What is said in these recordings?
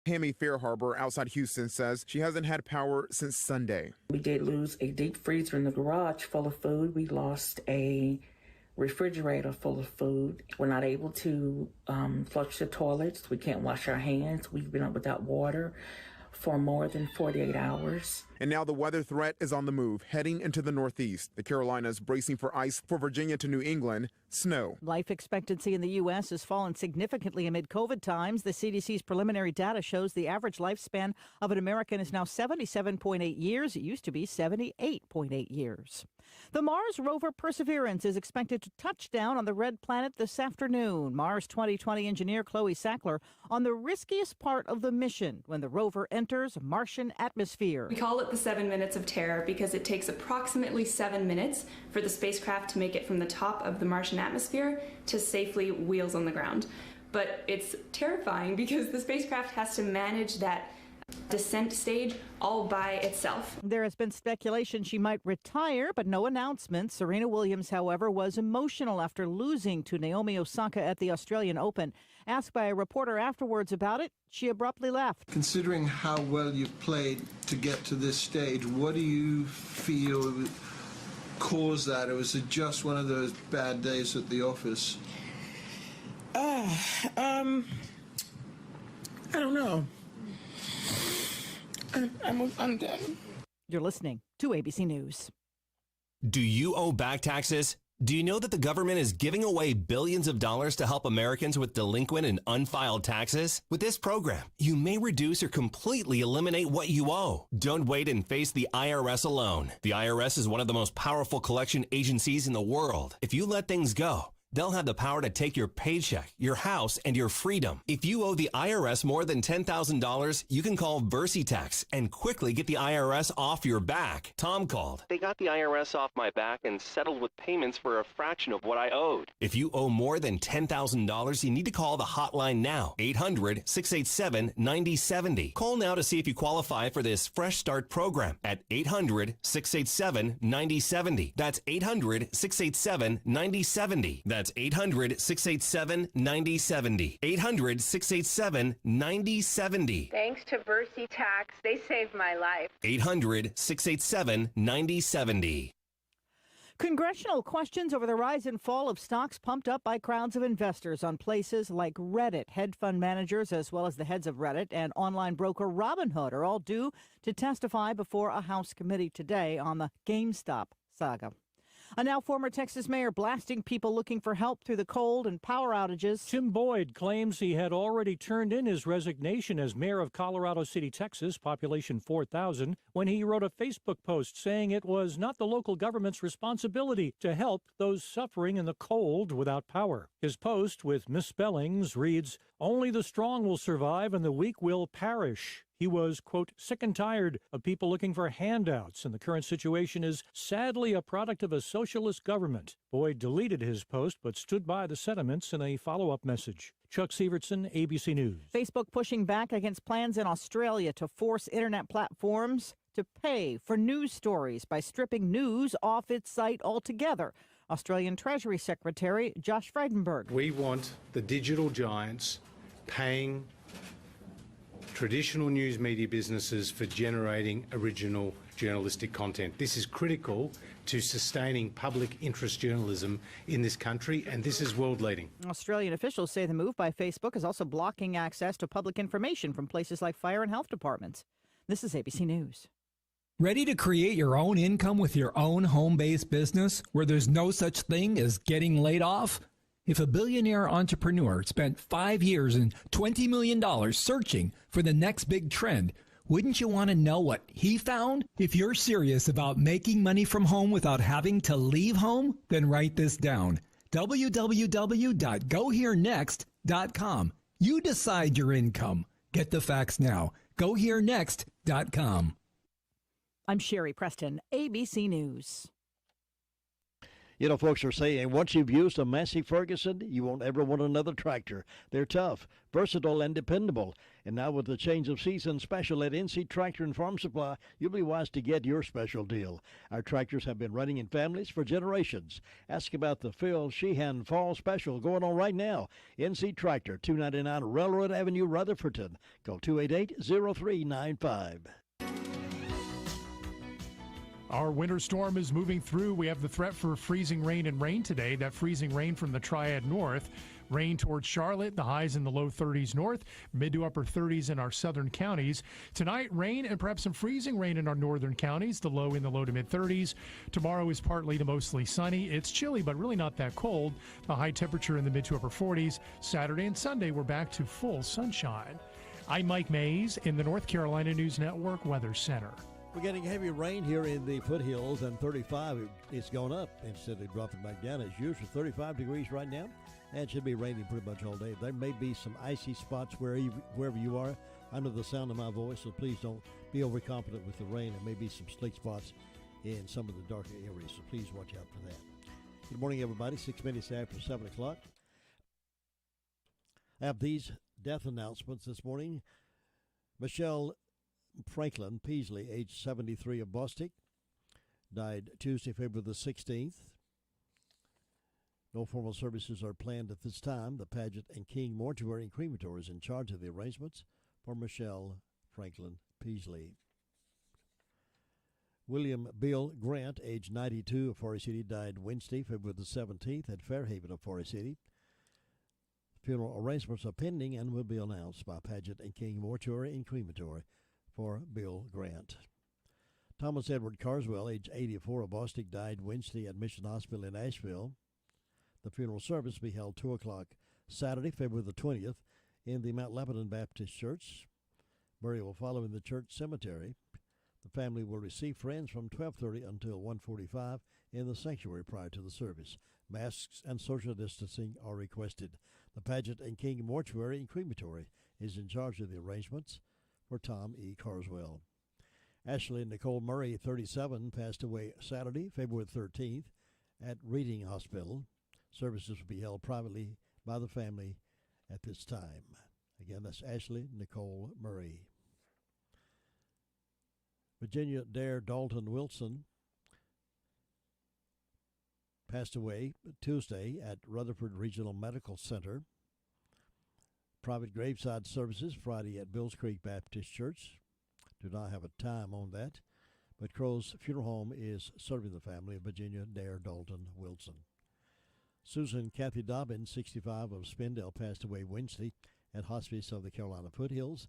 Pammy Fairharbor outside Houston says she hasn't had power since Sunday. We did lose a deep freezer in the garage full of food. We lost a refrigerator full of food. We're not able to flush the toilets. We can't wash our hands. We've been up without water for more than 48 hours. And now the weather threat is on the move, heading into the Northeast. The Carolinas bracing for ice for Virginia to New England, snow. Life expectancy in the U.S. has fallen significantly amid COVID times. The CDC's preliminary data shows the average lifespan of an American is now 77.8 years. It used to be 78.8 years. The Mars rover Perseverance is expected to touch down on the red planet this afternoon. Mars 2020 engineer Chloe Sackler on the riskiest part of the mission when the rover enters Martian atmosphere. We call it the 7 minutes of terror because it takes approximately 7 minutes for the spacecraft to make it from the top of the Martian atmosphere to safely wheels on the ground. But it's terrifying because the spacecraft has to manage that descent stage all by itself. There has been speculation she might retire, but no announcement. Serena Williams, however, was emotional after losing to Naomi Osaka at the Australian Open. Asked by a reporter afterwards about it, she abruptly left. Considering how well you've played to get to this stage, what do you feel caused that? Or was it just one of those bad days at the office? I don't know. I'm done. You're listening to ABC News. Do you owe back taxes? Do you know that the government is giving away billions of dollars to help Americans with delinquent and unfiled taxes? With this program, you may reduce or completely eliminate what you owe. Don't wait and face the IRS alone. The IRS is one of the most powerful collection agencies in the world. If you let things go, they'll have the power to take your paycheck, your house, and your freedom. If you owe the IRS more than $10,000, you can call VersiTax and quickly get the IRS off your back. Tom called. They got the IRS off my back and settled with payments for a fraction of what I owed. If you owe more than $10,000, you need to call the hotline now. 800-687-9070. Call now to see if you qualify for this Fresh Start program at 800-687-9070. That's 800-687-9070. That's 800-687-9070. 800-687-9070. Thanks to VersiTax, they saved my life. 800-687-9070. Congressional questions over the rise and fall of stocks pumped up by crowds of investors on places like Reddit. Hedge fund managers, as well as the heads of Reddit and online broker Robinhood, are all due to testify before a House committee today on the GameStop saga. A now former Texas mayor blasting people looking for help through the cold and power outages. Tim Boyd claims he had already turned in his resignation as mayor of Colorado City, Texas, population 4,000, when he wrote a Facebook post saying it was not the local government's responsibility to help those suffering in the cold without power. His post, with misspellings, reads, "Only the strong will survive and the weak will perish." He was, quote, sick and tired of people looking for handouts, and the current situation is sadly a product of a socialist government. Boyd deleted his post but stood by the sentiments in a follow-up message. Chuck Sievertson, ABC News. Facebook pushing back against plans in Australia to force internet platforms to pay for news stories by stripping news off its site altogether. Australian Treasury Secretary Josh Frydenberg. We want the digital giants paying traditional news media businesses for generating original journalistic content. This is critical to sustaining public interest journalism in this country, and this is world-leading. Australian officials say the move by Facebook is also blocking access to public information from places like fire and health departments. This is ABC News. Ready to create your own income with your own home-based business where there's no such thing as getting laid off? If a billionaire entrepreneur spent 5 years and $20 million searching for the next big trend, wouldn't you want to know what he found? If you're serious about making money from home without having to leave home, then write this down. www.goherenext.com. You decide your income. Get the facts now. GoHereNext.com. I'm Sherry Preston, ABC News. You know, folks are saying once you've used a Massey Ferguson, you won't ever want another tractor. They're tough, versatile, and dependable. And now with the change of season special at NC Tractor and Farm Supply, you'll be wise to get your special deal. Our tractors have been running in families for generations. Ask about the Phil Sheehan Fall Special going on right now. NC Tractor, 299 Railroad Avenue, Rutherfordton. Call 288-0395. Our winter storm is moving through. We have the threat for freezing rain and rain today. That freezing rain from the Triad North. Rain towards Charlotte, the highs in the low 30s north, mid to upper 30s in our southern counties. Tonight, rain and perhaps some freezing rain in our northern counties, the low in the low to mid 30s. Tomorrow is partly to mostly sunny. It's chilly, but really not that cold. The high temperature in the mid to upper 40s. Saturday and Sunday, we're back to full sunshine. I'm Mike Mays in the North Carolina News Network Weather Center. We're getting heavy rain here in the foothills, and 35, it's going up instead of dropping back down as usual. 35 degrees right now, and it should be raining pretty much all day. There may be some icy spots wherever you are under the sound of my voice, so please don't be overconfident with the rain. There may be some slick spots in some of the darker areas, so please watch out for that. Good morning, everybody. 6 minutes after 7 o'clock. I have these death announcements this morning. Michelle Franklin Peasley, age 73, of Bostic, died Tuesday, February the 16th. No formal services are planned at this time. The Paget and King Mortuary and Crematory is in charge of the arrangements for Michelle Franklin Peasley. William Bill Grant, age 92, of Forest City, died Wednesday, February the 17th, at Fairhaven of Forest City. Funeral arrangements are pending and will be announced by Paget and King Mortuary and Crematory for Bill Grant. Thomas Edward Carswell, age 84, of Bostic, died Wednesday at Mission Hospital in Asheville. The funeral service will be held 2 o'clock Saturday, February the 20th, in the Mount Lebanon Baptist Church. Burial will follow in the church cemetery. The family will receive friends from 12:30 until 1:45 in the sanctuary prior to the service. Masks and social distancing are requested. The Paget and King Mortuary and Crematory is in charge of the arrangements for Tom E. Carswell. Ashley Nicole Murray, 37, passed away Saturday, February 13th, at Reading Hospital. Services will be held privately by the family at this time. Again, that's Ashley Nicole Murray. Virginia Dare Dalton Wilson passed away Tuesday at Rutherford Regional Medical Center. Private graveside services Friday at Bills Creek Baptist Church. Do not have a time on that, but Crow's Funeral Home is serving the family of Virginia Dare Dalton Wilson. Susan Kathy Dobbins, 65, of Spindale, passed away Wednesday at Hospice of the Carolina Foothills.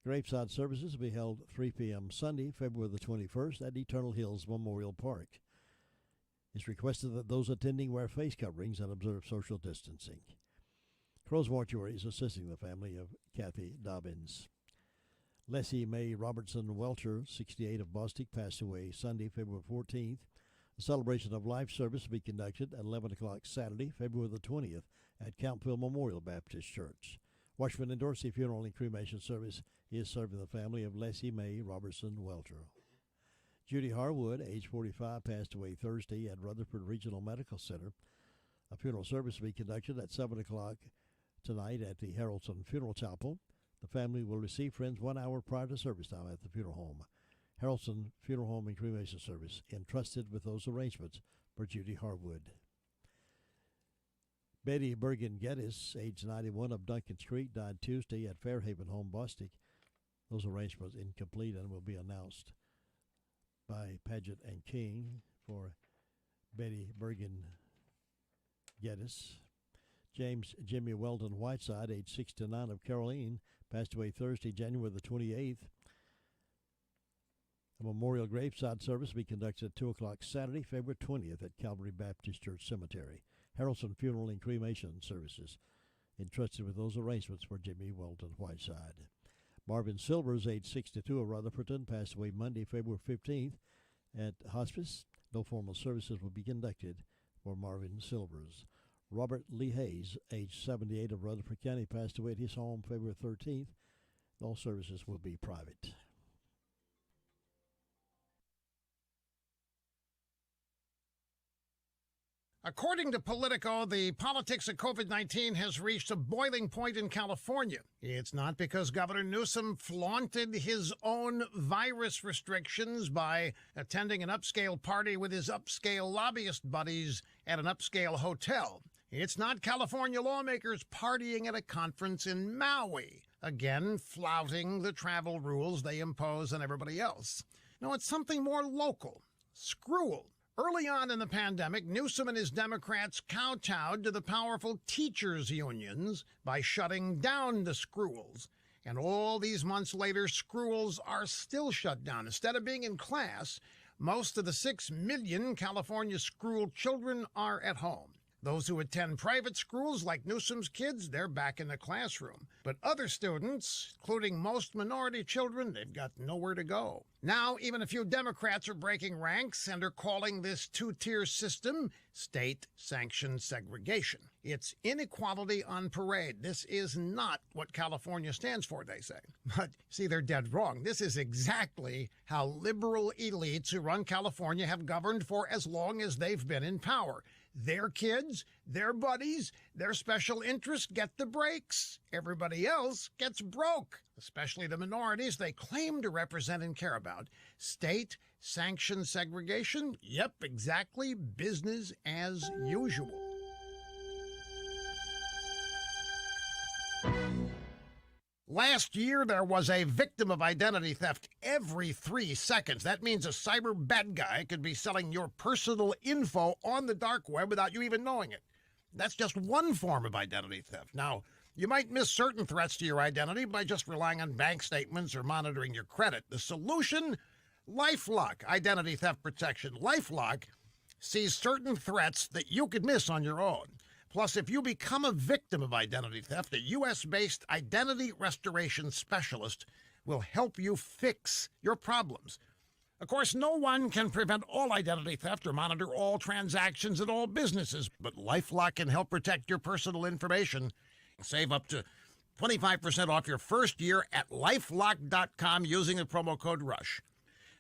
Graveside services will be held 3 p.m. Sunday, February the 21st, at Eternal Hills Memorial Park. It's requested that those attending wear face coverings and observe social distancing. Crow's Mortuary is assisting the family of Kathy Dobbins. Leslie Mae Robertson Welcher, 68, of Bostic, passed away Sunday, February 14th. A celebration of life service will be conducted at 11 o'clock Saturday, February the 20th, at Countville Memorial Baptist Church. Washburn and Dorsey Funeral and Cremation Service is serving the family of Leslie Mae Robertson Welcher. Judy Harwood, age 45, passed away Thursday at Rutherford Regional Medical Center. A funeral service will be conducted at 7 o'clock tonight at the Harrelson Funeral Chapel. The family will receive friends 1 hour prior to service time at the funeral home. Harrelson Funeral Home and Cremation Service entrusted with those arrangements for Judy Harwood. Betty Bergen Geddes, age 91, of Duncan Street, died Tuesday at Fairhaven Home, Bostic. Those arrangements incomplete and will be announced by Paget and King for Betty Bergen Geddes. James Jimmy Weldon Whiteside, age 69, of Caroline, passed away Thursday, January the 28th. A memorial graveside service will be conducted at 2 o'clock Saturday, February 20th, at Calvary Baptist Church Cemetery. Harrelson Funeral and Cremation Services entrusted with those arrangements for Jimmy Weldon Whiteside. Marvin Silvers, age 62, of Rutherfordton, passed away Monday, February 15th, at hospice. No formal services will be conducted for Marvin Silvers. Robert Lee Hayes, age 78, of Rutherford County, passed away at his home February 13th. All services will be private. According to Politico, the politics of COVID-19 has reached a boiling point in California. It's not because Governor Newsom flaunted his own virus restrictions by attending an upscale party with his upscale lobbyist buddies at an upscale hotel. It's not California lawmakers partying at a conference in Maui, again flouting the travel rules they impose on everybody else. No, it's something more local. Screwel. Early on in the pandemic, Newsom and his Democrats kowtowed to the powerful teachers' unions by shutting down the Screwels. And all these months later, Screwels are still shut down. Instead of being in class, most of the 6 million California Screwel children are at home. Those who attend private schools, like Newsom's kids, they're back in the classroom. But other students, including most minority children, they've got nowhere to go. Now, even a few Democrats are breaking ranks and are calling this two-tier system state-sanctioned segregation. It's inequality on parade. This is not what California stands for, they say. But, see, they're dead wrong. This is exactly how liberal elites who run California have governed for as long as they've been in power. Their kids, their buddies, their special interests get the breaks. Everybody else gets broke, especially the minorities they claim to represent and care about. State-sanctioned segregation? Yep, exactly. Business as usual. Last year, there was a victim of identity theft every 3 seconds. That means a cyber bad guy could be selling your personal info on the dark web without you even knowing it. That's just one form of identity theft. Now, you might miss certain threats to your identity by just relying on bank statements or monitoring your credit. The solution? LifeLock identity theft protection. LifeLock sees certain threats that you could miss on your own. Plus, if you become a victim of identity theft, a U.S.-based identity restoration specialist will help you fix your problems. Of course, no one can prevent all identity theft or monitor all transactions at all businesses, but LifeLock can help protect your personal information. Save up to 25% off your first year at LifeLock.com using the promo code RUSH.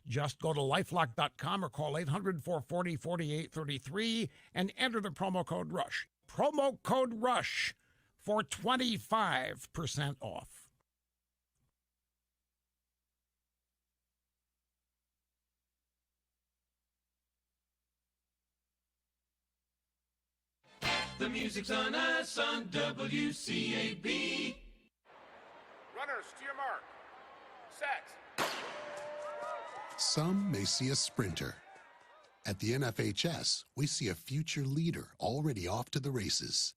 Just go to LifeLock.com or call 800-440-4833 and enter the promo code RUSH. Promo code RUSH for 25% off. The music's on us on WCAB. Runners, to your mark. Set. Some may see a sprinter. At the NFHS, we see a future leader already off to the races.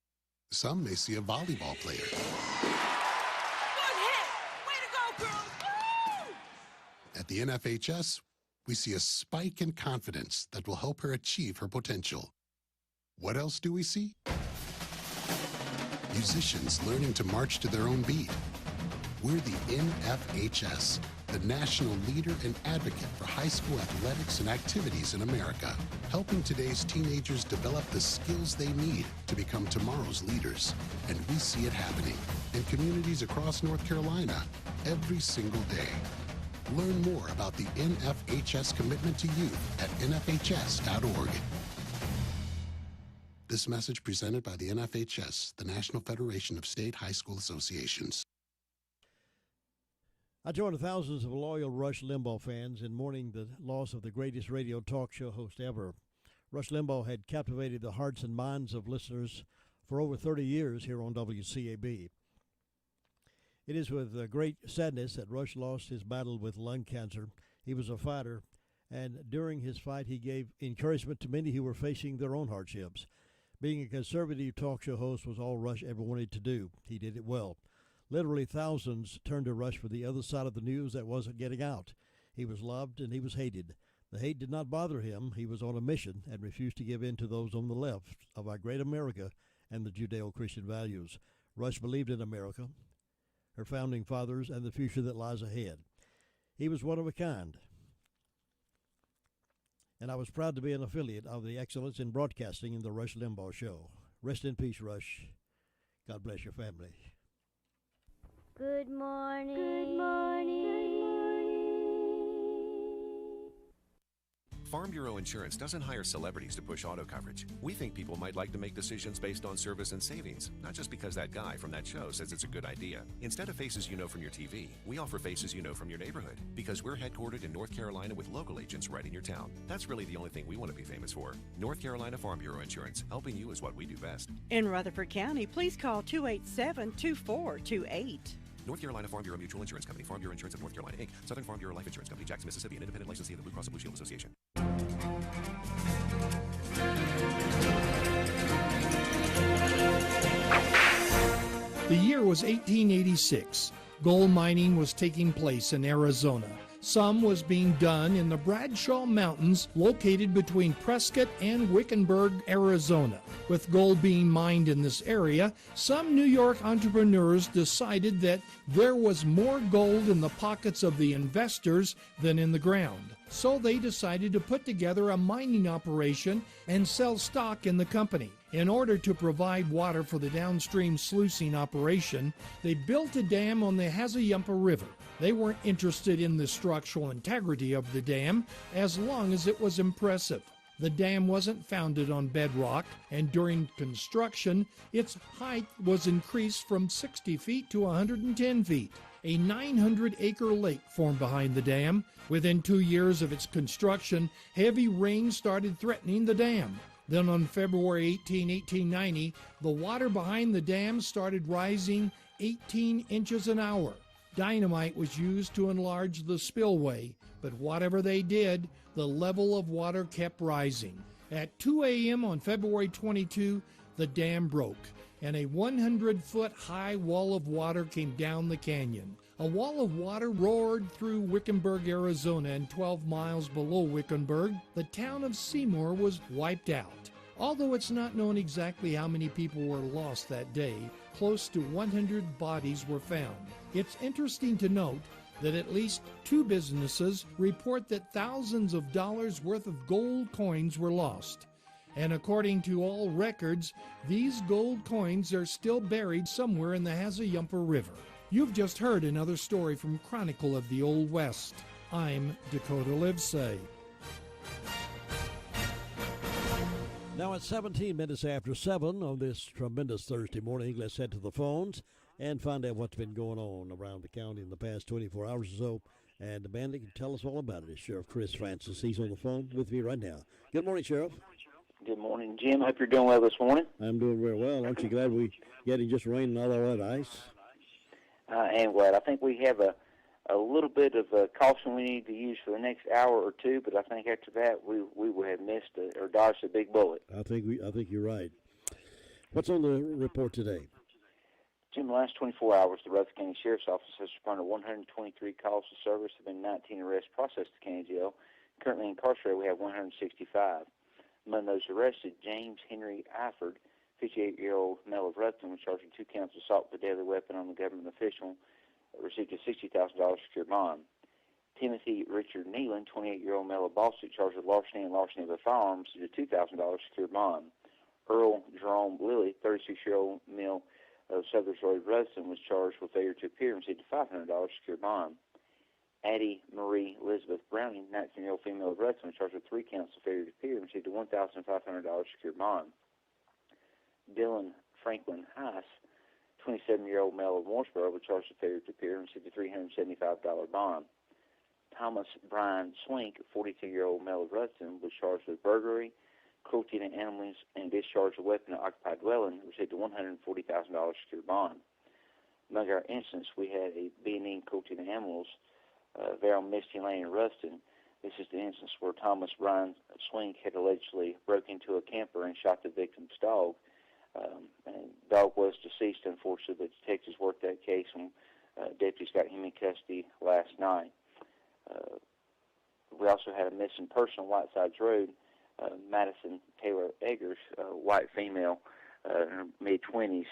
Some may see a volleyball player. Good hit! Way to go, girls! Woo! At the NFHS, we see a spike in confidence that will help her achieve her potential. What else do we see? Musicians learning to march to their own beat. We're the NFHS, the national leader and advocate for high school athletics and activities in America, helping today's teenagers develop the skills they need to become tomorrow's leaders. And we see it happening in communities across North Carolina every single day. Learn more about the NFHS commitment to youth at nfhs.org. This message presented by the NFHS, the National Federation of State High School Associations. I joined thousands of loyal Rush Limbaugh fans in mourning the loss of the greatest radio talk show host ever. Rush Limbaugh had captivated the hearts and minds of listeners for over 30 years here on WCAB. It is with great sadness that Rush lost his battle with lung cancer. He was a fighter, and during his fight he gave encouragement to many who were facing their own hardships. Being a conservative talk show host was all Rush ever wanted to do. He did it well. Literally thousands turned to Rush for the other side of the news that wasn't getting out. He was loved and he was hated. The hate did not bother him. He was on a mission and refused to give in to those on the left of our great America and the Judeo-Christian values. Rush believed in America, her founding fathers, and the future that lies ahead. He was one of a kind. And I was proud to be an affiliate of the excellence in broadcasting in the Rush Limbaugh Show. Rest in peace, Rush. God bless your family. Good morning. Good morning. Farm Bureau Insurance doesn't hire celebrities to push auto coverage. We think people might like to make decisions based on service and savings, not just because that guy from that show says it's a good idea. Instead of faces you know from your TV, we offer faces you know from your neighborhood, because we're headquartered in North Carolina with local agents right in your town. That's really the only thing we want to be famous for. North Carolina Farm Bureau Insurance, helping you is what we do best. In Rutherford County, please call 287-2428. North Carolina Farm Bureau Mutual Insurance Company, Farm Bureau Insurance of North Carolina, Inc., Southern Farm Bureau Life Insurance Company, Jackson, Mississippi, an independent licensee of the Blue Cross and Blue Shield Association. The year was 1886. Gold mining was taking place in Arizona. Some was being done in the Bradshaw Mountains, located between Prescott and Wickenburg, Arizona. With gold being mined in this area, some New York entrepreneurs decided that there was more gold in the pockets of the investors than in the ground. So they decided to put together a mining operation and sell stock in the company. In order to provide water for the downstream sluicing operation, they built a dam on the Hazayumpa River. They weren't interested in the structural integrity of the dam as long as it was impressive. The dam wasn't founded on bedrock, and during construction, its height was increased from 60 feet to 110 feet. A 900-acre lake formed behind the dam. Within 2 years of its construction, heavy rain started threatening the dam. Then on February 18, 1890, the water behind the dam started rising 18 inches an hour. Dynamite was used to enlarge the spillway, but whatever they did, the level of water kept rising. At 2 a.m. on February 22, the dam broke, and a 100-foot high wall of water came down the canyon. A wall of water roared through Wickenburg, Arizona, and 12 miles below Wickenburg, the town of Seymour was wiped out. Although it's not known exactly how many people were lost that day, close to 100 bodies were found. It's interesting to note that at least 2 businesses report that thousands of dollars worth of gold coins were lost. And according to all records, these gold coins are still buried somewhere in the Hazayumpa River. You've just heard another story from Chronicle of the Old West. I'm Dakota Livesay. Now it's 17 minutes after 7 on this tremendous Thursday morning. Let's head to the phones and find out what's been going on around the county in the past 24 hours or so. And the man that can tell us all about it is Sheriff Chris Francis. He's on the phone with me right now. Good morning, Sheriff. Good morning, Jim. Hope you're doing well this morning. I'm doing very well. Aren't you glad we getting just rain and all that ice? I am glad. I think we have a little bit of caution we need to use for the next hour or two, but I think after that we will have missed or dodged a big bullet. I think you're right. What's on the report today? Jim, the last 24 hours, the Rutherford County Sheriff's Office has responded to 123 calls to service. There have been 19 arrests processed at county jail. Currently incarcerated, we have 165. Among those arrested, James Henry Eiford, 58-year-old male of Rutherford, was charged with 2 counts of assault with a deadly weapon on a government official, received a $60,000 secure bond. Timothy Richard Nealon, 28-year-old male of Boston, charged with larceny and larceny of a firearm, received a $2,000 secure bond. Earl Jerome Lilly, 36-year-old male of Southern Road, Rutherford, was charged with failure to appear and received a $500 secure bond. Addie Marie Elizabeth Browning, 19-year-old female of Rutherford, was charged with 3 counts of failure to appear and received a $1,500 secure bond. Dylan Franklin Heiss, 27-year-old male of Mooresboro, was charged with failure to appear and received a $375 bond. Thomas Brian Swink, 42-year-old male of Rutherford, was charged with burglary, cruelty to animals, and discharge of a weapon in an occupied dwelling, received a $140,000 secure bond. Among our incidents, we had a B&E cruelty to animals there on Misty Lane in Ruston. This is the instance where Thomas Brian Swink had allegedly broke into a camper and shot the victim's dog. And the dog was deceased, unfortunately, but detectives worked that case, and deputies got him in custody last night. We also had a missing person on Whitesides Road, Madison Taylor Eggers, a white female in her mid-20s.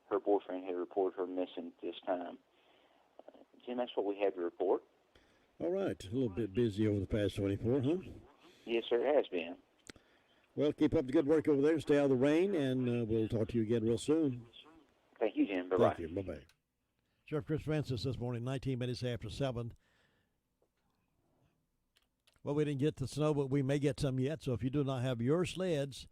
Her boyfriend had reported her missing this time. Jim, that's what we had to report. All right. A little bit busy over the past 24, huh? Yes, sir, it has been. Well, keep up the good work over there. Stay out of the rain, and we'll talk to you again real soon. Thank you, Jim. Bye-bye. Thank you. Bye-bye. Sheriff Chris Francis this morning, 19 minutes after 7. Well, we didn't get the snow, but we may get some yet. So if you do not have your sleds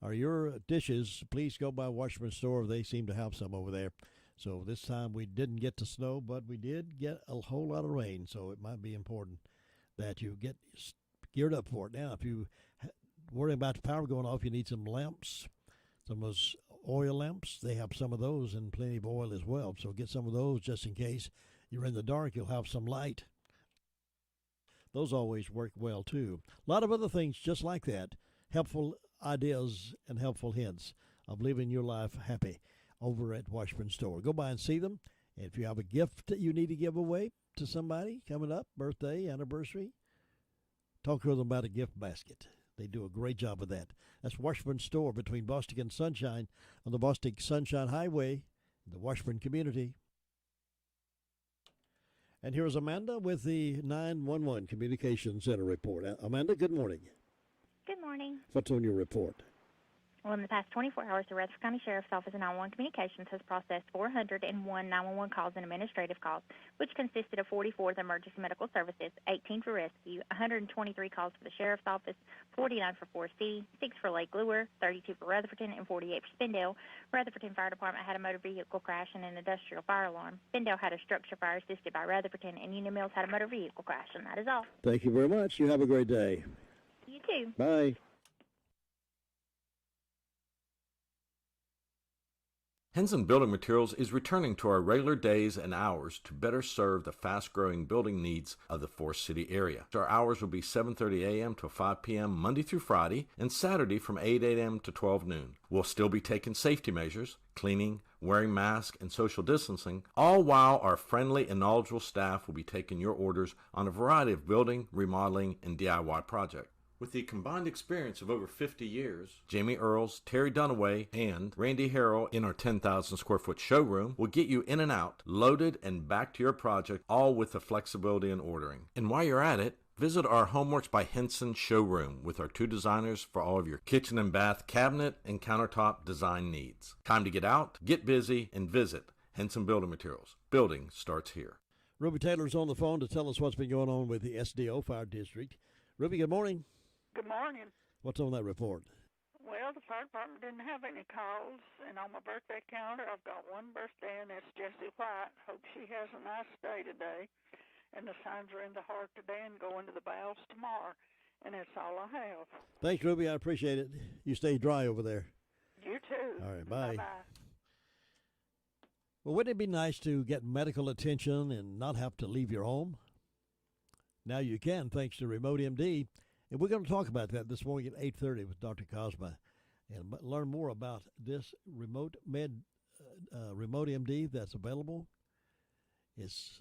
or your dishes, please go by Washburn Store. They seem to have some over there. So this time we didn't get the snow, but we did get a whole lot of rain. So it might be important that you get geared up for it. Now, if you worry about the power going off, you need some lamps, some of those oil lamps. They have some of those and plenty of oil as well. So get some of those just in case you're in the dark. You'll have some light. Those always work well, too. A lot of other things just like that. Helpful ideas and helpful hints of living your life happy over at Washburn Store. Go by and see them. And if you have a gift that you need to give away to somebody coming up, birthday, anniversary, talk to them about a gift basket. They do a great job of that. That's Washburn Store between Bostic and Sunshine on the Bostic Sunshine Highway in the Washburn community. And here's Amanda with the 911 Communications Center report. Amanda, good morning. Good morning. What's on your report? Well, in the past 24 hours, the Rutherford County Sheriff's Office and 911 Communications has processed 401 911 calls and administrative calls, which consisted of 44 for emergency medical services, 18 for rescue, 123 calls for the Sheriff's Office, 49 for Forest City, 6 for Lake Lure, 32 for Rutherfordton, and 48 for Spindale. Rutherfordton Fire Department had a motor vehicle crash and an industrial fire alarm. Spindale had a structure fire assisted by Rutherfordton, and Union Mills had a motor vehicle crash, and that is all. Thank you very much. You have a great day. You too. Bye. Henson Building Materials is returning to our regular days and hours to better serve the fast-growing building needs of the Forest City area. Our hours will be 7:30 a.m. to 5 p.m. Monday through Friday, and Saturday from 8 a.m. to 12 noon. We'll still be taking safety measures, cleaning, wearing masks, and social distancing, all while our friendly and knowledgeable staff will be taking your orders on a variety of building, remodeling, and DIY projects. With the combined experience of over 50 years, Jamie Earls, Terry Dunaway, and Randy Harrell in our 10,000 square foot showroom will get you in and out, loaded and back to your project, all with the flexibility in ordering. And while you're at it, visit our Homeworks by Henson showroom with our 2 designers for all of your kitchen and bath cabinet and countertop design needs. Time to get out, get busy, and visit Henson Building Materials. Building starts here. Ruby Taylor's on the phone to tell us what's been going on with the SDO Fire District. Ruby, good morning. Good morning. What's on that report? Well, the fire department didn't have any calls, and on my birthday calendar, I've got one birthday, and it's Jessie White. Hope she has a nice day today. And the signs are in the heart today and go into the bowels tomorrow. And that's all I have. Thanks, Ruby. I appreciate it. You stay dry over there. You too. All right, bye. Bye-bye. Well, wouldn't it be nice to get medical attention and not have to leave your home? Now you can, thanks to Remote MD. And we're going to talk about that this morning at 8:30 with Dr. Cosma and learn more about this Remote MD that's available. It's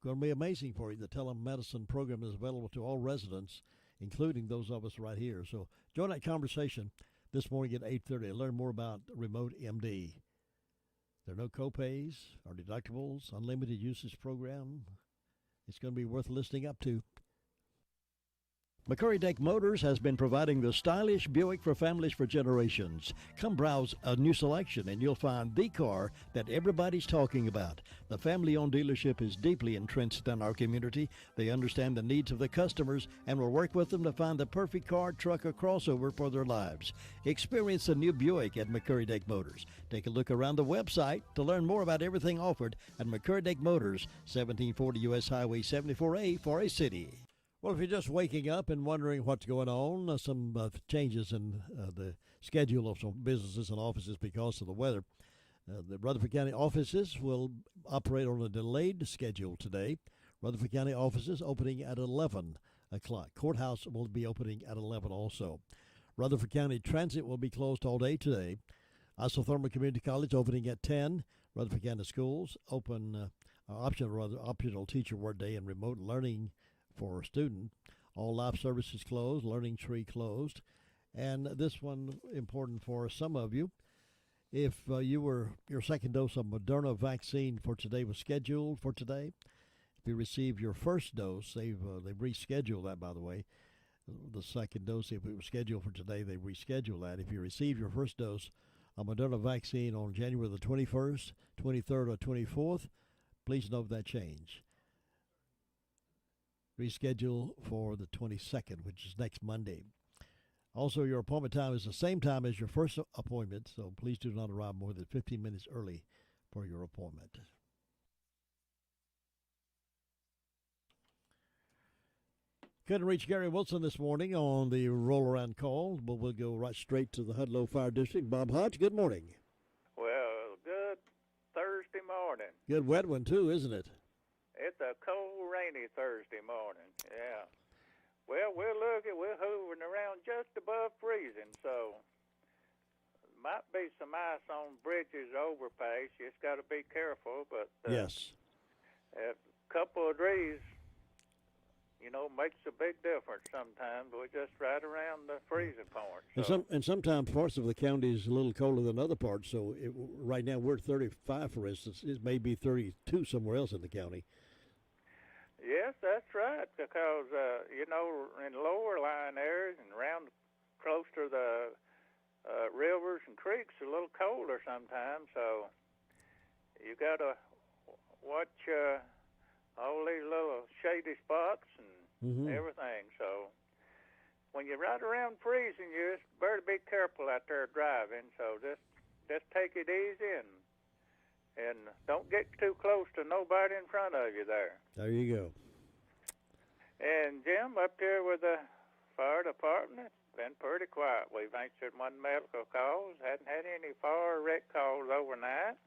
going to be amazing for you. The telemedicine program is available to all residents, including those of us right here. So join that conversation this morning at 8:30 and learn more about Remote MD. There are no copays or deductibles, unlimited usage program. It's going to be worth listening up to. McCurry Deck Motors has been providing the stylish Buick for families for generations. Come browse a new selection and you'll find the car that everybody's talking about. The family-owned dealership is deeply entrenched in our community. They understand the needs of the customers and will work with them to find the perfect car, truck, or crossover for their lives. Experience the new Buick at McCurry Deck Motors. Take a look around the website to learn more about everything offered at McCurry Deck Motors, 1740 U.S. Highway 74A, Forest City. Well, if you're just waking up and wondering what's going on, some changes in the schedule of some businesses and offices because of the weather. The Rutherford County offices will operate on a delayed schedule today. Rutherford County offices opening at 11 o'clock. Courthouse will be opening at 11 also. Rutherford County Transit will be closed all day today. Isothermal Community College opening at 10. Rutherford County Schools open optional teacher work day and remote learning for a student. All life services closed, Learning Tree closed. And this one important for some of you. If your second dose of Moderna vaccine for today was scheduled for today, if you received your first dose, they've rescheduled that, by the way. The second dose, if it was scheduled for today, they rescheduled that. If you received your first dose of Moderna vaccine on January the 21st, 23rd, or 24th, please note that change. reschedule for the 22nd, which is next Monday. Also, your appointment time is the same time as your first appointment, so please do not arrive more than 15 minutes early for your appointment. Couldn't reach Gary Wilson this morning on the roll-around call, but we'll go right straight to the Hudlow Fire District. Bob Hodge, good morning. Well, good Thursday morning. Good wet one, too, isn't it? It's a cold, rainy Thursday morning, yeah. Well, we're hovering around just above freezing, so might be some ice on bridges, overpass. You just got to be careful, but yes, a couple of degrees, makes a big difference sometimes. We're just right around the freezing point. So. And sometimes parts of the county is a little colder than other parts. So right now we're 35, for instance. It may be 32 somewhere else in the county. Yes, that's right. Because in lower lying areas and around close to the rivers and creeks, a little colder sometimes. So you got to watch all these little shady spots and everything. So when you're right around freezing, you just better be careful out there driving. So just take it easy and don't get too close to nobody in front of you there. There you go. And Jim, up here with the fire department, it's been pretty quiet. We've answered one medical call, hadn't had any fire wreck calls overnight.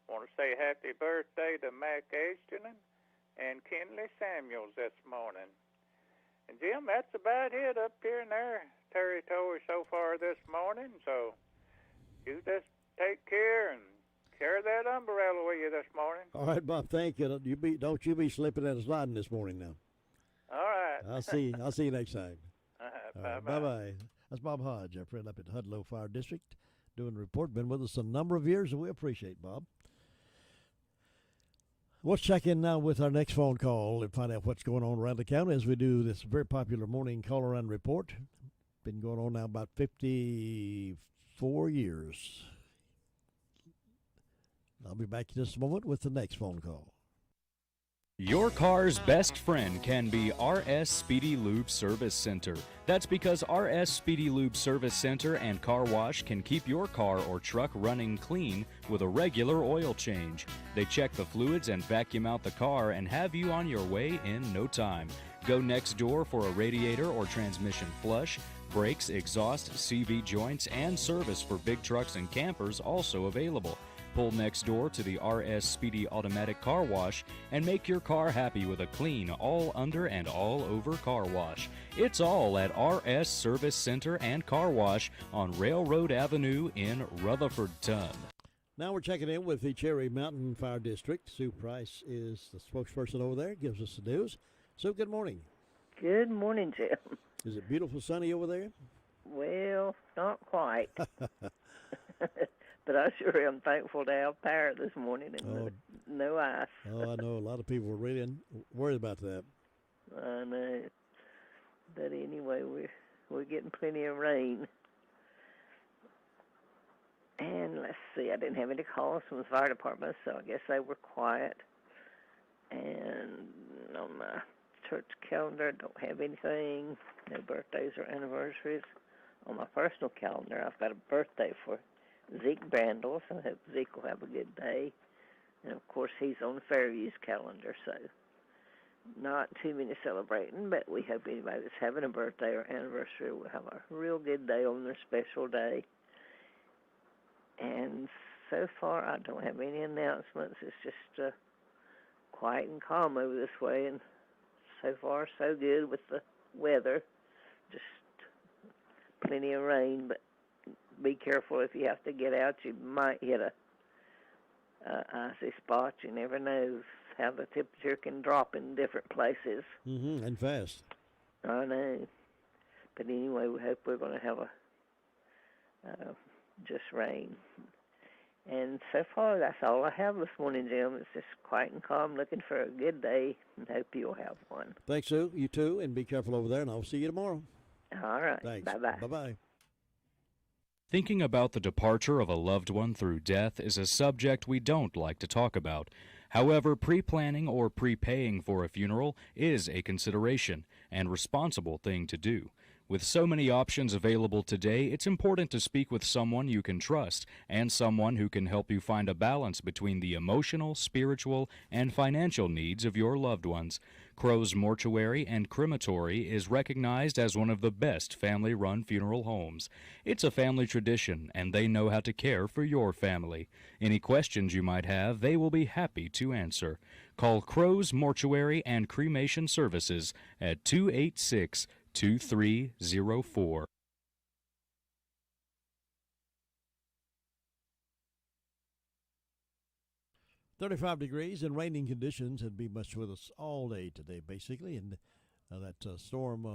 Want to say happy birthday to Mac Ashton and Kenley Samuels this morning. And Jim, that's about it up here in their territory so far this morning. So you just take care and carry that umbrella with you this morning. All right, Bob. Thank you. Don't you be slipping and sliding this morning now. All right. I'll see you next time. Bye-bye. Bye-bye. That's Bob Hodge, our friend up at Hudlow Fire District, doing the report. Been with us a number of years, and we appreciate Bob. Let's check in now with our next phone call and find out what's going on around the county as we do this very popular morning call-around report. Been going on now about 54 years. I'll be back in just a moment with the next phone call. Your car's best friend can be RS Speedy Lube Service Center. That's because RS Speedy Lube Service Center and Car Wash can keep your car or truck running clean with a regular oil change. They check the fluids and vacuum out the car and have you on your way in no time. Go next door for a radiator or transmission flush. Brakes, exhaust, CV joints, and service for big trucks and campers also available. Pull next door to the RS Speedy Automatic Car Wash and make your car happy with a clean, all under and all over car wash. It's all at RS Service Center and Car Wash on Railroad Avenue in Rutherfordton. Now we're checking in with the Cherry Mountain Fire District. Sue Price is the spokesperson over there, gives us the news. Sue, good morning. Good morning, Jim. Is it beautiful sunny over there? Well, not quite. But I sure am thankful to have power this morning and no ice. I know. A lot of people were really worried about that. I know. But anyway, we're getting plenty of rain. And let's see, I didn't have any calls from the fire department, so I guess they were quiet. And on my church calendar, I don't have anything. No birthdays or anniversaries. On my personal calendar, I've got a birthday for Zeke Brandel, so I hope Zeke will have a good day. And, of course, he's on Fairview's calendar, so not too many celebrating, but we hope anybody that's having a birthday or anniversary will have a real good day on their special day. And so far, I don't have any announcements. It's just quiet and calm over this way, and so far, so good with the weather. Just plenty of rain, but be careful if you have to get out. You might hit a icy spot. You never know how the temperature can drop in different places. And fast. I know. But anyway, we hope we're going to have just rain. And so far, that's all I have this morning, Jim. It's just quiet and calm, looking for a good day, and hope you'll have one. Thanks, Sue. You too, and be careful over there, and I'll see you tomorrow. All right. Thanks. Bye-bye. Bye-bye. Thinking about the departure of a loved one through death is a subject we don't like to talk about. However, pre-planning or prepaying for a funeral is a consideration and responsible thing to do. With so many options available today, it's important to speak with someone you can trust and someone who can help you find a balance between the emotional, spiritual, and financial needs of your loved ones. Crow's Mortuary and Crematory is recognized as one of the best family-run funeral homes. It's a family tradition, and they know how to care for your family. Any questions you might have, they will be happy to answer. Call Crow's Mortuary and Cremation Services at 286-2304. "35 degrees and raining conditions and be much with us all day today, basically. And that storm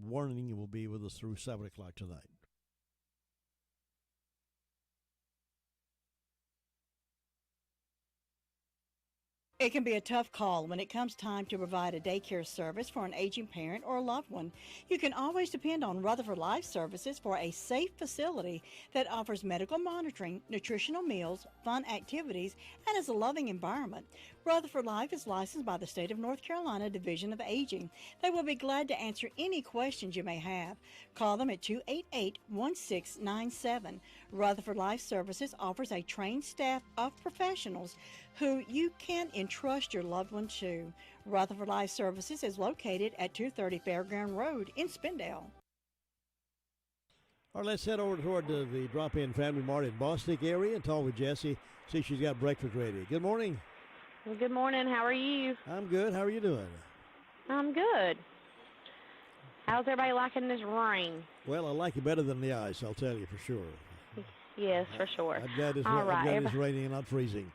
warning will be with us through 7 o'clock tonight. It can be a tough call when it comes time to provide a daycare service for an aging parent or a loved one. You can always depend on Rutherford Life Services for a safe facility that offers medical monitoring, nutritional meals, fun activities, and is a loving environment. Rutherford Life is licensed by the State of North Carolina Division of Aging. They will be glad to answer any questions you may have. Call them at 288-1697. Rutherford Life Services offers a trained staff of professionals who you can entrust your loved one to. Rutherford Life Services is located at 230 Fairground Road in Spindale. All right, let's head over toward the drop-in Family Mart in Bostic area and talk with Jessie. See if she's got breakfast ready. Good morning. Well, good morning. How are you? I'm good. How are you doing? I'm good. How's everybody liking this rain? Well, I like it better than the ice, I'll tell you for sure. Yes, for sure. I'm glad it's, All right, it's raining and not freezing.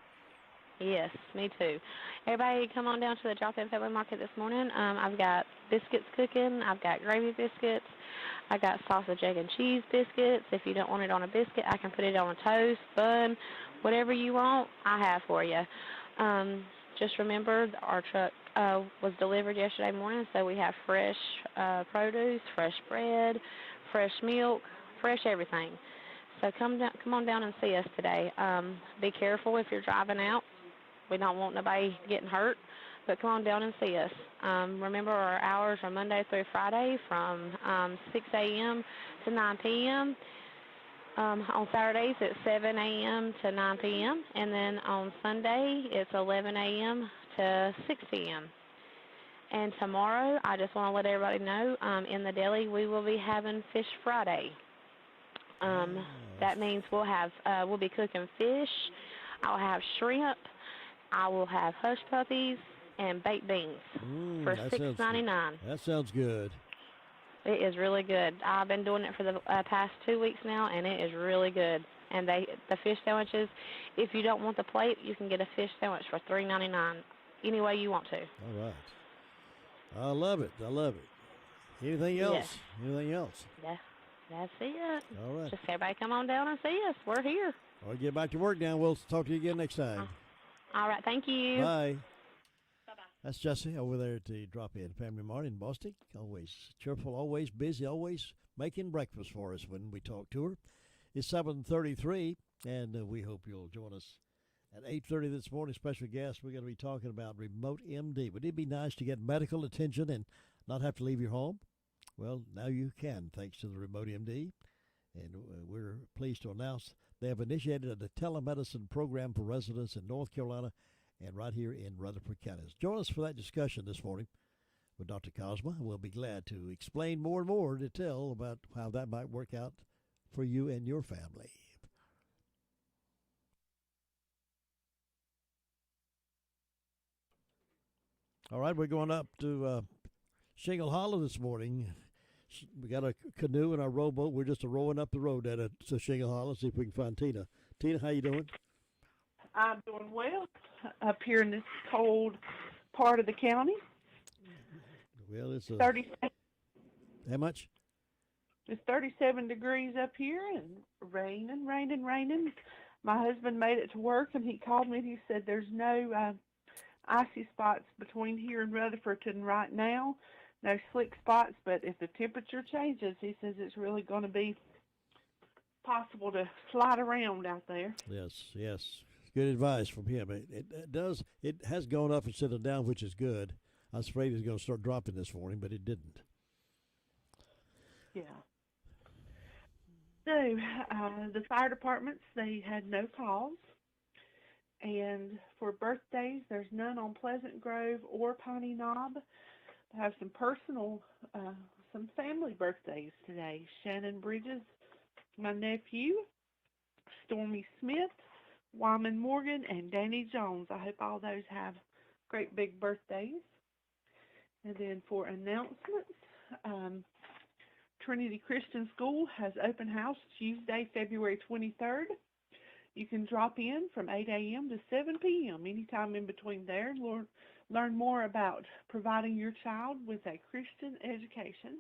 Yes, me too. Everybody come on down to the Drop-In Family Market this morning. I've got biscuits cooking. I've got gravy biscuits. I got sausage, egg, and cheese biscuits. If you don't want it on a biscuit, I can put it on a toast, bun, whatever you want, I have for you. Just remember, our truck was delivered yesterday morning, so we have fresh produce, fresh bread, fresh milk, fresh everything. So come on down and see us today. Be careful if you're driving out. We don't want nobody getting hurt, but come on down and see us. Remember, our hours are Monday through Friday from 6 a.m. to 9 p.m. On Saturdays, it's 7 a.m. to 9 p.m., and then on Sunday, it's 11 a.m. to 6 p.m. And tomorrow, I just want to let everybody know, in the deli, we will be having Fish Friday. That means we'll be cooking fish. I'll have shrimp. I will have hush puppies and baked beans for $6.99. That sounds good. It is really good. I've been doing it for the past 2 weeks now, and it is really good. And the fish sandwiches, if you don't want the plate, you can get a fish sandwich for $3.99 any way you want to. All right. I love it. I love it. Anything else? Yes. Anything else? That's it. All right. Just everybody come on down and see us. We're here. All right, get back to work now. We'll talk to you again next time. All right. Thank you. Bye. That's Jessie over there at the Drop-In Family Mart in Bostic. Always cheerful, always busy, always making breakfast for us when we talk to her. It's 7:33, and we hope you'll join us at 8:30 this morning. Special guest, we're going to be talking about Remote MD. Would it be nice to get medical attention and not have to leave your home? Well, now you can, thanks to the Remote MD. And we're pleased to announce they have initiated a telemedicine program for residents in North Carolina and right here in Rutherford County. Join us for that discussion this morning with Dr. Cosma. We'll be glad to explain more and more detail about how that might work out for you and your family. All right, we're going up to Shingle Hollow this morning. We got a canoe and our rowboat. We're just rowing up the road to Shingle Hollow, see if we can find Tina. Tina, how you doing? I'm doing well up here in this cold part of the county. Well, it's 37. How much? It's 37 degrees up here and raining. My husband made it to work and he called me and he said there's no icy spots between here and Rutherfordton right now. No slick spots, but if the temperature changes, he says it's really going to be possible to slide around out there. Yes. Good advice from him. It has gone up instead of down, which is good. I was afraid it was going to start dropping this morning, but it didn't. Yeah. So the fire departments, they had no calls. And for birthdays, there's none on Pleasant Grove or Piney Knob. I have some some family birthdays today. Shannon Bridges, my nephew, Stormy Smith, Wyman Morgan, and Danny Jones. I hope all those have great big birthdays. And then for announcements, Trinity Christian School has open house Tuesday, February 23rd. You can drop in from 8 a.m. to 7 p.m. anytime in between there and learn more about providing your child with a Christian education.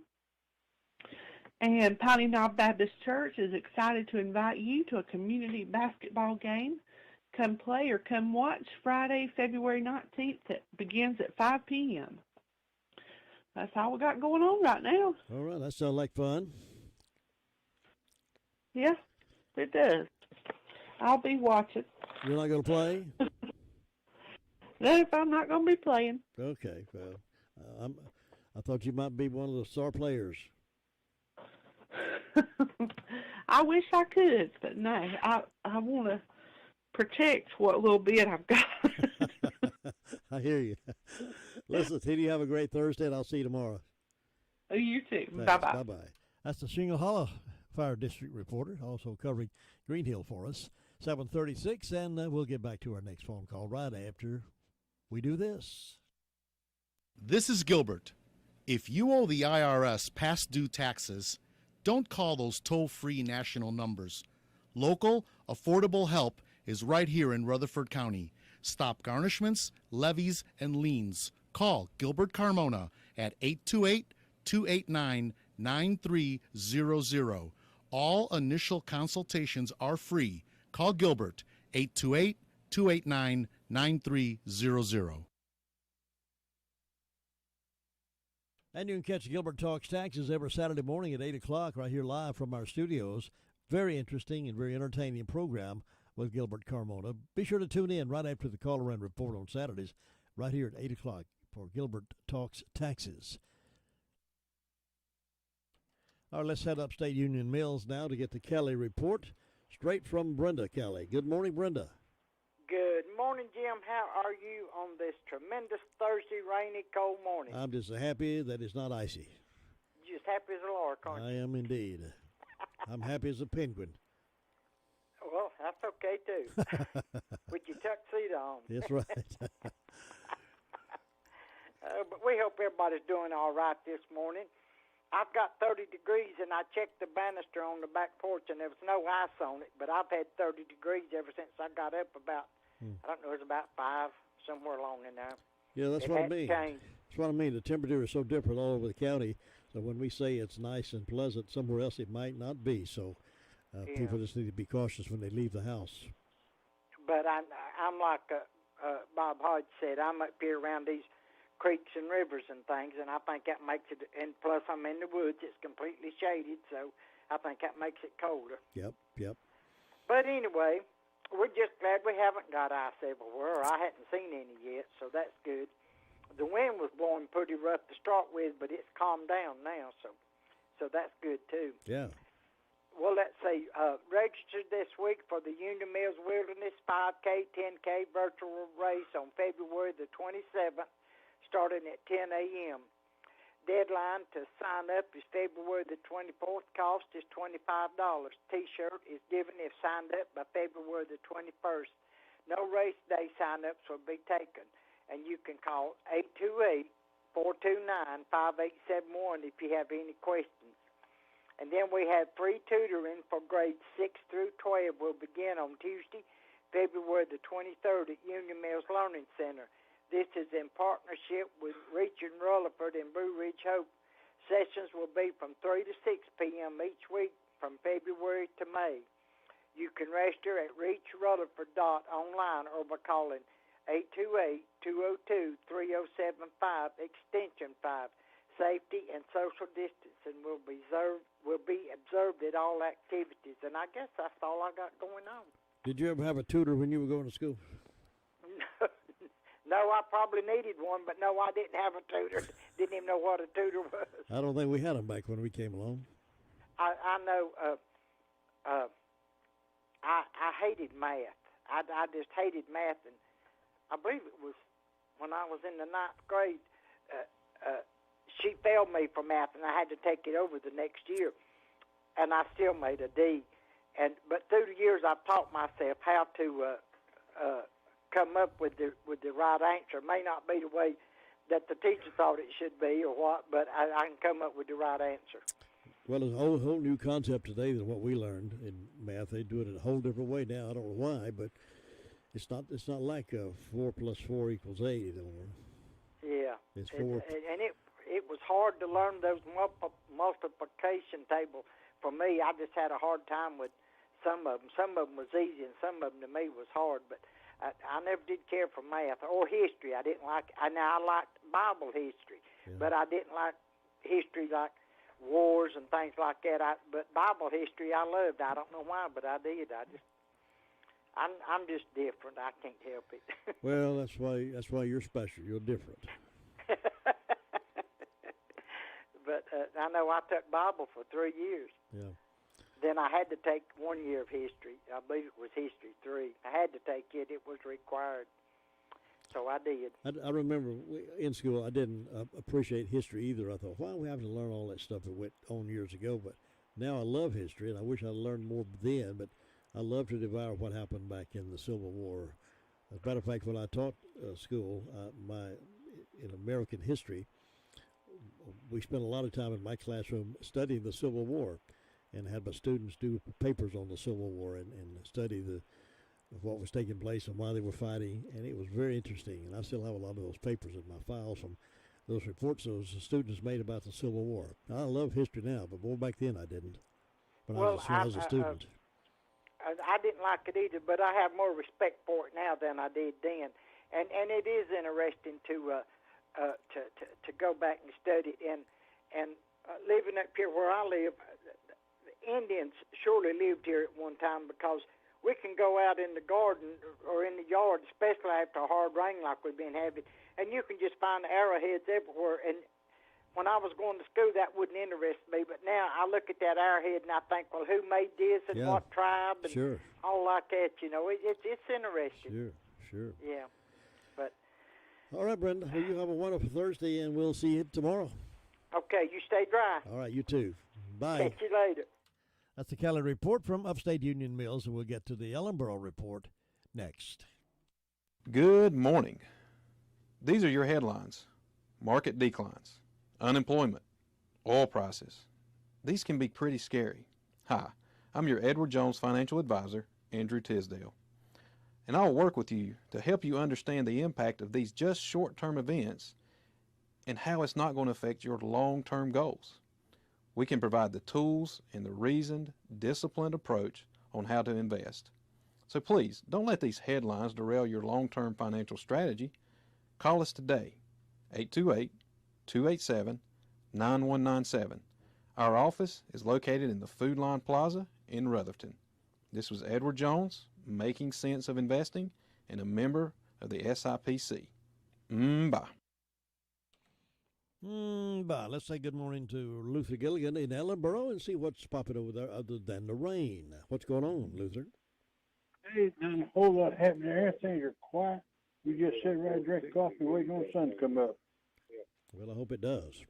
And Piney Knob Baptist Church is excited to invite you to a community basketball game. Come play or come watch Friday, February 19th. That begins at 5 p.m. That's all we got going on right now. All right, that sounds like fun. Yeah, it does. I'll be watching. You're not going to play? Not if I'm not going to be playing. Okay, well, I thought you might be one of the star players. I wish I could, but no, I want to protect what little bit I've got. I hear you. Listen, Tina, you have a great Thursday, and I'll see you tomorrow. Oh, you too. Thanks. Bye-bye. Bye-bye. That's the Shingle Hollow Fire District reporter, also covering Green Hill for us. 7:36, and we'll get back to our next phone call right after we do this. This is Gilbert. If you owe the IRS past due taxes, don't call those toll-free national numbers. Local, affordable help is right here in Rutherford County. Stop garnishments, levies, and liens. Call Gilbert Carmona at 828-289-9300. All initial consultations are free. Call Gilbert, 828-289-9300. And you can catch Gilbert Talks Taxes every Saturday morning at 8 o'clock right here live from our studios. Very interesting and very entertaining program with Gilbert Carmona. Be sure to tune in right after the Caller and Report on Saturdays right here at 8 o'clock for Gilbert Talks Taxes. All right, let's head upstate Union Mills now to get the Kelly Report. Straight from Brenda Kelly. Good morning, Brenda. Good morning, Jim. How are you on this tremendous Thursday, rainy, cold morning? I'm just happy that it's not icy. Just happy as a lark, aren't you? I am indeed. I'm happy as a penguin. Well, that's okay, too. With your tuxedo on. That's right. But we hope everybody's doing all right this morning. I've got 30 degrees, and I checked the banister on the back porch, and there was no ice on it, but I've had 30 degrees ever since I got up about, I don't know, it was about 5, somewhere along in there. Yeah, that's what I mean. That's what I mean. The temperature is so different all over the county, so when we say it's nice and pleasant, somewhere else it might not be, so people just need to be cautious when they leave the house. But I'm like Bob Hodge said, I'm up here around these creeks and rivers and things, and I think that makes it, and plus I'm in the woods, it's completely shaded, so I think that makes it colder. Yep. But anyway, we're just glad we haven't got ice everywhere, or I hadn't seen any yet, so that's good. The wind was blowing pretty rough to start with, but it's calmed down now, so that's good too. Yeah. Well, let's see, registered this week for the Union Mills Wilderness 5K, 10K virtual race on February the 27th, starting at 10 a.m. Deadline to sign up is February the 24th. Cost is $25. T-shirt is given if signed up by February the 21st. No race day sign-ups will be taken, and you can call 828-429-5871 if you have any questions. And then we have free tutoring for grades 6 through 12 will begin on Tuesday, February the 23rd at Union Mills Learning Center. This is in partnership with Reach and Rutherford and Blue Ridge Hope. Sessions will be from 3 to 6 p.m. each week from February to May. You can register at reachrutherford.online or by calling 828-202-3075, extension 5. Safety and social distancing will be observed at all activities. And I guess that's all I got going on. Did you ever have a tutor when you were going to school? No, I probably needed one, but no, I didn't have a tutor. Didn't even know what a tutor was. I don't think we had them back when we came along. I know. I hated math. I just hated math, and I believe it was when I was in the 9th grade. She failed me for math, and I had to take it over the next year, and I still made a D. But through the years, I've taught myself how to come up with the right answer. It may not be the way that the teacher thought it should be or what, but I can come up with the right answer. Well, it's a whole new concept today than what we learned in math. They do it in a whole different way now. I don't know why, but it's not like 4 + 4 = 8 anymore. Yeah, it's 4. And it was hard to learn those multiplication tables. For me, I just had a hard time with some of them. Some of them was easy, and some of them to me was hard. But I never did care for math or history. I didn't like. I liked Bible history, but I didn't like history like wars and things like that. But Bible history I loved. I don't know why, but I did. I'm just different. I can't help it. Well, that's why you're special. You're different. But I know I took Bible for 3 years. Yeah. Then I had to take 1 year of history. I believe it was history 3. I had to take it. It was required. So I did. I remember in school I didn't appreciate history either. I thought, why are we having to learn all that stuff that went on years ago? But now I love history, and I wish I'd learned more then. But I love to devour what happened back in the Civil War. As a matter of fact, when I taught school, in American history, we spent a lot of time in my classroom studying the Civil War, and had my students do papers on the Civil War and study what was taking place and why they were fighting, and it was very interesting. And I still have a lot of those papers in my files from those reports those students made about the Civil War. I love history now, but more back then I didn't. When I was a student. I didn't like it either, but I have more respect for it now than I did then. And it is interesting to go back and study it. And living up here where I live, Indians surely lived here at one time, because we can go out in the garden or in the yard, especially after a hard rain like we've been having, and you can just find arrowheads everywhere. And when I was going to school, that wouldn't interest me, but now I look at that arrowhead and I think, well, who made this and what tribe and all like that, you know. It's interesting. Sure. Yeah. But all right, Brenda, well, you have a wonderful Thursday, and we'll see you tomorrow. Okay, you stay dry. All right, you too. Bye. Catch you later. That's the Kelly Report from Upstate Union Mills, and we'll get to the Ellenboro Report next. Good morning. These are your headlines. Market declines, unemployment, oil prices. These can be pretty scary. Hi, I'm your Edward Jones financial advisor, Andrew Tisdale, and I'll work with you to help you understand the impact of these just short-term events and how it's not going to affect your long-term goals. We can provide the tools and the reasoned, disciplined approach on how to invest. So please, don't let these headlines derail your long-term financial strategy. Call us today, 828-287-9197. Our office is located in the Food Line Plaza in Rutherford. This was Edward Jones, Making Sense of Investing, and a member of the SIPC. Bye. Bye. Let's say good morning to Luther Gilligan in Ellenboro and see what's popping over there other than the rain. What's going on, Luther? Hey, not a whole lot happening there. Things are quiet. We just sit right, drink coffee, waiting on the sun to come up. Well, I hope it does.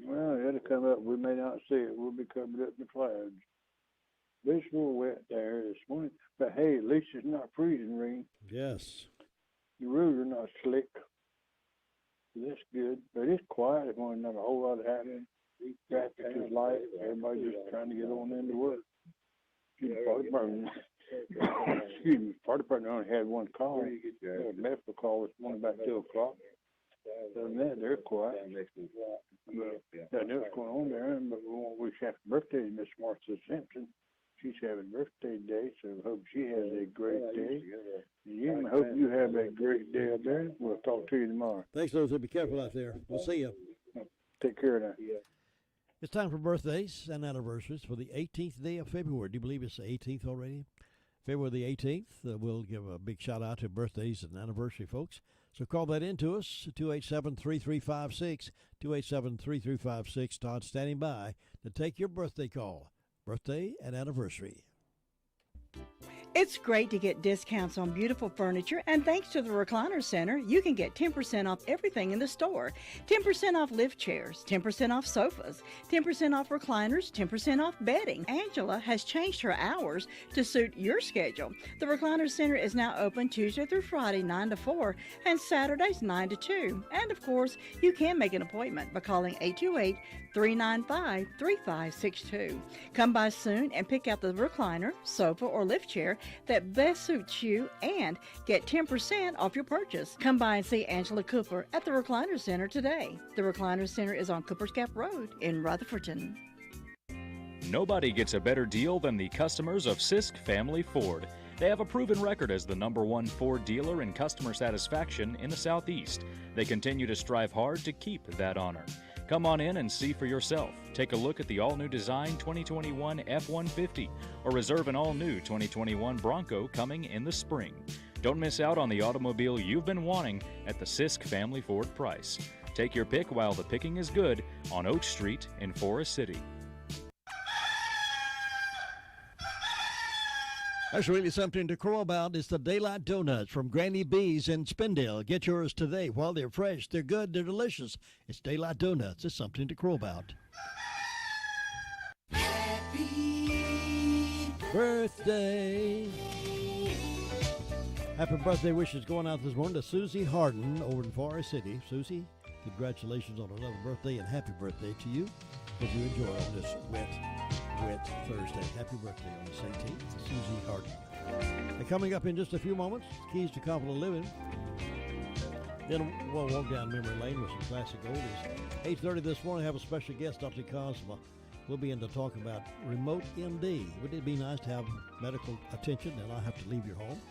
Well, it'll come up. We may not see it. We'll be covered up in the clouds. But it's a little wet there this morning. But hey, at least it's not freezing rain. Yes. The roads are not slick. That's good, but it's quiet. There's not a whole lot happening. Traffic is light. Everybody's just trying to get on into work. Fire department only had one call. A medical call this morning about 2 o'clock. Other than that, they're quiet. But I know what's going on there. But we want to wish happy birthday to Miss Martha Simpson. She's having birthday today, so I hope she has a great day. And I hope you have a great day out there. We'll talk to you tomorrow. Thanks, Luther. Be careful out there. We'll see you. Take care now. It's time for birthdays and anniversaries for the 18th day of February. Do you believe it's the 18th already? February the 18th. We'll give a big shout-out to birthdays and anniversary folks. So call that in to us, 287-3356, 287-3356. Todd standing by to take your birthday call, birthday and anniversary. It's great to get discounts on beautiful furniture, and thanks to the Recliner Center, you can get 10% off everything in the store. 10% off lift chairs, 10% off sofas, 10% off recliners, 10% off bedding. Angela has changed her hours to suit your schedule. The Recliner Center is now open Tuesday through Friday, 9 to 4, and Saturdays, 9 to 2. And, of course, you can make an appointment by calling 828-395-3562. Come by soon and pick out the recliner, sofa, or lift chair that best suits you and get 10% off your purchase. Come by and see Angela Cooper at the Recliner Center today. The Recliner Center is on Cooper's Gap Road in Rutherfordton. Nobody gets a better deal than the customers of Sisk Family Ford. They have a proven record as the #1 Ford dealer in customer satisfaction in the Southeast. They continue to strive hard to keep that honor. Come on in and see for yourself. Take a look at the all-new design 2021 F-150 or reserve an all-new 2021 Bronco coming in the spring. Don't miss out on the automobile you've been wanting at the Sisk Family Ford price. Take your pick while the picking is good on Oak Street in Forest City. That's really something to crow about. It's the Daylight Donuts from Granny B's in Spindale. Get yours today while they're fresh. They're good. They're delicious. It's Daylight Donuts. It's something to crow about. Happy birthday. Happy birthday wishes going out this morning to Susie Harden over in Forest City. Susie, congratulations on another birthday and happy birthday to you as you enjoy on this wet Thursday. Happy birthday on this 18th to Susie Harden. And coming up in just a few moments, Keys to Confident Living. Then we'll walk down memory lane with some classic oldies. 8:30 this morning, have a special guest, Dr. Cosma. We'll be in to talk about remote MD. Wouldn't it be nice to have medical attention and not have to leave your home?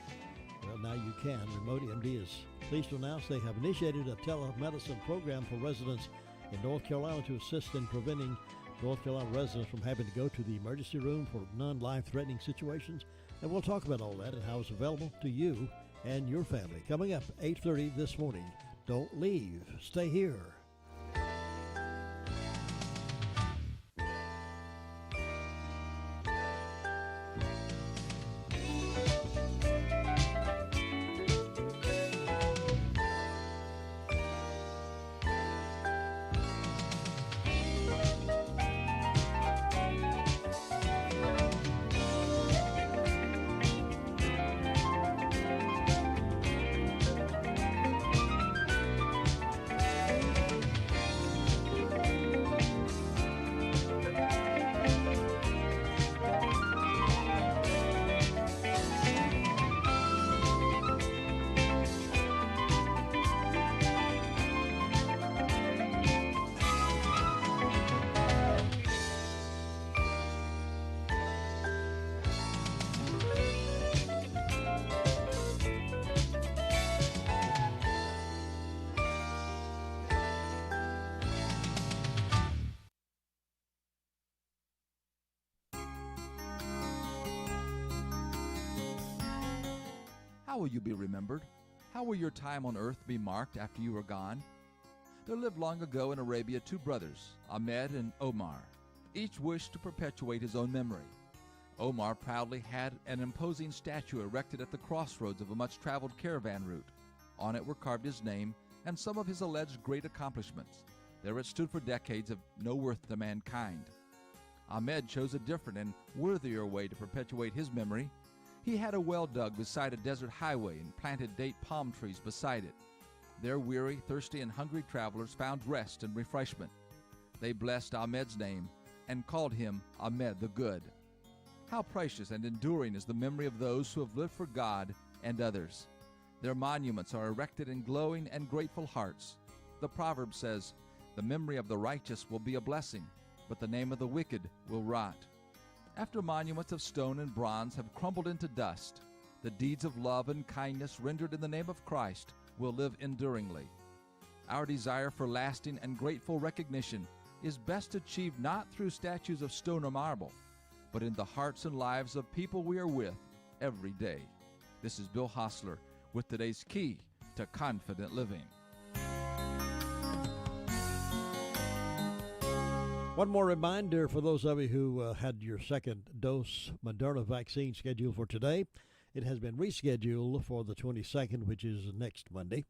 Well, now you can. Remote MD is pleased to announce they have initiated a telemedicine program for residents in North Carolina to assist in preventing North Carolina residents from having to go to the emergency room for non-life-threatening situations. And we'll talk about all that and how it's available to you and your family. Coming up 8:30 this morning. Don't leave. Stay here. How will you be remembered? How will your time on earth be marked after you are gone? There lived long ago in Arabia two brothers, Ahmed and Omar. Each wished to perpetuate his own memory. Omar proudly had an imposing statue erected at the crossroads of a much-traveled caravan route. On it were carved his name and some of his alleged great accomplishments. There it stood for decades of no worth to mankind. Ahmed chose a different and worthier way to perpetuate his memory. He had a well dug beside a desert highway and planted date palm trees beside it. There weary, thirsty, and hungry travelers found rest and refreshment. They blessed Ahmed's name and called him Ahmed the Good. How precious and enduring is the memory of those who have lived for God and others. Their monuments are erected in glowing and grateful hearts. The proverb says, "The memory of the righteous will be a blessing, but the name of the wicked will rot." After monuments of stone and bronze have crumbled into dust, the deeds of love and kindness rendered in the name of Christ will live enduringly. Our desire for lasting and grateful recognition is best achieved not through statues of stone or marble, but in the hearts and lives of people we are with every day. This is Bill Hostler with today's key to confident living. One more reminder for those of you who had your second dose Moderna vaccine scheduled for today. It has been rescheduled for the 22nd, which is next Monday.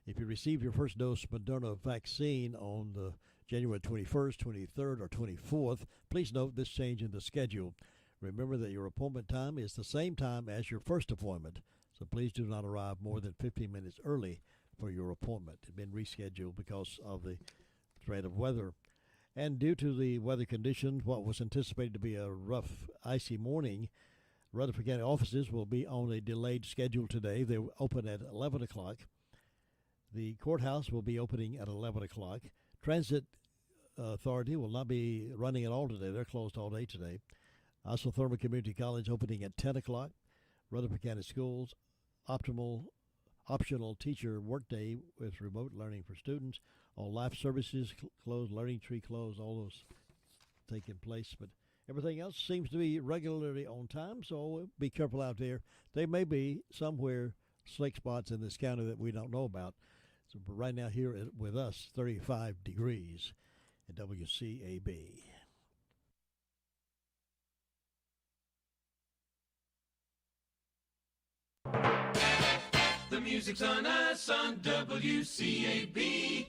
If you received your first dose Moderna vaccine on the January 21st, 23rd, or 24th, please note this change in the schedule. Remember that your appointment time is the same time as your first appointment, so please do not arrive more than 15 minutes early for your appointment. It's been rescheduled because of the threat of weather. And due to the weather conditions, what was anticipated to be a rough, icy morning, Rutherford County offices will be on a delayed schedule today. They will open at 11 o'clock. The courthouse will be opening at 11 o'clock. Transit Authority will not be running at all today. They're closed all day today. Isothermal Community College opening at 10 o'clock. Rutherford County Schools, optional teacher workday with remote learning for students. All life services closed, Learning Tree closed, all those taking place. But everything else seems to be regularly on time, so be careful out there. There may be somewhere slick spots in this county that we don't know about. So right now here with us, 35 degrees at WCAB. The music's on us on WCAB.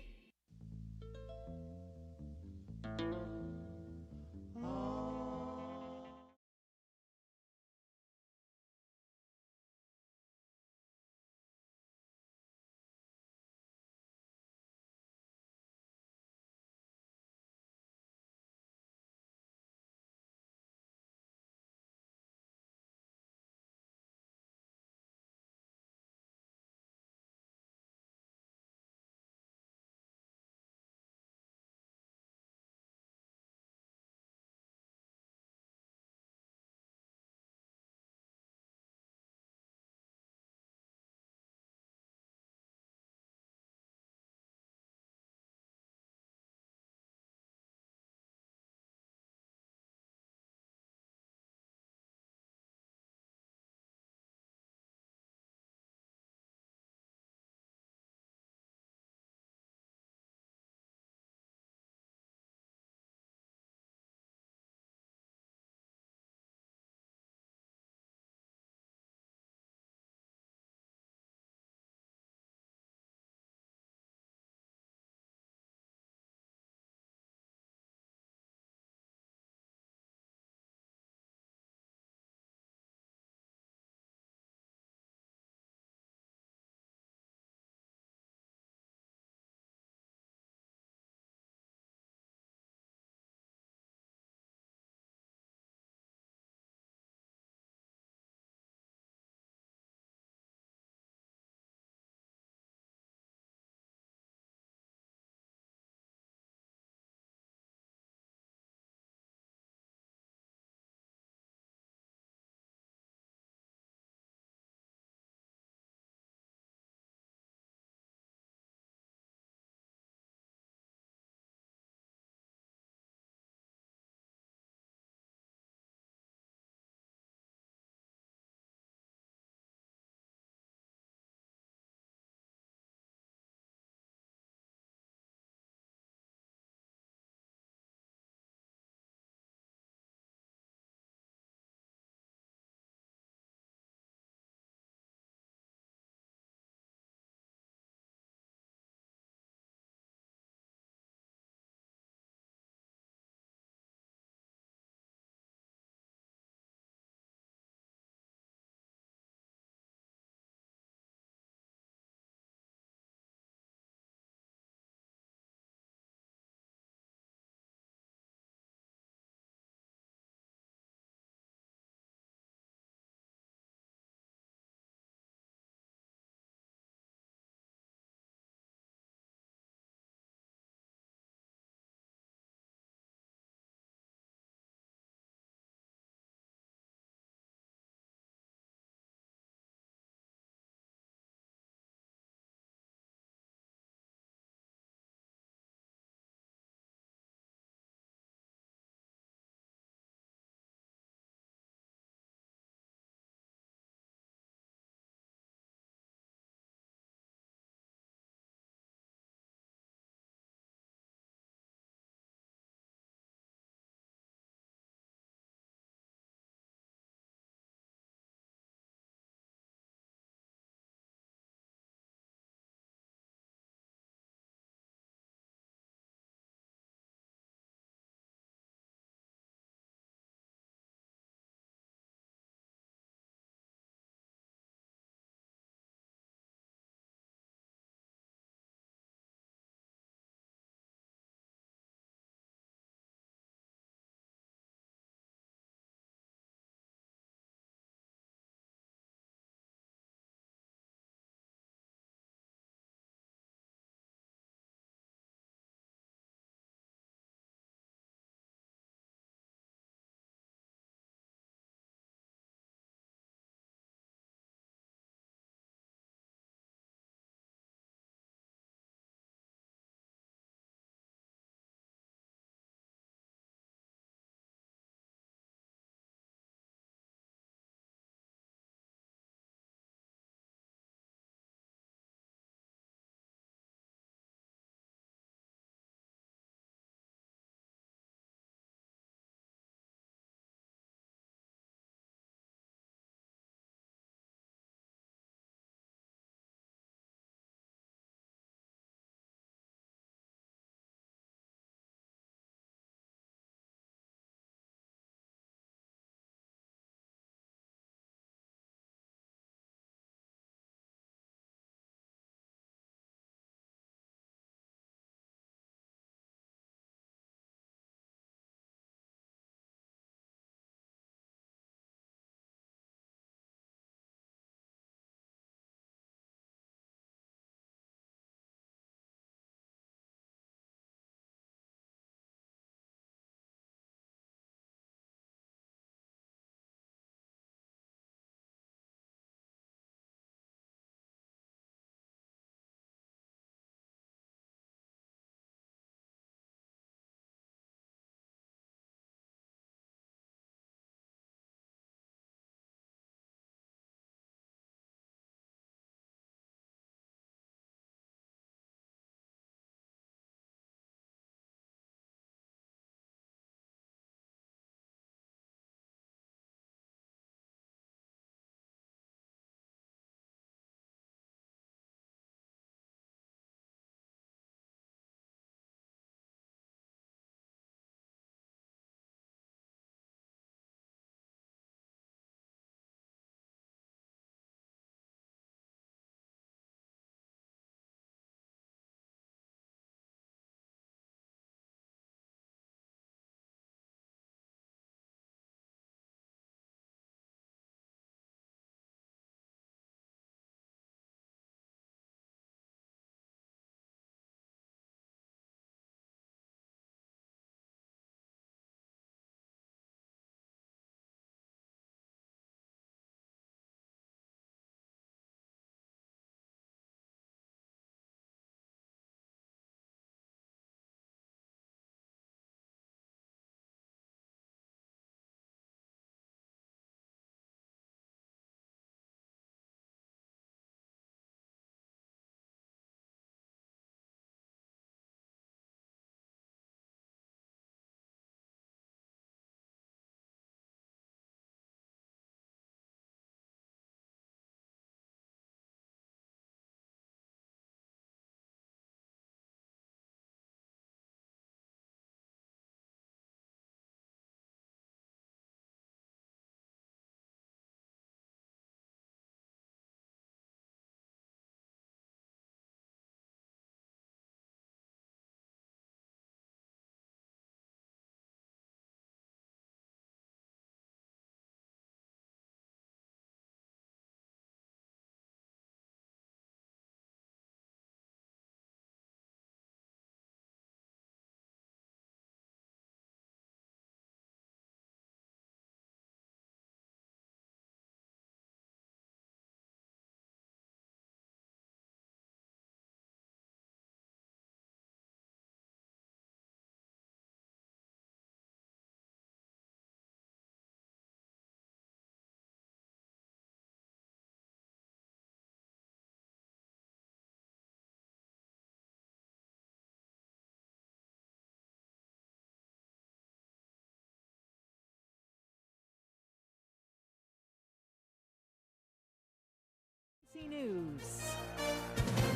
ABC News.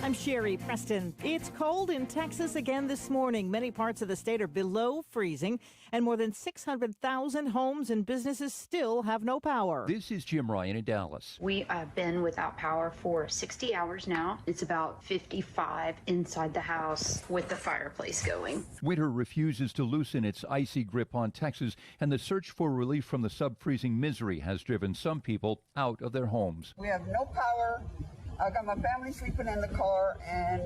I'm Sherry Preston. It's cold in Texas again this morning. Many parts of the state are below freezing, and more than 600,000 homes and businesses still have no power. This is Jim Ryan in Dallas. We have been without power for 60 hours now. It's about 55 inside the house with the fireplace going. Winter refuses to loosen its icy grip on Texas, and the search for relief from the sub-freezing misery has driven some people out of their homes. We have no power. I got my family sleeping in the car, and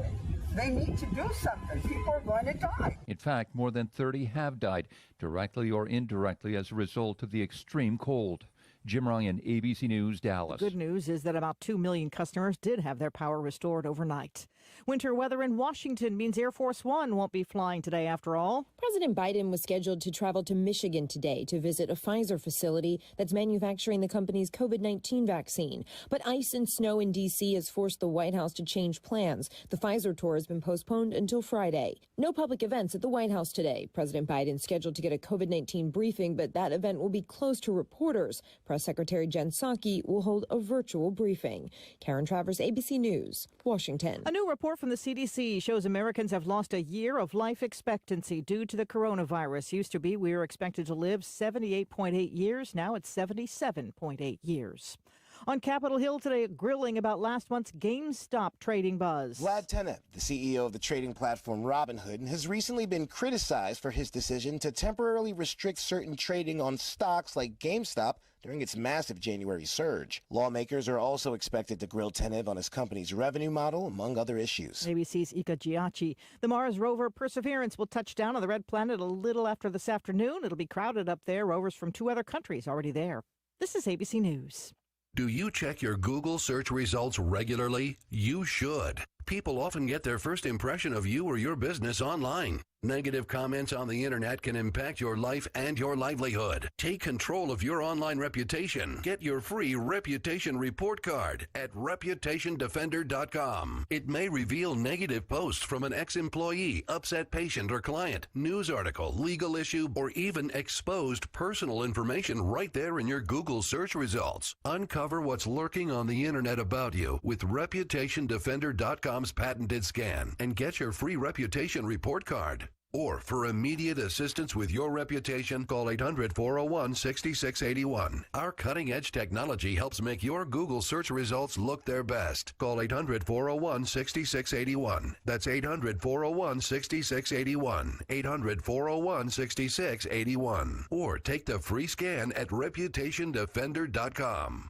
they need to do something. People are going to die. In fact, more than 30 have died, directly or indirectly, as a result of the extreme cold. Jim Ryan, ABC News, Dallas. The good news is that about 2 million customers did have their power restored overnight. Winter weather in Washington means Air Force One won't be flying today after all. President Biden was scheduled to travel to Michigan today to visit a Pfizer facility that's manufacturing the company's COVID-19 vaccine. But ice and snow in D.C. has forced the White House to change plans. The Pfizer tour has been postponed until Friday. No public events at the White House today. President Biden scheduled to get a COVID-19 briefing, but that event will be closed to reporters. Press Secretary Jen Psaki will hold a virtual briefing. Karen Travers, ABC News, Washington. A new report from the CDC shows Americans have lost a year of life expectancy due to the coronavirus. Used to be we were expected to live 78.8 years. Now it's 77.8 years. On Capitol Hill today, grilling about last month's GameStop trading buzz. Vlad Tenev, the CEO of the trading platform Robinhood, has recently been criticized for his decision to temporarily restrict certain trading on stocks like GameStop during its massive January surge. Lawmakers are also expected to grill Tenev on his company's revenue model, among other issues. ABC's Ika Giacchi. The Mars rover Perseverance will touch down on the Red Planet a little after this afternoon. It'll be crowded up there. Rovers from 2 other countries already there. This is ABC News. Do you check your Google search results regularly? You should. People often get their first impression of you or your business online. Negative comments on the internet can impact your life and your livelihood. Take control of your online reputation. Get your free reputation report card at reputationdefender.com. It may reveal negative posts from an ex-employee, upset patient or client, news article, legal issue, or even exposed personal information right there in your Google search results. Uncover what's lurking on the internet about you with reputationdefender.com's patented scan and get your free reputation report card. Or for immediate assistance with your reputation, call 800-401-6681. Our cutting-edge technology helps make your Google search results look their best. Call 800-401-6681. That's 800-401-6681. 800-401-6681. Or take the free scan at reputationdefender.com.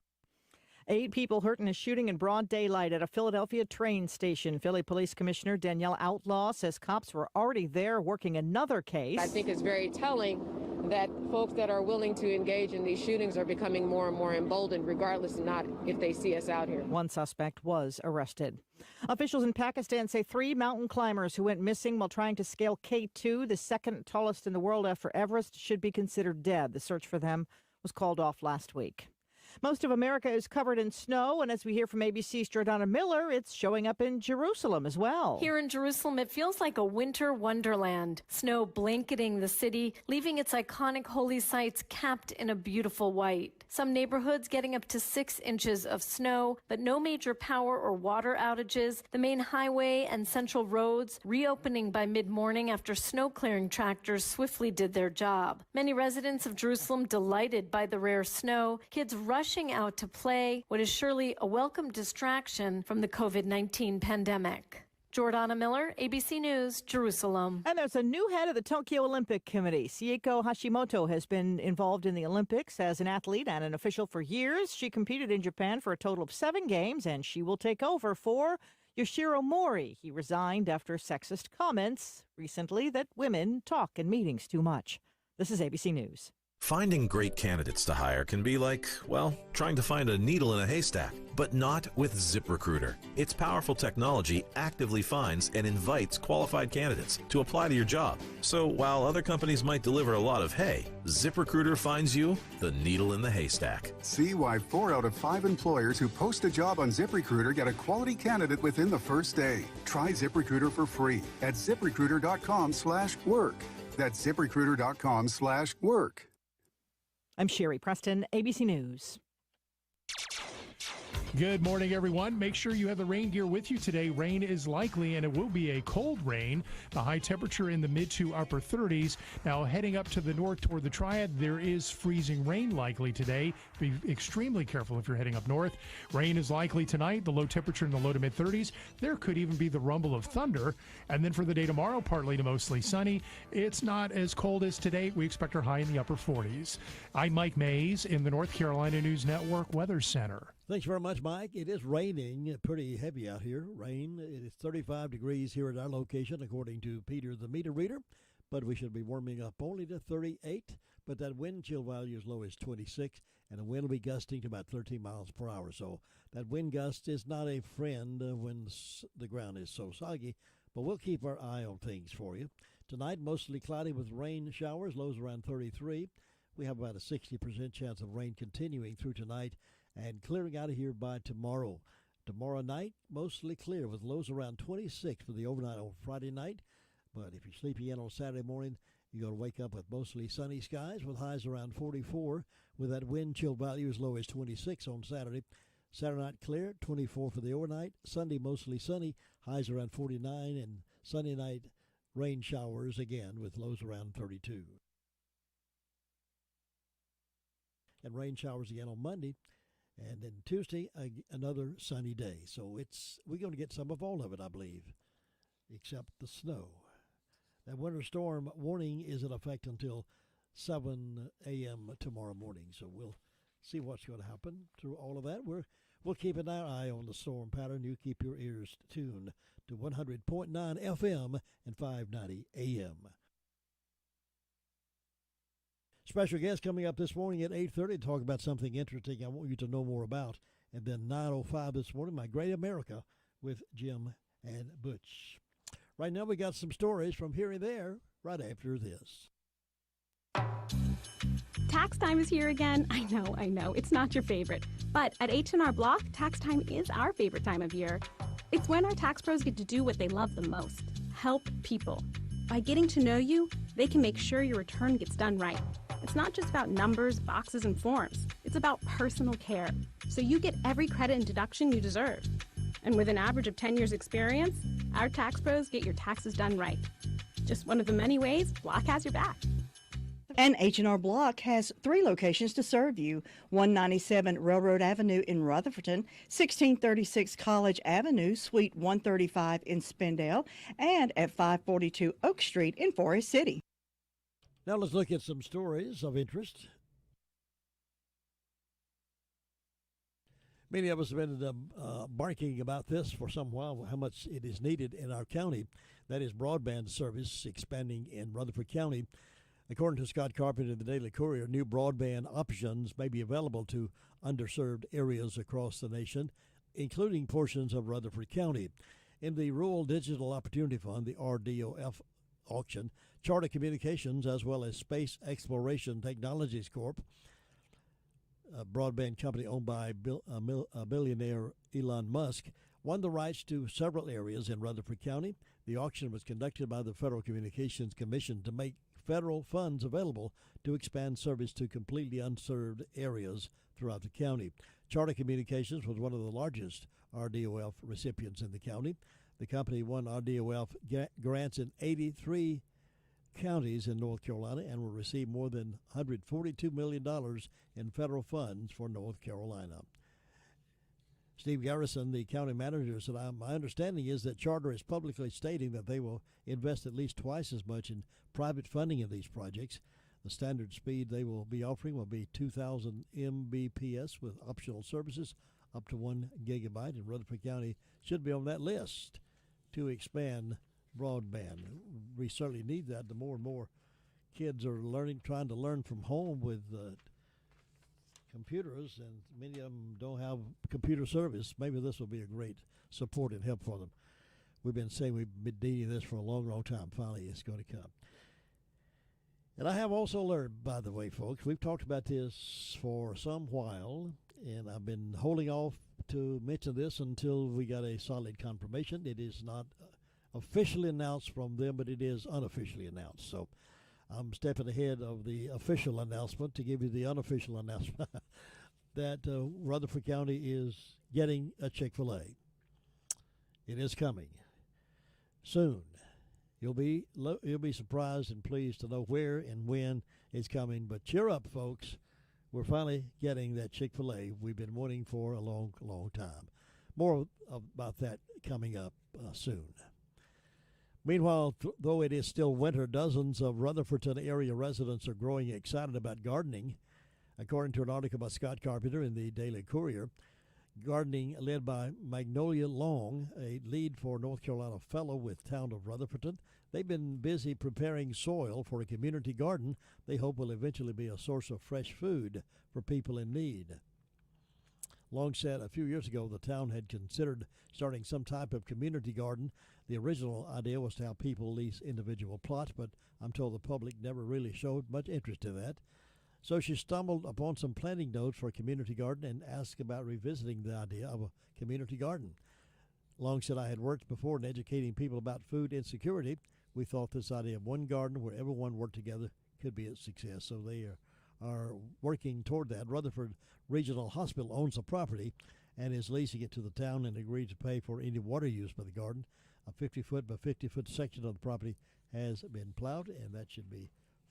8 people hurt in a shooting in broad daylight at a Philadelphia train station. Philly Police Commissioner Danielle Outlaw says cops were already there working another case. I think it's very telling that folks that are willing to engage in these shootings are becoming more and more emboldened, regardless of not if they see us out here. One suspect was arrested. Officials in Pakistan say 3 mountain climbers who went missing while trying to scale K2, the second tallest in the world after Everest, should be considered dead. The search for them was called off last week. Most of America is covered in snow, and as we hear from ABC's Jordana Miller, it's showing up in Jerusalem as well. Here in Jerusalem, it feels like a winter wonderland. Snow blanketing the city, leaving its iconic holy sites capped in a beautiful white. Some neighborhoods getting up to 6 inches of snow, but no major power or water outages. The main highway and central roads reopening by mid-morning after snow clearing tractors swiftly did their job. Many residents of Jerusalem delighted by the rare snow, kids rushing out to play, what is surely a welcome distraction from the COVID-19 pandemic. Jordana Miller, ABC News, Jerusalem. And there's a new head of the Tokyo Olympic Committee. Seiko Hashimoto has been involved in the Olympics as an athlete and an official for years. She competed in Japan for a total of 7 games, and she will take over for Yoshiro Mori. He resigned after sexist comments recently that women talk in meetings too much. This is ABC News. Finding great candidates to hire can be like, well, trying to find a needle in a haystack, but not with ZipRecruiter. Its powerful technology actively finds and invites qualified candidates to apply to your job. So while other companies might deliver a lot of hay, ZipRecruiter finds you the needle in the haystack. See why 4 out of 5 employers who post a job on ZipRecruiter get a quality candidate within the first day. Try ZipRecruiter for free at ZipRecruiter.com/work. That's ZipRecruiter.com/work. I'm Sherry Preston, ABC News. Good morning, everyone. Make sure you have the rain gear with you today. Rain is likely, and it will be a cold rain. The high temperature in the mid to upper 30s. Now, heading up to the north toward the Triad, there is freezing rain likely today. Be extremely careful if you're heading up north. Rain is likely tonight. The low temperature in the low to mid 30s. There could even be the rumble of thunder. And then for the day tomorrow, partly to mostly sunny. It's not as cold as today. We expect our high in the upper 40s. I'm Mike Mays in the North Carolina News Network Weather Center. Thanks very much, Mike. It is raining pretty heavy out here. Rain. It is 35 degrees here at our location, according to Peter the meter reader. But we should be warming up only to 38. But that wind chill value as low as 26, and the wind will be gusting to about 13 miles per hour. So that wind gust is not a friend when the ground is so soggy. But we'll keep our eye on things for you. Tonight, mostly cloudy with rain showers, lows around 33. We have about a 60% chance of rain continuing through tonight and clearing out of here by tomorrow. Tomorrow night, mostly clear with lows around 26 for the overnight on Friday night. But if you're sleeping in on Saturday morning, you're going to wake up with mostly sunny skies with highs around 44, with that wind chill value as low as 26 on Saturday. Saturday night clear, 24 for the overnight. Sunday mostly sunny, highs around 49, and Sunday night rain showers again with lows around 32. And rain showers again on Monday. And then Tuesday, another sunny day. So we're going to get some of all of it, I believe, except the snow. That winter storm warning is in effect until 7 a.m. tomorrow morning. So we'll see what's going to happen through all of that. We'll keep an eye on the storm pattern. You keep your ears tuned to 100.9 FM and 590 AM. Special guest coming up this morning at 8:30 to talk about something interesting I want you to know more about. And then 9:05 this morning, My Great America with Jim and Butch. Right now we got some stories from here and there right after this. Tax time is here again. I know, it's not your favorite. But at H&R Block, tax time is our favorite time of year. It's when our tax pros get to do what they love the most, help people. By getting to know you, they can make sure your return gets done right. It's not just about numbers, boxes, and forms. It's about personal care, so you get every credit and deduction you deserve. And with an average of 10 years experience, our tax pros get your taxes done right. Just one of the many ways Block has your back. And H&R Block has 3 locations to serve you. 197 Railroad Avenue in Rutherfordton, 1636 College Avenue, Suite 135 in Spindale, and at 542 Oak Street in Forest City. Now let's look at some stories of interest. Many of us have been barking about this for some while, how much it is needed in our county. That is broadband service expanding in Rutherford County. According to Scott Carpenter in the Daily Courier, new broadband options may be available to underserved areas across the nation, including portions of Rutherford County. In the Rural Digital Opportunity Fund, the RDOF auction, Charter Communications, as well as Space Exploration Technologies Corp., a broadband company owned by billionaire Elon Musk, won the rights to several areas in Rutherford County. The auction was conducted by the Federal Communications Commission to make federal funds available to expand service to completely unserved areas throughout the county. Charter Communications was one of the largest RDOF recipients in the county. The company won RDOF grants in 83 counties in North Carolina and will receive more than $142 million in federal funds for North Carolina. Steve Garrison, the county manager, said, my understanding is that Charter is publicly stating that they will invest at least twice as much in private funding of these projects. The standard speed they will be offering will be 2,000 Mbps with optional services up to 1 gigabyte, and Rutherford County should be on that list to expand broadband. We certainly need that. The more and more kids are trying to learn from home with computers, and many of them don't have computer service. Maybe this will be a great support and help for them. We've been saying we've been needing this for a long, long time. Finally, it's going to come. And I have also learned, by the way, folks, we've talked about this for some while, and I've been holding off to mention this until we got a solid confirmation. It is not officially announced from them, but it is unofficially announced. So I'm stepping ahead of the official announcement to give you the unofficial announcement. that Rutherford County is getting a Chick-fil-A. It is coming soon. You'll be surprised and pleased to know where and when it's coming. But cheer up, folks. We're finally getting that Chick-fil-A we've been wanting for a long, long time. More about that coming up soon. Meanwhile, though it is still winter, dozens of Rutherfordton area residents are growing excited about gardening. According to an article by Scott Carpenter in the Daily Courier, gardening led by Magnolia Long, a lead for North Carolina fellow with town of Rutherfordton. They've been busy preparing soil for a community garden they hope will eventually be a source of fresh food for people in need. Long said a few years ago the town had considered starting some type of community garden. The original idea was to have people lease individual plots, but I'm told the public never really showed much interest in that. So she stumbled upon some planting notes for a community garden and asked about revisiting the idea of a community garden. Long said, I had worked before in educating people about food insecurity. We thought this idea of one garden where everyone worked together could be a success, so they are working toward that. Rutherford Regional Hospital owns the property and is leasing it to the town and agreed to pay for any water use by the garden. A 50-foot by 50-foot section of the property has been plowed, and that should be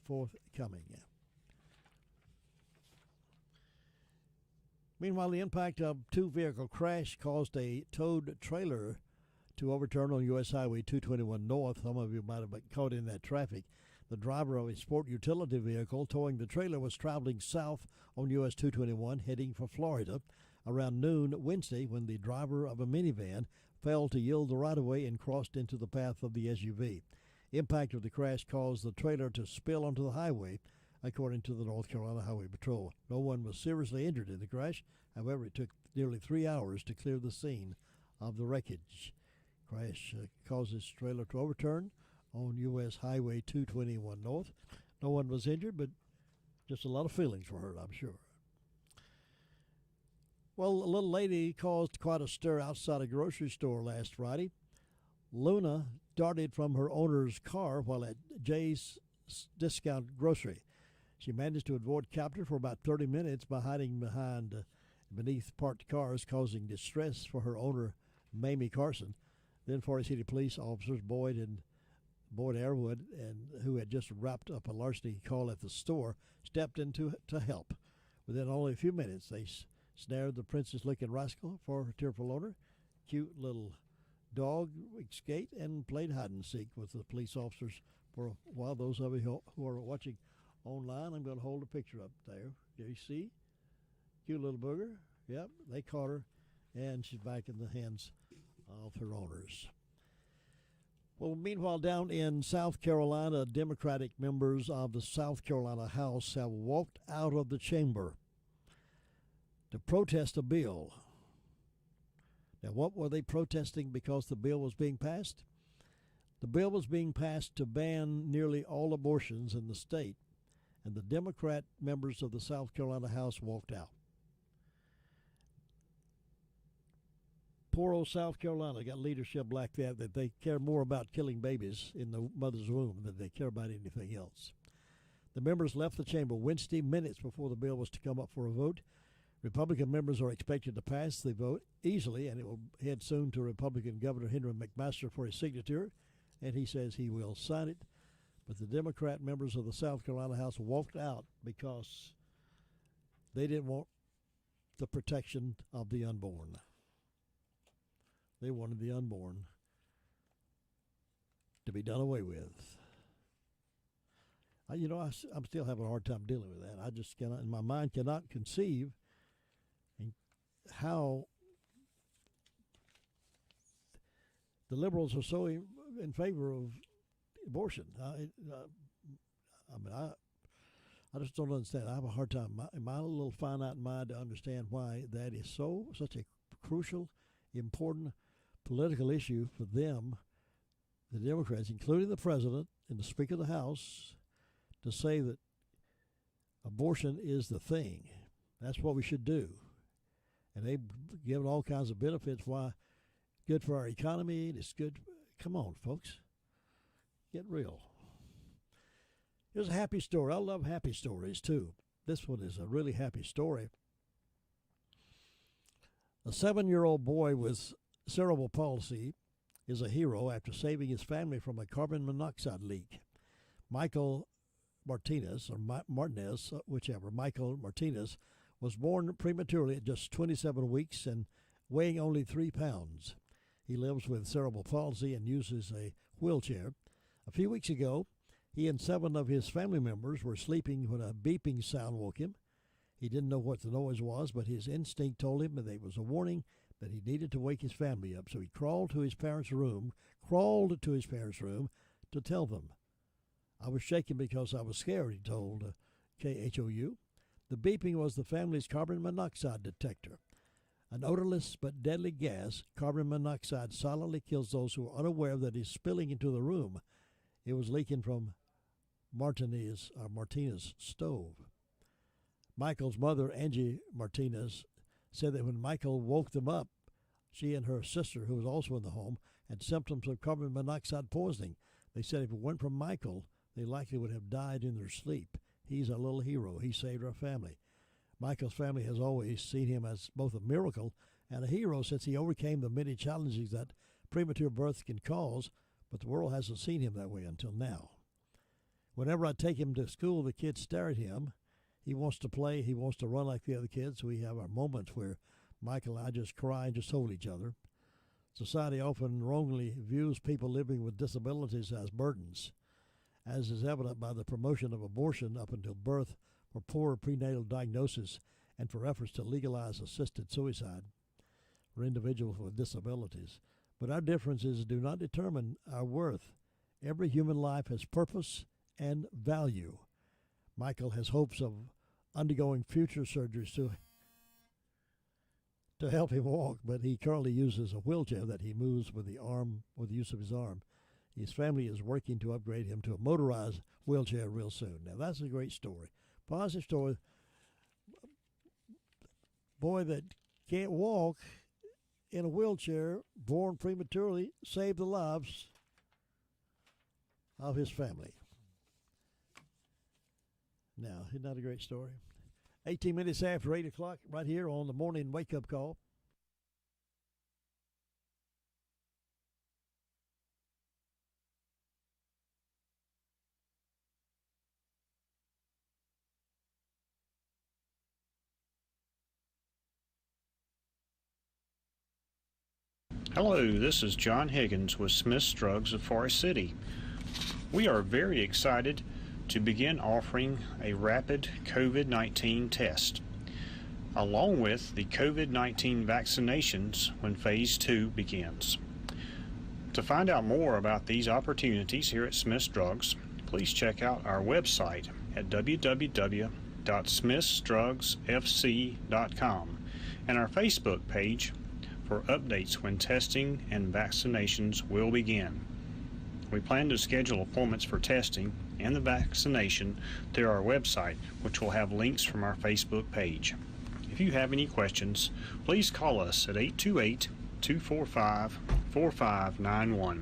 forthcoming. Meanwhile, the impact of two-vehicle crash caused a towed trailer to overturn on U.S. Highway 221 North. Some of you might have been caught in that traffic. The driver of a sport utility vehicle towing the trailer was traveling south on U.S. 221 heading for Florida around noon Wednesday when the driver of a minivan failed to yield the right-of-way and crossed into the path of the SUV. Impact of the crash caused the trailer to spill onto the highway, according to the North Carolina Highway Patrol. No one was seriously injured in the crash. However, it took nearly 3 hours to clear the scene of the wreckage. Crash causes trailer to overturn on U.S. Highway 221 North. No one was injured, but just a lot of feelings were hurt, I'm sure. Well, a little lady caused quite a stir outside a grocery store last Friday. Luna darted from her owner's car while at Jay's Discount Grocery. She managed to avoid capture for about 30 minutes by hiding beneath parked cars, causing distress for her owner, Mamie Carson. Then Forest City police officers Boyd Airwood, who had just wrapped up a larceny call at the store, stepped in to help. Within only a few minutes, they snared the princess-looking rascal for her tearful owner. Cute little dog escaped and played hide-and-seek with the police officers for a while. Those of you who are watching online, I'm going to hold a picture up there. Do you see? Cute little booger. Yep, they caught her, and she's back in the hands of her owners. Well, meanwhile, down in South Carolina, Democratic members of the South Carolina House have walked out of the chamber to protest a bill. Now, what were they protesting because the bill was being passed? The bill was being passed to ban nearly all abortions in the state, and the Democrat members of the South Carolina House walked out. Poor old South Carolina got leadership like that they care more about killing babies in the mother's womb than they care about anything else. The members left the chamber Wednesday, minutes before the bill was to come up for a vote. Republican members are expected to pass the vote easily, and it will head soon to Republican Governor Henry McMaster for his signature, and he says he will sign it. But the Democrat members of the South Carolina House walked out because they didn't want the protection of the unborn. They wanted the unborn to be done away with. I'm still having a hard time dealing with that. I just cannot, in my mind, cannot conceive how the liberals are so in favor of abortion. I just don't understand. I have a hard time in my little finite mind to understand why that is such a crucial, important political issue for them, the Democrats, including the president and the Speaker of the House, to say that abortion is the thing. That's what we should do. And they've given all kinds of benefits. Why? Good for our economy. It's good. Come on, folks. Get real. Here's a happy story. I love happy stories, too. This one is a really happy story. A 7-year-old boy with cerebral palsy is a hero after saving his family from a carbon monoxide leak. Michael Martinez, Michael Martinez, was born prematurely at just 27 weeks and weighing only 3 pounds. He lives with cerebral palsy and uses a wheelchair. A few weeks ago, he and 7 of his family members were sleeping when a beeping sound woke him. He didn't know what the noise was, but his instinct told him that it was a warning that he needed to wake his family up. So he crawled to his parents' room to tell them. I was shaking because I was scared, he told KHOU. The beeping was the family's carbon monoxide detector. An odorless but deadly gas, carbon monoxide silently kills those who are unaware that it's spilling into the room. It was leaking from Martinez's stove. Michael's mother, Angie Martinez, said that when Michael woke them up, she and her sister, who was also in the home, had symptoms of carbon monoxide poisoning. They said if it weren't for Michael, they likely would have died in their sleep. He's a little hero. He saved our family. Michael's family has always seen him as both a miracle and a hero since he overcame the many challenges that premature birth can cause, but the world hasn't seen him that way until now. Whenever I take him to school, the kids stare at him. He wants to play. He wants to run like the other kids. We have our moments where Michael and I just cry and just hold each other. Society often wrongly views people living with disabilities as burdens, as is evident by the promotion of abortion up until birth for poor prenatal diagnosis and for efforts to legalize assisted suicide for individuals with disabilities. But our differences do not determine our worth. Every human life has purpose and value. Michael has hopes of undergoing future surgeries to help him walk, but he currently uses a wheelchair that he moves with the use of his arm. His family is working to upgrade him to a motorized wheelchair real soon. Now, that's a great story. Positive story. Boy that can't walk in a wheelchair, born prematurely, saved the lives of his family. Now, isn't that a great story? 18 minutes after 8 o'clock, right here on the morning wake-up call. Hello, this is John Higgins with Smith's Drugs of Forest City. We are very excited to begin offering a rapid COVID-19 test, along with the COVID-19 vaccinations when Phase 2 begins. To find out more about these opportunities here at Smith's Drugs, please check out our website at www.smithsdrugsfc.com and our Facebook page for updates when testing and vaccinations will begin. We plan to schedule appointments for testing and the vaccination through our website, which will have links from our Facebook page. If you have any questions, please call us at 828-245-4591.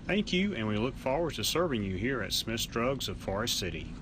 Thank you, and we look forward to serving you here at Smith's Drugs of Forest City.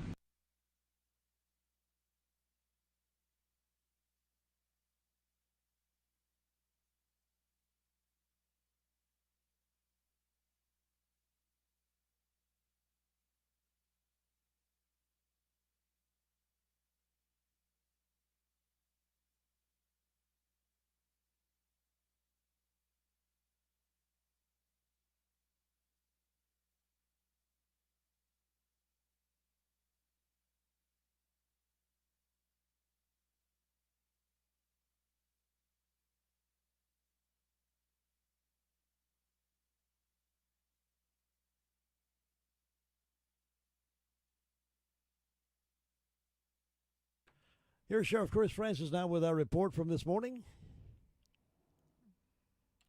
Here's Sheriff Chris Francis now with our report from this morning.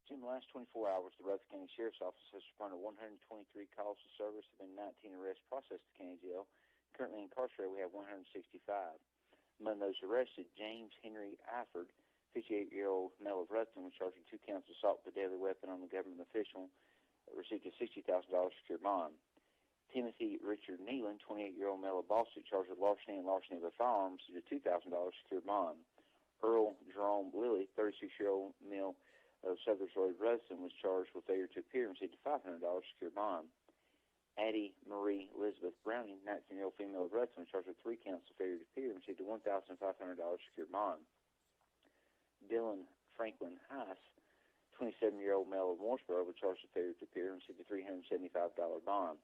In the last 24 hours, the Rutherford County Sheriff's Office has responded to 123 calls to service and 19 arrests processed at the county jail. Currently incarcerated, we have 165. Among those arrested, James Henry Eiford, 58-year-old male of Ruston, was charged with 2 counts of assault with a deadly weapon on the government official, received a $60,000 secured bond. Timothy Richard Nealon, 28-year-old male of Boston, charged with larceny and larceny of a firearm, received a $2,000 secured bond. Earl Jerome Lilly, 36-year-old male Southers Road resident, was charged with failure to appear and received a $500 secure bond. Addie Marie Elizabeth Browning, 19-year-old female resident, was charged with 3 counts of failure to appear and received a $1,500 secure bond. Dylan Franklin Heiss, 27-year-old male of Mooresboro, was charged with failure to appear and received a $375 bond.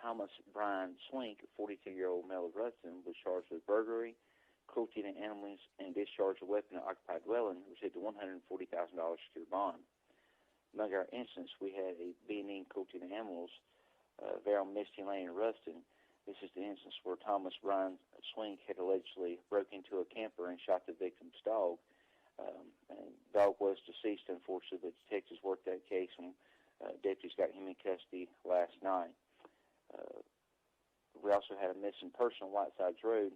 Thomas Brian Swink, 42-year-old male of Ruston, was charged with burglary, cruelty to animals, and discharge of weapon in an occupied dwelling, received a $140,000 secure bond. Among our incidents, we had a B&E cruelty to animals, there on Misty Lane in Ruston. This is the instance where Thomas Brian Swink had allegedly broke into a camper and shot the victim's dog. And the dog was deceased, unfortunately, but detectives worked that case, and deputies got him in custody last night. We also had a missing person on Whitesides Road,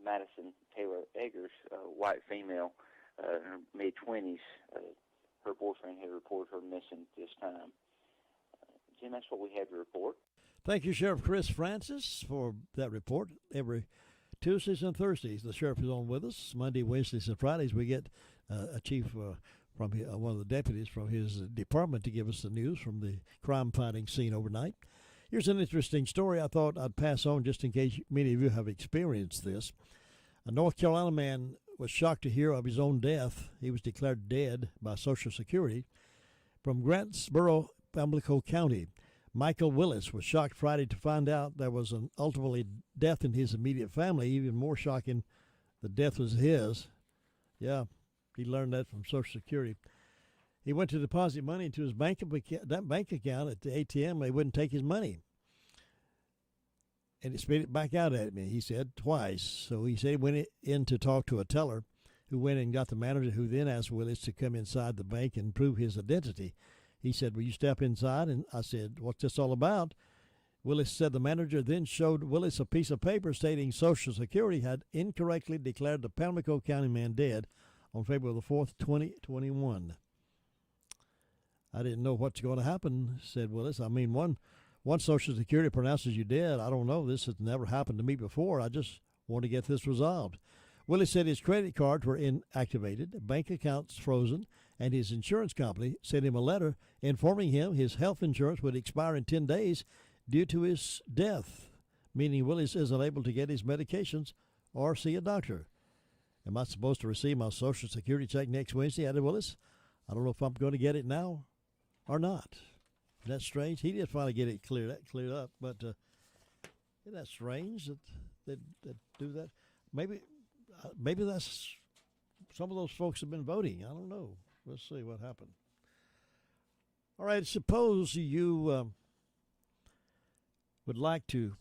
Madison Taylor Eggers, a white female in her mid-20s. Her boyfriend had reported her missing this time. Jim, that's what we had to report. Thank you, Sheriff Chris Francis, for that report. Every Tuesdays and Thursdays, the sheriff is on with us. Monday, Wednesdays, and Fridays, we get a chief from one of the deputies from his department to give us the news from the crime-fighting scene overnight. Here's an interesting story I thought I'd pass on just in case many of you have experienced this. A North Carolina man was shocked to hear of his own death. He was declared dead by Social Security. From Grantsboro, Pamlico County, Michael Willis was shocked Friday to find out there was an ultimately death in his immediate family. Even more shocking, the death was his. Yeah, he learned that from Social Security. He went to deposit money into his bank account at the ATM. They wouldn't take his money. And he spit it back out at me, he said, twice. So he said he went in to talk to a teller who went and got the manager, who then asked Willis to come inside the bank and prove his identity. He said, will you step inside? And I said, what's this all about? Willis said the manager then showed Willis a piece of paper stating Social Security had incorrectly declared the Pamlico County man dead on February the 4th, 2021. I didn't know what's going to happen, said Willis. I mean, one Social Security pronounces you dead. I don't know. This has never happened to me before. I just want to get this resolved. Willis said his credit cards were inactivated, bank accounts frozen, and his insurance company sent him a letter informing him his health insurance would expire in 10 days due to his death, meaning Willis isn't able to get his medications or see a doctor. Am I supposed to receive my Social Security check next Wednesday? Added Willis. I don't know if I'm going to get it now or not. Isn't that strange? He did finally get it cleared up, but isn't that strange that do that? Maybe that's some of those folks have been voting. I don't know. Let's see what happened. All right, suppose you would like to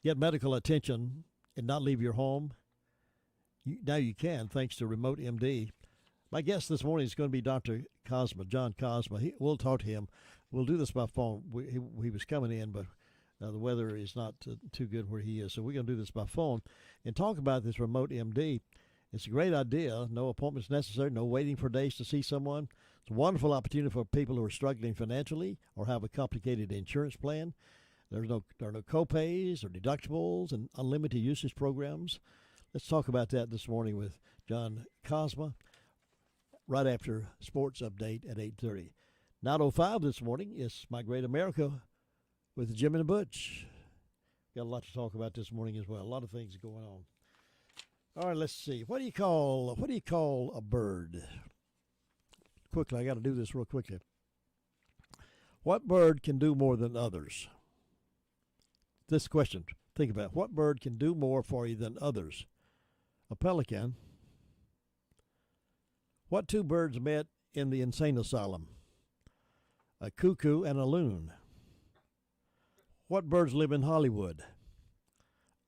get medical attention and not leave your home. Now you can, thanks to Remote MD. My guest this morning is going to be Dr. Cosma, John Cosma. We'll talk to him. We'll do this by phone. He was coming in, but the weather is not too good where he is, so we're going to do this by phone and talk about this Remote MD. It's a great idea. No appointments necessary, no waiting for days to see someone. It's a wonderful opportunity for people who are struggling financially or have a complicated insurance plan. There are no co-pays or deductibles and unlimited usage programs. Let's talk about that this morning with John Cosma right after Sports Update at 8:30. 9:05 this morning is My Great America with Jim and Butch. Got a lot to talk about this morning as well. A lot of things going on. All right, let's see. What do you call a bird? Quickly, I got to do this real quickly. What bird can do more than others? This question, think about it. What bird can do more for you than others? A pelican. What two birds met in the insane asylum? A cuckoo and a loon. What birds live in Hollywood?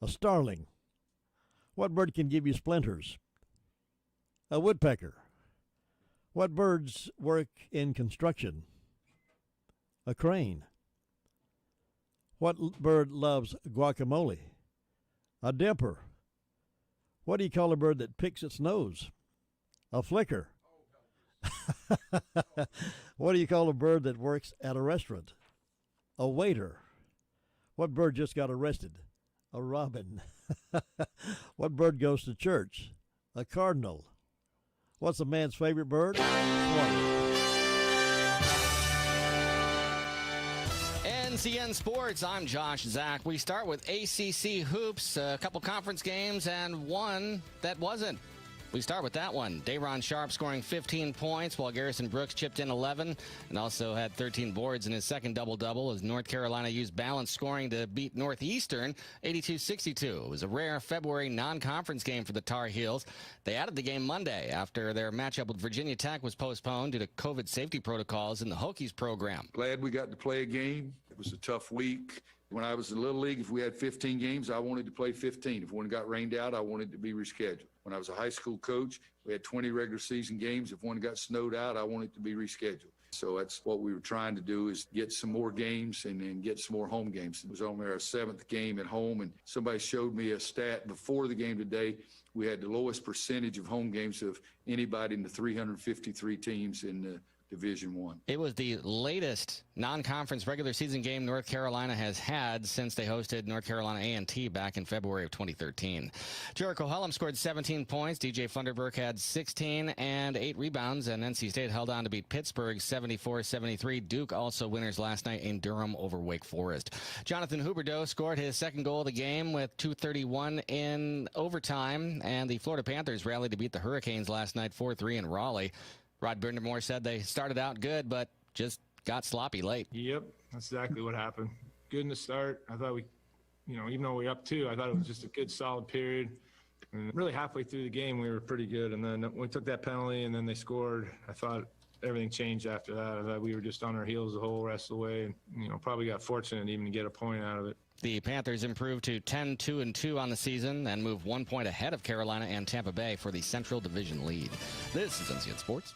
A starling. What bird can give you splinters? A woodpecker. What birds work in construction? A crane. What bird loves guacamole? A dipper. What do you call a bird that picks its nose? A flicker. What do you call a bird that works at a restaurant? A waiter. What bird just got arrested? A robin. What bird goes to church? A cardinal. What's a man's favorite bird? Swan. NCN Sports, I'm Josh Zach. We start with ACC hoops, a couple conference games, and one that wasn't. We start with that one. Dayron Sharp scoring 15 points, while Garrison Brooks chipped in 11 and also had 13 boards in his second double-double as North Carolina used balanced scoring to beat Northeastern 82-62. It was a rare February non-conference game for the Tar Heels. They added the game Monday after their matchup with Virginia Tech was postponed due to COVID safety protocols in the Hokies program. Glad we got to play a game. It was a tough week. When I was in Little League, if we had 15 games, I wanted to play 15. If one got rained out, I wanted to be rescheduled. When I was a high school coach, we had 20 regular season games. If one got snowed out, I wanted to be rescheduled. So that's what we were trying to do, is get some more games and then get some more home games. It was only our 7th game at home, and somebody showed me a stat before the game today. We had the lowest percentage of home games of anybody in the 353 teams in the Division I. It was the latest non-conference regular season game North Carolina has had since they hosted North Carolina A&T back in February of 2013. Jericho Hullum scored 17 points. DJ Funderburk had 16 and 8 rebounds, and NC State held on to beat Pittsburgh 74-73. Duke also winners last night in Durham over Wake Forest. Jonathan Huberdeau scored his second goal of the game with 2:31 in overtime, and the Florida Panthers rallied to beat the Hurricanes last night 4-3 in Raleigh. Rod Brindamore said they started out good, but just got sloppy late. Yep, that's exactly what happened. Good in the start. I thought we, even though we were up 2, I thought it was just a good, solid period. And really halfway through the game, we were pretty good. And then we took that penalty, and then they scored. I thought everything changed after that. I thought we were just on our heels the whole rest of the way. And, probably got fortunate even to get a point out of it. The Panthers improved to 10-2-2 on the season and move 1 point ahead of Carolina and Tampa Bay for the Central Division lead. This is NCN Sports.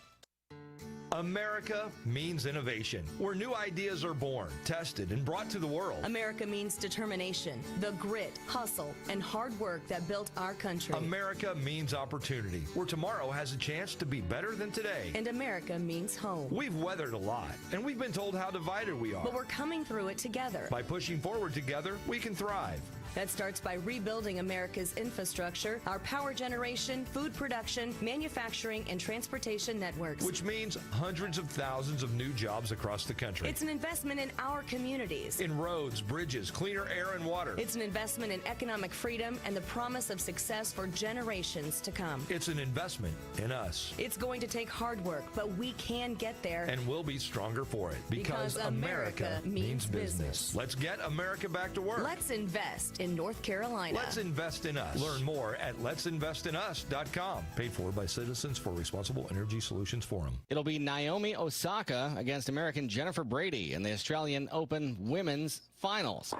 America means innovation, where new ideas are born, tested, and brought to the world. America means determination, the grit, hustle, and hard work that built our country. America means opportunity, where tomorrow has a chance to be better than today. And America means home. We've weathered a lot, and we've been told how divided we are. But we're coming through it together. By pushing forward together, we can thrive. That starts by rebuilding America's infrastructure, our power generation, food production, manufacturing, and transportation networks. Which means hundreds of thousands of new jobs across the country. It's an investment in our communities. In roads, bridges, cleaner air and water. It's an investment in economic freedom and the promise of success for generations to come. It's an investment in us. It's going to take hard work, but we can get there. And we'll be stronger for it. Because America means business. Let's get America back to work. Let's invest in North Carolina. Let's invest in us. Learn more at let'sinvestinus.com. Paid for by Citizens for Responsible Energy Solutions Forum. It'll be Naomi Osaka against American Jennifer Brady in the Australian Open Women's Finals.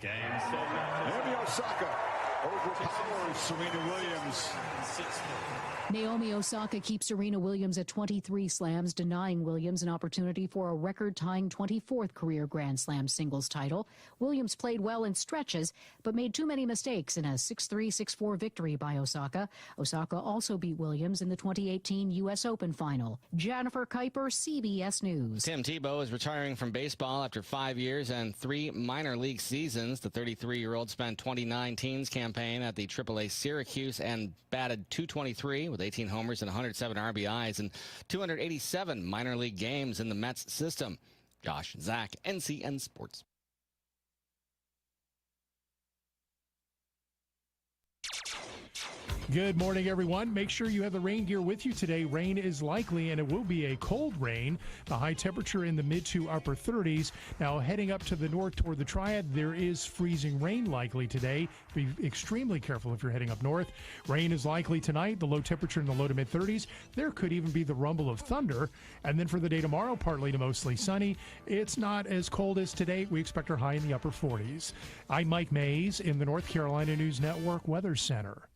Naomi Osaka overpowers Serena Williams. Naomi Osaka keeps Serena Williams at 23 slams, denying Williams an opportunity for a record-tying 24th career Grand Slam singles title. Williams played well in stretches, but made too many mistakes in a 6-3, 6-4 victory by Osaka. Osaka also beat Williams in the 2018 U.S. Open final. Jennifer Kuiper, CBS News. Tim Tebow is retiring from baseball after 5 years and 3 minor league seasons. The 33-year-old spent 29 teens campaign at the AAA Syracuse and batted .223 with 18 homers and 107 RBIs and 287 minor league games in the Mets system. Josh Zach, NCN Sports. Good morning, everyone. Make sure you have the rain gear with you today. Rain is likely, and it will be a cold rain. The high temperature in the mid to upper 30s. Now, heading up to the north toward the Triad, there is freezing rain likely today. Be extremely careful if you're heading up north. Rain is likely tonight. The low temperature in the low to mid 30s. There could even be the rumble of thunder. And then for the day tomorrow, partly to mostly sunny. It's not as cold as today. We expect our high in the upper 40s. I'm Mike Mays in the North Carolina News Network Weather Center.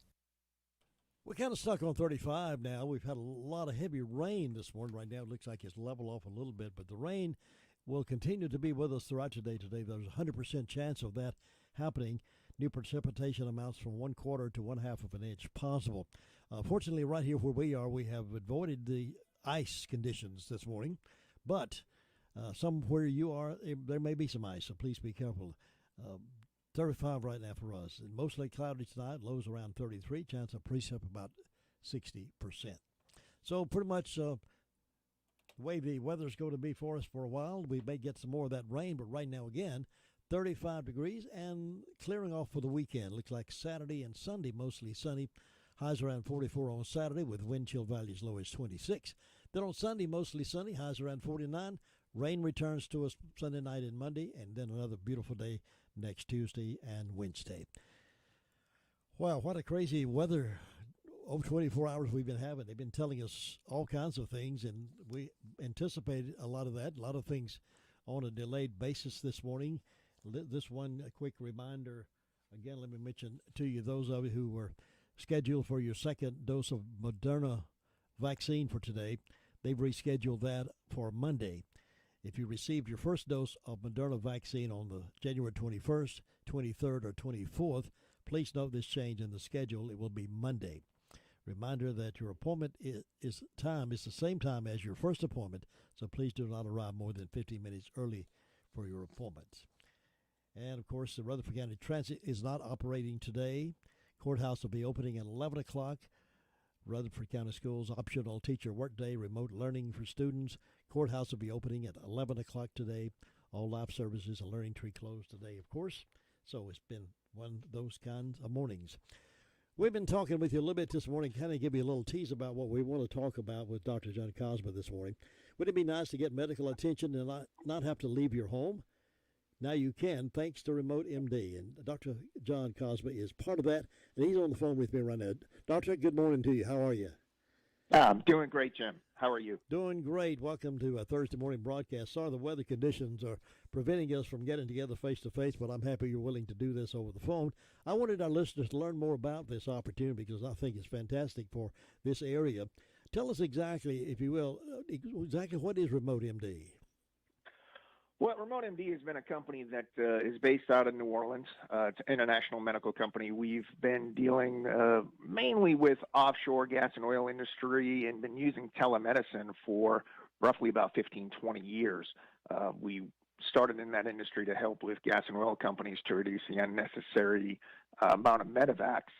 We're kind of stuck on 35 now. We've had a lot of heavy rain this morning. Right now it looks like it's leveled off a little bit, but the rain will continue to be with us throughout today. There's a 100% chance of that happening. New precipitation amounts from 1/4 to 1/2 of an inch possible. Fortunately, right here where we are, we have avoided the ice conditions this morning, but somewhere you are, there may be some ice, so please be careful. 35 right now for us. And mostly cloudy tonight, lows around 33, chance of precip about 60%. So pretty much the way the weather's going to be for us for a while. We may get some more of that rain, but right now, again, 35 degrees and clearing off for the weekend. Looks like Saturday and Sunday mostly sunny. Highs around 44 on Saturday with wind chill values low as 26. Then on Sunday, mostly sunny. Highs around 49. Rain returns to us Sunday night and Monday, and then another beautiful day next Tuesday and Wednesday. Wow, what a crazy weather over 24 hours we've been having. They've been telling us all kinds of things, and we anticipated a lot of that, a lot of things on a delayed basis this morning. This one, a quick reminder, again, let me mention to you, those of you who were scheduled for your second dose of Moderna vaccine for today, they've rescheduled that for Monday. If you received your first dose of Moderna vaccine on the January 21st, 23rd, or 24th, please note this change in the schedule. It will be Monday. Reminder that your appointment is the same time as your first appointment, so please do not arrive more than 15 minutes early for your appointments. And, of course, the Rutherford County Transit is not operating today. Courthouse will be opening at 11 o'clock. Rutherford County Schools optional teacher workday, remote learning for students. Courthouse will be opening at 11 o'clock today. All life services and learning tree closed today, of course. So it's been one of those kinds of mornings. We've been talking with you a little bit this morning, kind of give you a little tease about what we want to talk about with Dr. John Cosma this morning. Would it be nice to get medical attention and not have to leave your home? Now you can, thanks to Remote MD. And Dr. John Cosma is part of that, and he's on the phone with me right now. Doctor, good morning to you. How are you? I'm doing great, Jim. How are you? Doing great. Welcome to a Thursday morning broadcast. Sorry the weather conditions are preventing us from getting together face-to-face, but I'm happy you're willing to do this over the phone. I wanted our listeners to learn more about this opportunity because I think it's fantastic for this area. Tell us exactly, if you will, exactly what is Remote MD? Well, Remote MD has been a company that is based out of New Orleans. It's an international medical company. We've been dealing mainly with offshore gas and oil industry and been using telemedicine for roughly about 15, 20 years. We started in that industry to help with gas and oil companies to reduce the unnecessary amount of medevacs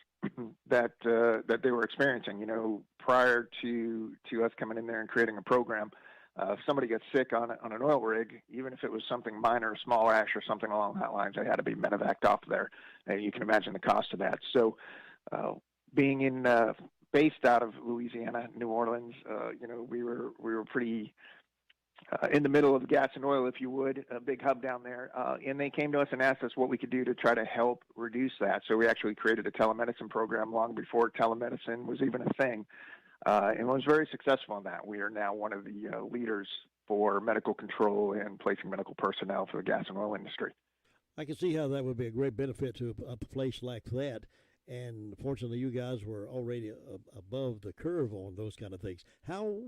that they were experiencing. You know, prior to us coming in there and creating a program, if somebody gets sick on an oil rig, even if it was something minor, a small rash or something along that lines, they had to be medevaced off there. And you can imagine the cost of that. So being based out of Louisiana, New Orleans, we were pretty in the middle of gas and oil, if you would, a big hub down there. And they came to us and asked us what we could do to try to help reduce that. So we actually created a telemedicine program long before telemedicine was even a thing. And was very successful in that. We are now one of the leaders for medical control and placing medical personnel for the gas and oil industry. I can see how that would be a great benefit to a place like that. And fortunately, you guys were already above the curve on those kind of things. How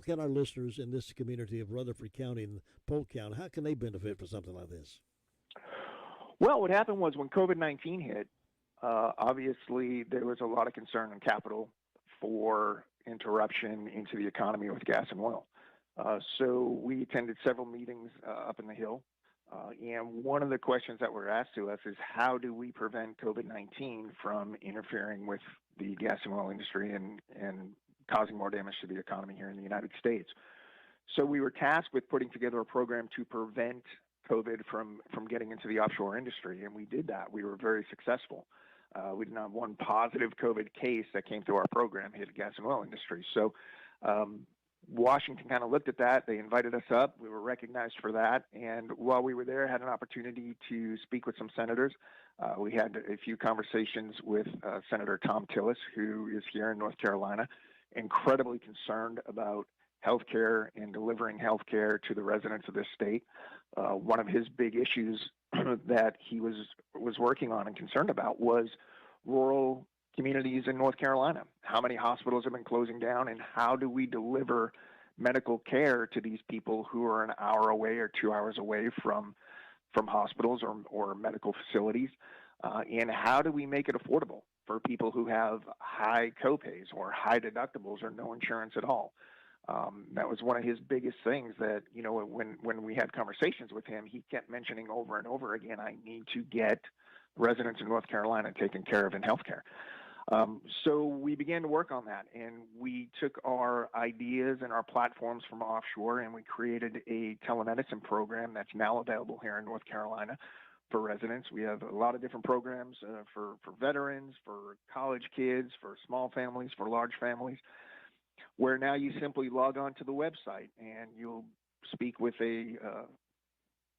can our listeners in this community of Rutherford County and Polk County, how can they benefit from something like this? Well, what happened was when COVID-19 hit, obviously there was a lot of concern in capital for interruption into the economy with gas and oil. So we attended several meetings up in the Hill. And one of the questions that were asked to us is how do we prevent COVID-19 from interfering with the gas and oil industry and causing more damage to the economy here in the United States? So we were tasked with putting together a program to prevent COVID from getting into the offshore industry, and we did that. We were very successful. We did not have one positive COVID case that came through our program hit the gas and oil industry. So Washington kind of looked at that. They invited us up. We were recognized for that. And while we were there, had an opportunity to speak with some senators. We had a few conversations with Senator Tom Tillis, who is here in North Carolina, incredibly concerned about healthcare and delivering healthcare to the residents of this state. One of his big issues that he was working on and concerned about was rural communities in North Carolina. How many hospitals have been closing down, and how do we deliver medical care to these people who are an hour away or 2 hours away from hospitals or medical facilities? And how do we make it affordable for people who have high copays or high deductibles or no insurance at all? That was one of his biggest things that, you know, when we had conversations with him, he kept mentioning over and over again, I need to get residents in North Carolina taken care of in healthcare. So we began to work on that, and we took our ideas and our platforms from offshore, and we created a telemedicine program that's now available here in North Carolina for residents. We have a lot of different programs for veterans, for college kids, for small families, for large families, where now you simply log on to the website and you'll speak with a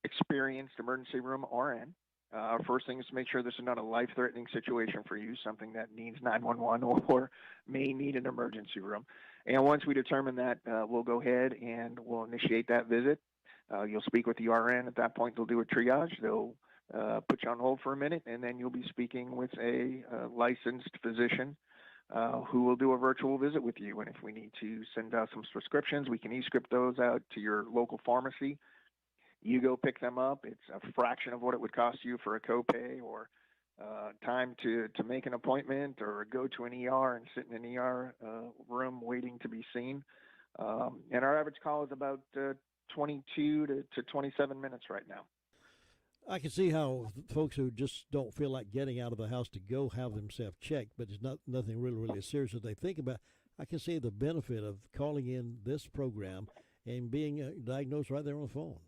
experienced emergency room RN. First thing is to make sure this is not a life-threatening situation for you, something that needs 911 or may need an emergency room. And once we determine that, we'll go ahead and we'll initiate that visit. You'll speak with the RN. At that point, they'll do a triage. They'll put you on hold for a minute, and then you'll be speaking with a licensed physician who will do a virtual visit with you. And if we need to send out some prescriptions, we can e-script those out to your local pharmacy. You go pick them up. It's a fraction of what it would cost you for a copay or time to make an appointment or go to an ER and sit in an ER room waiting to be seen. And our average call is about 22 to 27 minutes right now. I can see how folks who just don't feel like getting out of the house to go have themselves checked, but it's nothing really serious that they think about. I can see the benefit of calling in this program and being diagnosed right there on the phone.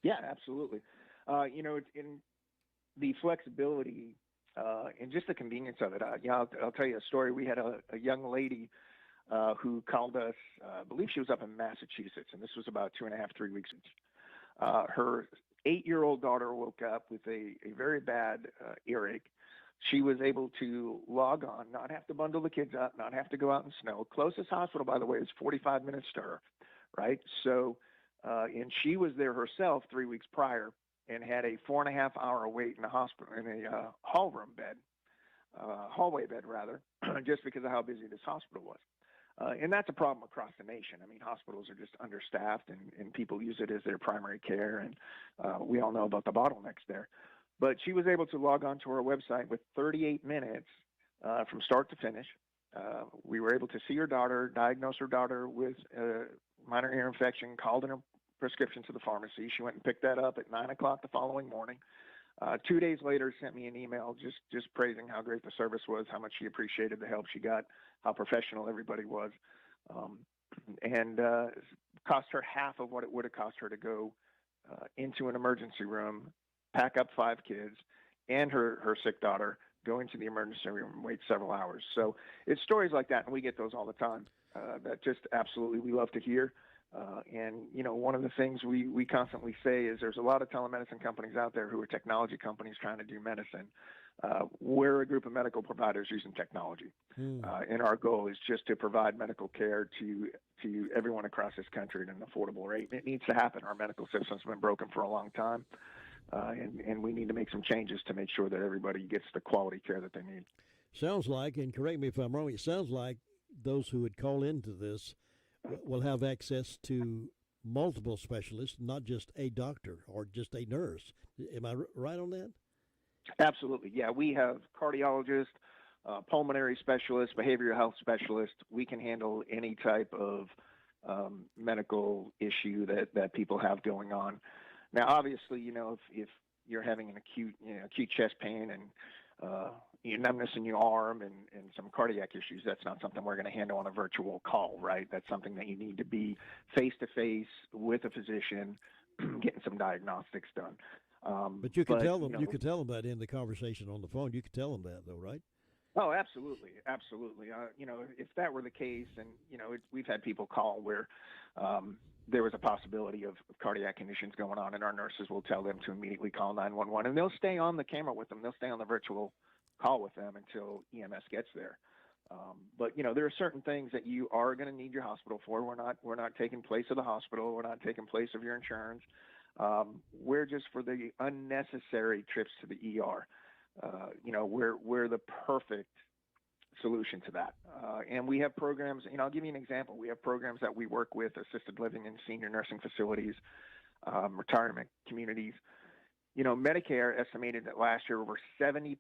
Yeah, absolutely. In the flexibility and just the convenience of it. I'll tell you a story. We had a young lady who called us. I believe she was up in Massachusetts, and this was about 2.5, 3 weeks. Her 8-year-old daughter woke up with a very bad earache. She was able to log on, not have to bundle the kids up, not have to go out in snow. Closest hospital, by the way, is 45 minutes to her, right? So, and she was there herself 3 weeks prior and had a 4.5-hour wait in a hospital, in a hallway bed rather, just because of how busy this hospital was. And that's a problem across the nation. I mean, hospitals are just understaffed and people use it as their primary care. And we all know about the bottlenecks there. But she was able to log on to our website with 38 minutes from start to finish. We were able to see her daughter, diagnose her daughter with minor ear infection, called in her prescription to the pharmacy. She went and picked that up at 9 o'clock the following morning. 2 days later, sent me an email just praising how great the service was, how much she appreciated the help she got, how professional everybody was, and cost her half of what it would have cost her to go into an emergency room, pack up 5 kids and her sick daughter, go into the emergency room and wait several hours. So it's stories like that, and we get those all the time. That just absolutely we love to hear. And, one of the things we constantly say is there's a lot of telemedicine companies out there who are technology companies trying to do medicine. We're a group of medical providers using technology. And our goal is just to provide medical care to everyone across this country at an affordable rate. It needs to happen. Our medical system's been broken for a long time. And we need to make some changes to make sure that everybody gets the quality care that they need. Sounds like, and correct me if I'm wrong, it sounds like those who would call into this will have access to multiple specialists, not just a doctor or just a nurse. Am I right on that? Absolutely. Yeah, we have cardiologists, pulmonary specialists, behavioral health specialists. We can handle any type of medical issue that people have going on. Now, obviously, if you're having an acute chest pain and numbness in your arm and some cardiac issues, that's not something we're going to handle on a virtual call, right? That's something that you need to be face-to-face with a physician, getting some diagnostics done. But you could tell them. You could tell them that in the conversation on the phone. You could tell them that, though, right? Oh, absolutely, absolutely. If that were the case, and we've had people call where there was a possibility of cardiac conditions going on, and our nurses will tell them to immediately call 911, and they'll stay on the camera with them. They'll stay on the virtual call with them until EMS gets there. But there are certain things that you are going to need your hospital for. We're not taking place of the hospital. We're not taking place of your insurance. We're just for the unnecessary trips to the ER. We're the perfect solution to that. And we have programs, I'll give you an example. We have programs that we work with assisted living and senior nursing facilities, retirement communities. Medicare estimated that last year over 70%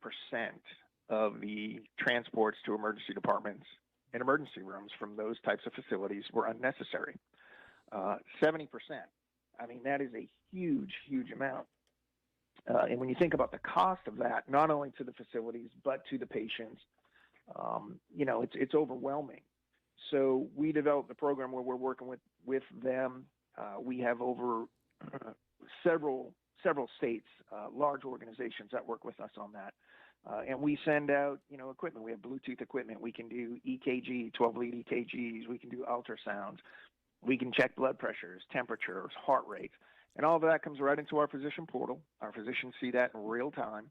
of the transports to emergency departments and emergency rooms from those types of facilities were unnecessary. 70%. I mean, that is a huge, huge amount. And when you think about the cost of that, not only to the facilities, but to the patients, it's overwhelming. So we developed a program where we're working with them. We have over several states, large organizations that work with us on that. And we send out, equipment. We have Bluetooth equipment. We can do EKG, 12-lead EKGs. We can do ultrasounds. We can check blood pressures, temperatures, heart rates. And all of that comes right into our physician portal. Our physicians see that in real time.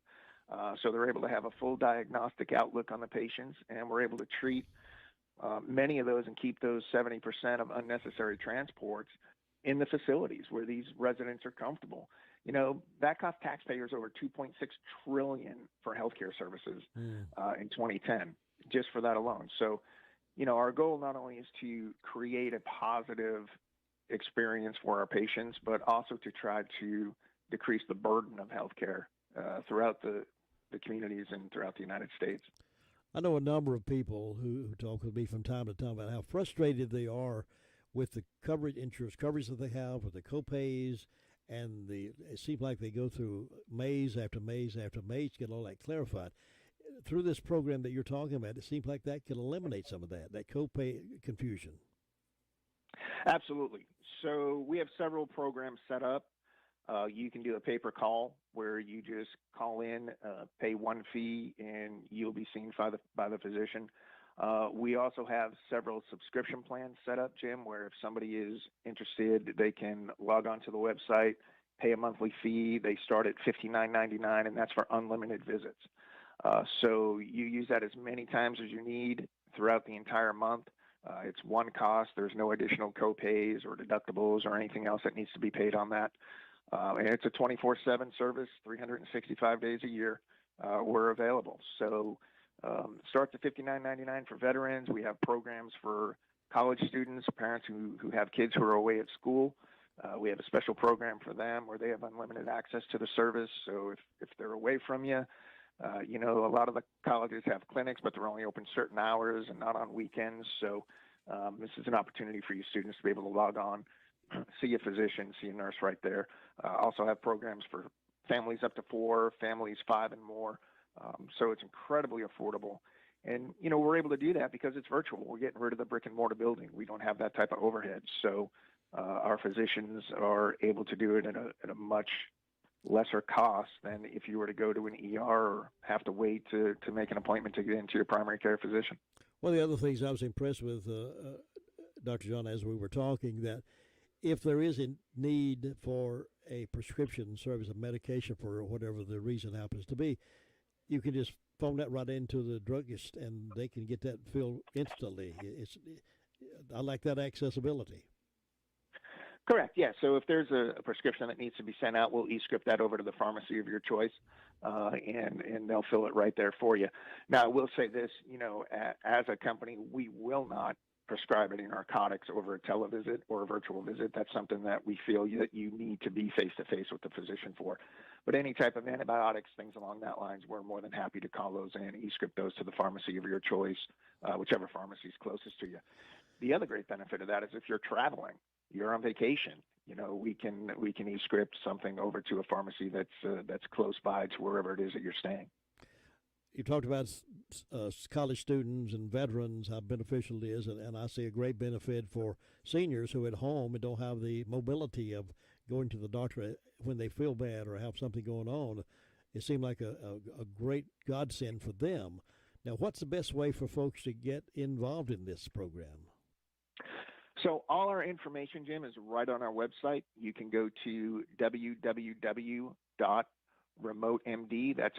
So they're able to have a full diagnostic outlook on the patients, and we're able to treat many of those and keep those 70% of unnecessary transports in the facilities where these residents are comfortable. That cost taxpayers over $2.6 trillion for healthcare services in 2010, just for that alone. So, our goal not only is to create a positive experience for our patients, but also to try to decrease the burden of healthcare throughout the communities and throughout the United States. I know a number of people who talk with me from time to time about how frustrated they are with the insurance coverage that they have, with the copays, and it seems like they go through maze after maze after maze to get all that clarified. Through this program that you're talking about, it seems like that could eliminate some of that copay confusion. Absolutely. So we have several programs set up. You can do a pay-per call where you just call in, pay one fee, and you'll be seen by the physician. We also have several subscription plans set up, Jim, where if somebody is interested, they can log on to the website, pay a monthly fee. They start at $59.99, and that's for unlimited visits. So you use that as many times as you need throughout the entire month. It's one cost. There's no additional copays or deductibles or anything else that needs to be paid on that. And it's a 24/7 service, 365 days a year. We're available. So starts at $59.99 for veterans. We have programs for college students, parents who have kids who are away at school. We have a special program for them where they have unlimited access to the service. So if they're away from you, a lot of the colleges have clinics, but they're only open certain hours and not on weekends. So this is an opportunity for you students to be able to log on, see a physician, see a nurse right there. Also have programs for families up to 4, families 5 and more. So it's incredibly affordable. And, we're able to do that because it's virtual. We're getting rid of the brick and mortar building. We don't have that type of overhead. So our physicians are able to do it at a much lesser cost than if you were to go to an ER or have to wait to make an appointment to get into your primary care physician. One of the other things I was impressed with, Dr. John, as we were talking, that if there is a need for a prescription service of medication for whatever the reason happens to be, you can just phone that right into the druggist and they can get that filled instantly. I like that accessibility. Correct. Yeah. So if there's a prescription that needs to be sent out, we'll e-script that over to the pharmacy of your choice, and they'll fill it right there for you. Now, I will say this, as a company, we will not prescribe any narcotics over a televisit or a virtual visit. That's something that we feel that you need to be face-to-face with the physician for. But any type of antibiotics, things along that lines, we're more than happy to call those in, e-script those to the pharmacy of your choice, whichever pharmacy is closest to you. The other great benefit of that is if you're traveling, you're on vacation, we can e-script something over to a pharmacy that's close by to wherever it is that you're staying. You talked about college students and veterans, how beneficial it is, and I see a great benefit for seniors who are at home and don't have the mobility of going to the doctor when they feel bad or have something going on. It seemed like a great godsend for them. Now, what's the best way for folks to get involved in this program? So all our information, Jim, is right on our website. You can go to www.remotemd, that's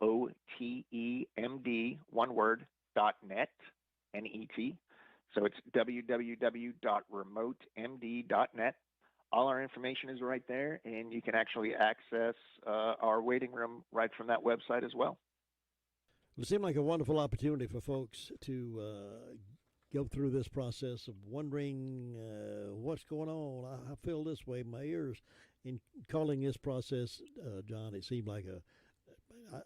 REMOTEMD, one word, .net, N-E-T. So it's www.remotemd.net. All our information is right there, and you can actually access our waiting room right from that website as well. It seemed like a wonderful opportunity for folks to go through this process of wondering what's going on. I feel this way in my ears. In calling this process, John, it seemed like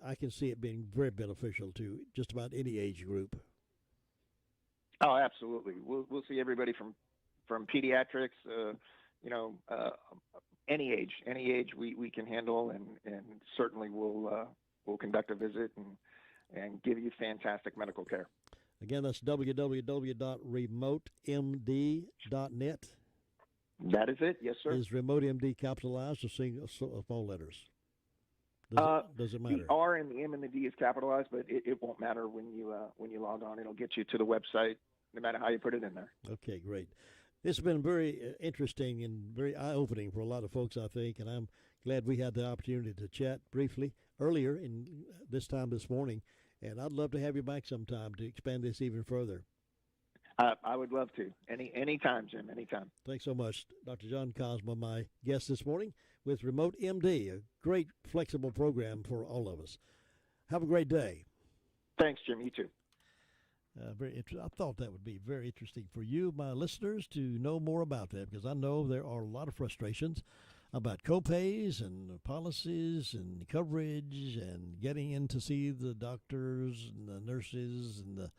I can see it being very beneficial to just about any age group. Oh, absolutely. We'll see everybody from pediatrics, any age we can handle, and certainly we'll conduct a visit and and give you fantastic medical care. Again, that's www.remotemd.net. That is it. Yes, sir. Is RemoteMD capitalized or small letters? Does it matter? The R and the M and the D is capitalized, but it won't matter when you log on. It'll get you to the website, no matter how you put it in there. Okay, great. It's been very interesting and very eye-opening for a lot of folks, I think, and I'm glad we had the opportunity to chat briefly earlier in this morning, and I'd love to have you back sometime to expand this even further. I would love to. Anytime, Jim, anytime. Thanks so much. Dr. John Cosma, my guest this morning with Remote MD, a great flexible program for all of us. Have a great day. Thanks, Jim. You too. I thought that would be very interesting for you, my listeners, to know more about that, because I know there are a lot of frustrations about copays and policies and coverage and getting in to see the doctors and the nurses and the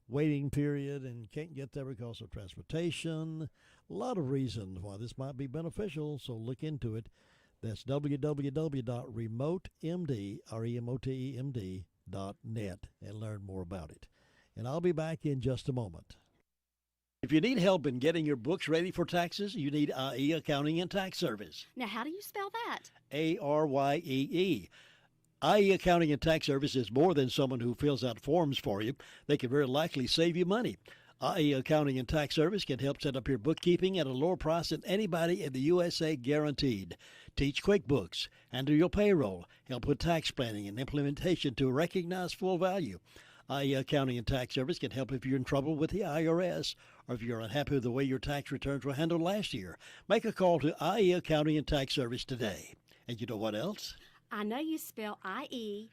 waiting period and can't get there because of transportation. A lot of reasons why this might be beneficial, so look into it. That's www.remotemd.net and learn more about it. And I'll be back in just a moment. If you need help in getting your books ready for taxes, you need IE Accounting and Tax Service. Now, how do you spell that? ARYEE. IE Accounting and Tax Service is more than someone who fills out forms for you. They can very likely save you money. IE Accounting and Tax Service can help set up your bookkeeping at a lower price than anybody in the USA, guaranteed. Teach QuickBooks, handle your payroll, help with tax planning and implementation to recognize full value. IE Accounting and Tax Service can help if you're in trouble with the IRS or if you're unhappy with the way your tax returns were handled last year. Make a call to IE Accounting and Tax Service today. And you know what else? I know you spell IEARYEE.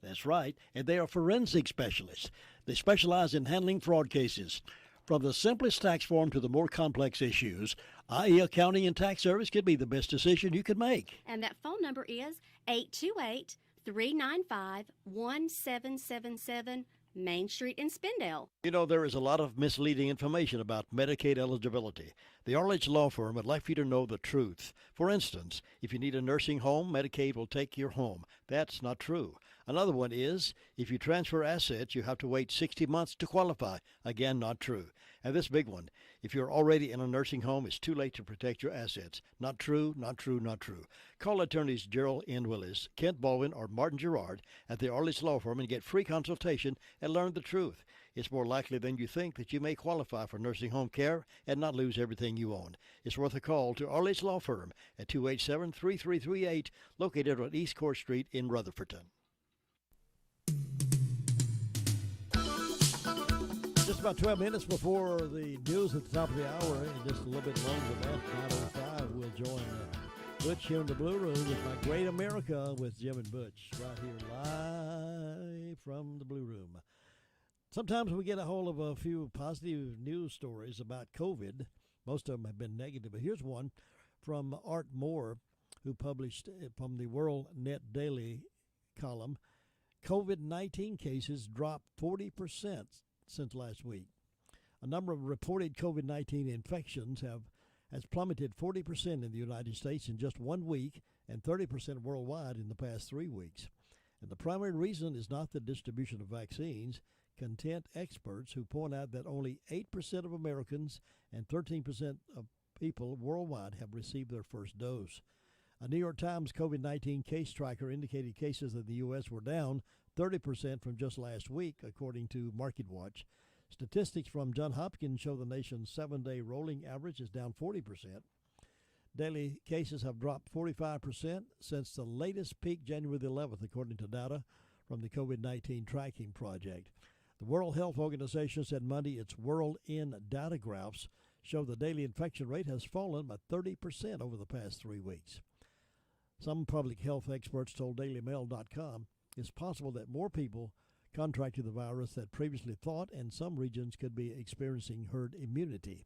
That's right, and they are forensic specialists. They specialize in handling fraud cases. From the simplest tax form to the more complex issues, IE Accounting and Tax Service could be the best decision you could make. And that phone number is 828-395-1777, Main Street in Spindale. You know, there is a lot of misleading information about Medicaid eligibility. The Arledge Law Firm would like for you to know the truth. For instance, if you need a nursing home, Medicaid will take your home. That's not true. Another one is, if you transfer assets, you have to wait 60 months to qualify. Again, not true. And this big one, if you're already in a nursing home, it's too late to protect your assets. Not true, not true, not true. Call attorneys Gerald N. Willis, Kent Baldwin, or Martin Gerard at the Arledge Law Firm and get free consultation and learn the truth. It's more likely than you think that you may qualify for nursing home care and not lose everything you own. It's worth a call to Arledge Law Firm at 287-3338, located on East Court Street in Rutherfordton. Just about 12 minutes before the news at the top of the hour, and just a little bit longer than that, 9:05, we'll join Butch here in the Blue Room with My Great America with Jim and Butch, right here live from the Blue Room. Sometimes we get a hold of a few positive news stories about COVID. Most of them have been negative, but here's one from Art Moore, who published from the World Net Daily column. COVID-19 cases dropped 40% since last week. A number of reported COVID-19 infections has plummeted 40% in the United States in just 1 week and 30% worldwide in the past 3 weeks. And the primary reason is not the distribution of vaccines. Content experts who point out that only 8% of Americans and 13% of people worldwide have received their first dose. A New York Times COVID-19 case tracker indicated cases in the U.S. were down 30% from just last week, according to MarketWatch. Statistics from Johns Hopkins show the nation's 7-day rolling average is down 40%. Daily cases have dropped 45% since the latest peak January the 11th, according to data from the COVID-19 tracking project. The World Health Organization said Monday its World N data graphs show the daily infection rate has fallen by 30% over the past 3 weeks. Some public health experts told DailyMail.com it's possible that more people contracted the virus than previously thought, and some regions could be experiencing herd immunity.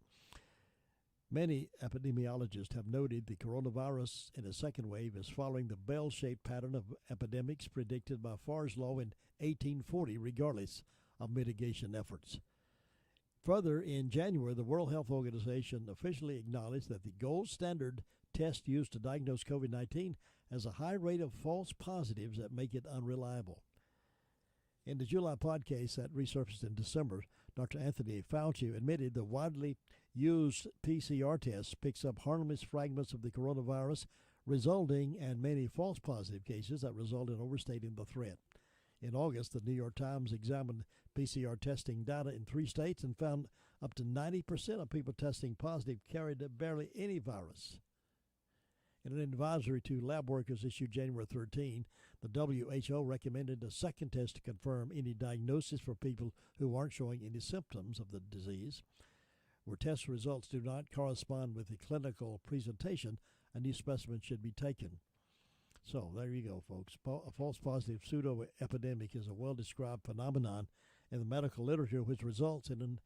Many epidemiologists have noted the coronavirus in a second wave is following the bell-shaped pattern of epidemics predicted by Farr's Law in 1840, regardless of mitigation efforts. Further, in January, the World Health Organization officially acknowledged that the gold standard test used to diagnose COVID-19 has a high rate of false positives that make it unreliable. In the July podcast that resurfaced in December, Dr. Anthony Fauci admitted the widely used PCR test picks up harmless fragments of the coronavirus, resulting in many false positive cases that result in overstating the threat. In August, the New York Times examined PCR testing data in 3 states and found up to 90% of people testing positive carried barely any virus. In an advisory to lab workers issued January 13, the WHO recommended a second test to confirm any diagnosis for people who aren't showing any symptoms of the disease. Where test results do not correspond with the clinical presentation, a new specimen should be taken. So there you go, folks. A false positive pseudo-epidemic is a well-described phenomenon in the medical literature which results in an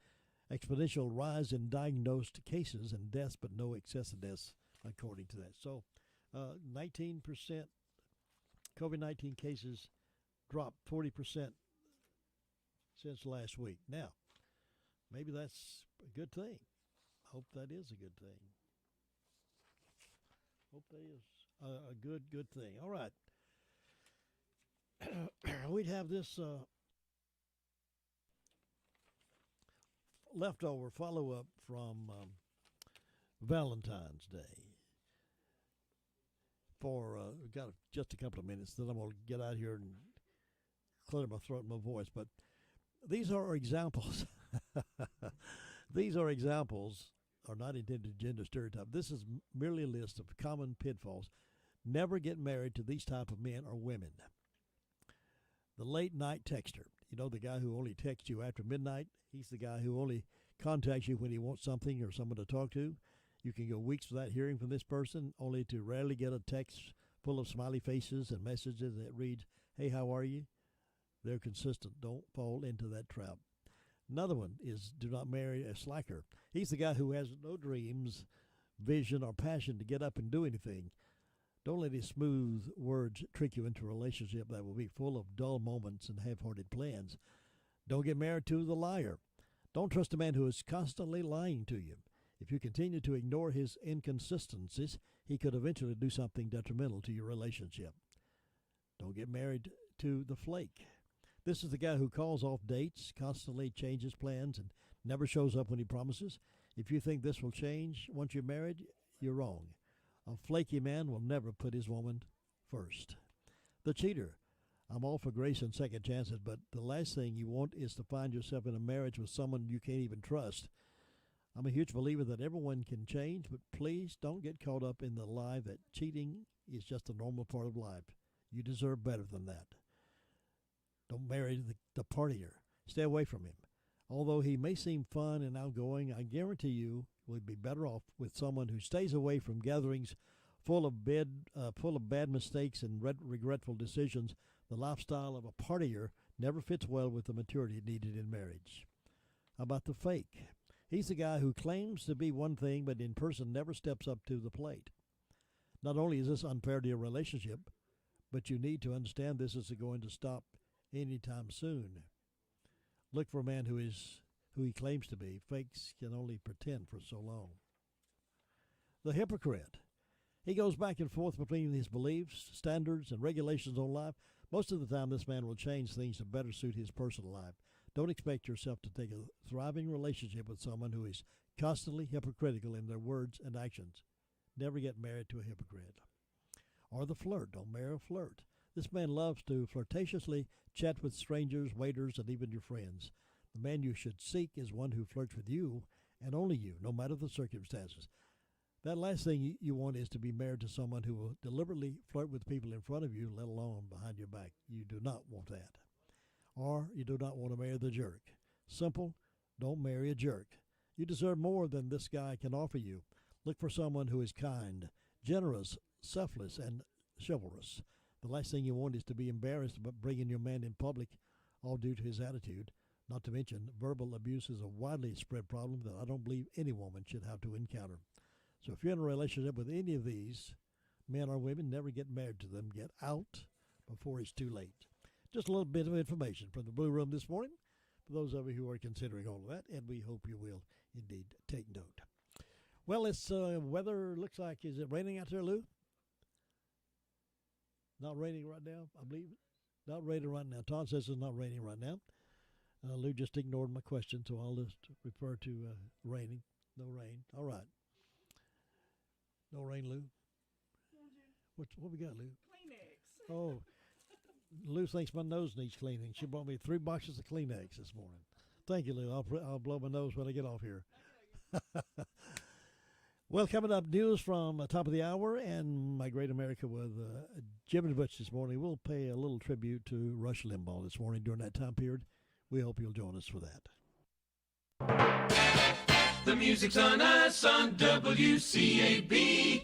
exponential rise in diagnosed cases and deaths, but no excessive deaths, according to that. So 19% COVID-19 cases dropped 40% since last week. Now, maybe that's a good thing. Hope that is a good thing. Hope that is a good thing. All right. We'd have this leftover follow-up from Valentine's Day. We've got just a couple of minutes, then I'm going to get out here and clear my throat and my voice. But these are examples. These are examples, are not intended to gender stereotype. This is merely a list of common pitfalls. Never get married to these type of men or women. The late night texter. You know, the guy who only texts you after midnight? He's the guy who only contacts you when he wants something or someone to talk to. You can go weeks without hearing from this person, only to rarely get a text full of smiley faces and messages that reads, "Hey, how are you?" They're consistent. Don't fall into that trap. Another one is do not marry a slacker. He's the guy who has no dreams, vision, or passion to get up and do anything. Don't let his smooth words trick you into a relationship that will be full of dull moments and half-hearted plans. Don't get married to the liar. Don't trust a man who is constantly lying to you. If you continue to ignore his inconsistencies, he could eventually do something detrimental to your relationship. Don't get married to the flake. This is the guy who calls off dates, constantly changes plans, and never shows up when he promises. If you think this will change once you're married, you're wrong. A flaky man will never put his woman first. The cheater. I'm all for grace and second chances, but the last thing you want is to find yourself in a marriage with someone you can't even trust. I'm a huge believer that everyone can change, but please don't get caught up in the lie that cheating is just a normal part of life. You deserve better than that. Don't marry the partier. Stay away from him. Although he may seem fun and outgoing, I guarantee you will be better off with someone who stays away from gatherings full of bad mistakes and regretful decisions. The lifestyle of a partier never fits well with the maturity needed in marriage. How about the fake? He's the guy who claims to be one thing, but in person never steps up to the plate. Not only is this unfair to your relationship, but you need to understand this isn't going to stop anytime soon. Look for a man who he claims to be. Fakes can only pretend for so long. The hypocrite. He goes back and forth between his beliefs, standards, and regulations on life. Most of the time, this man will change things to better suit his personal life. Don't expect yourself to take a thriving relationship with someone who is constantly hypocritical in their words and actions. Never get married to a hypocrite. Or the flirt. Don't marry a flirt. This man loves to flirtatiously chat with strangers, waiters, and even your friends. The man you should seek is one who flirts with you and only you, no matter the circumstances. That last thing you want is to be married to someone who will deliberately flirt with people in front of you, let alone behind your back. You do not want that. Or you do not want to marry the jerk. Simple, don't marry a jerk. You deserve more than this guy can offer you. Look for someone who is kind, generous, selfless, and chivalrous. The last thing you want is to be embarrassed about bringing your man in public, all due to his attitude. Not to mention, verbal abuse is a widely spread problem that I don't believe any woman should have to encounter. So if you're in a relationship with any of these, men or women, never get married to them. Get out before it's too late. Just a little bit of information from the Blue Room this morning for those of you who are considering all of that, and we hope you will indeed take note. Well, it's weather looks like, is it raining out there, Lou? Not raining right now, I believe. Not raining right now. Todd says it's not raining right now. Lou just ignored my question, so I'll just refer to raining. No rain. All right. No rain, Lou. What we got, Lou? Kleenex. Oh, Lou thinks my nose needs cleaning. She bought me 3 boxes of Kleenex this morning. Thank you, Lou. I'll blow my nose when I get off here. Well, coming up, news from top of the hour and My Great America with Jim and Butch this morning. We'll pay a little tribute to Rush Limbaugh this morning during that time period. We hope you'll join us for that. The music's on us on WCAB.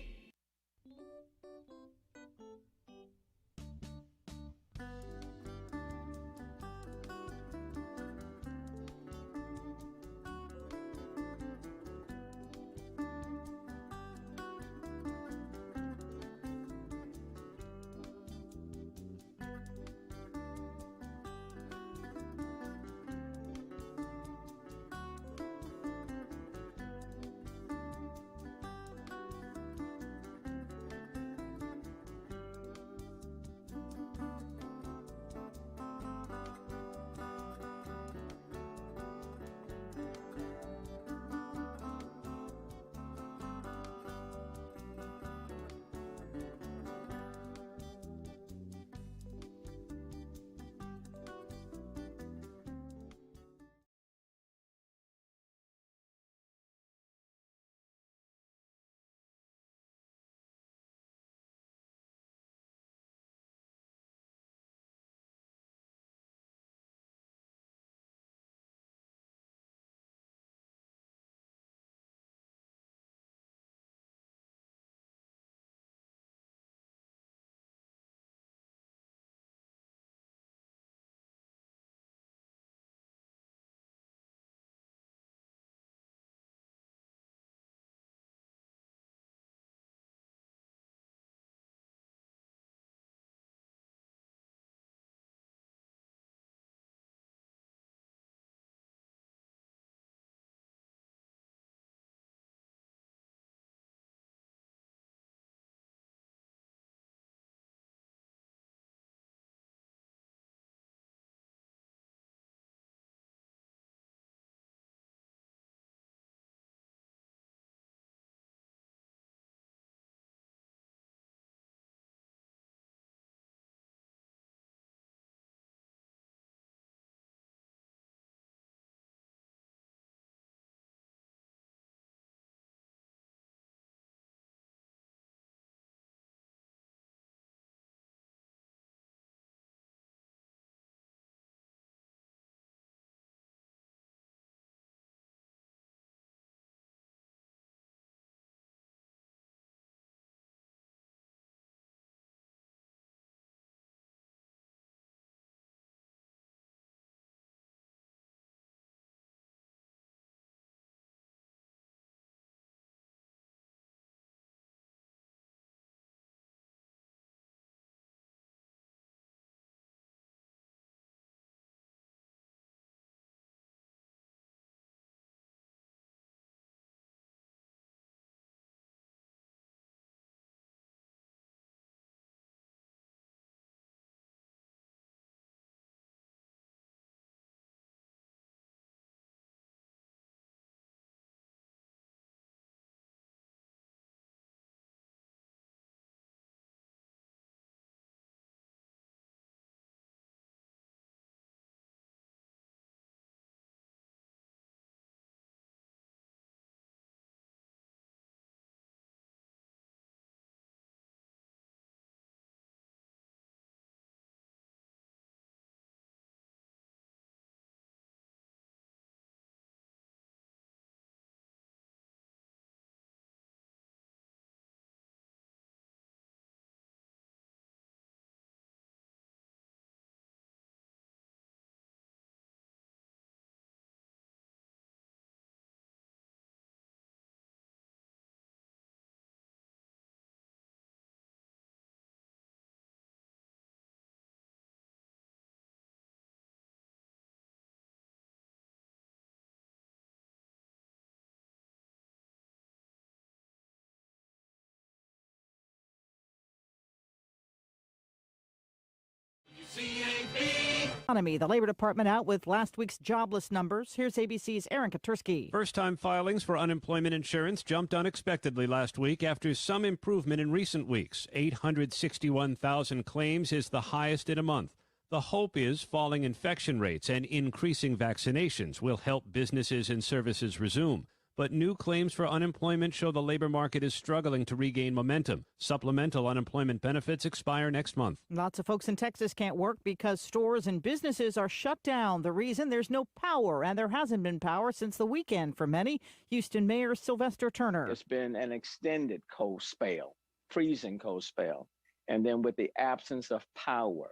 economy. The Labor Department out with last week's jobless numbers. Here's ABC's Aaron Katursky. First-time filings for unemployment insurance jumped unexpectedly last week after some improvement in recent weeks. 861,000 claims is the highest in a month. The hope is falling infection rates and increasing vaccinations will help businesses and services resume. But new claims for unemployment show the labor market is struggling to regain momentum. Supplemental unemployment benefits expire next month. Lots of folks in Texas can't work because stores and businesses are shut down. The reason, there's no power, and there hasn't been power since the weekend for many. Houston Mayor Sylvester Turner. It's been an extended cold spell, freezing cold spell. And then with the absence of power,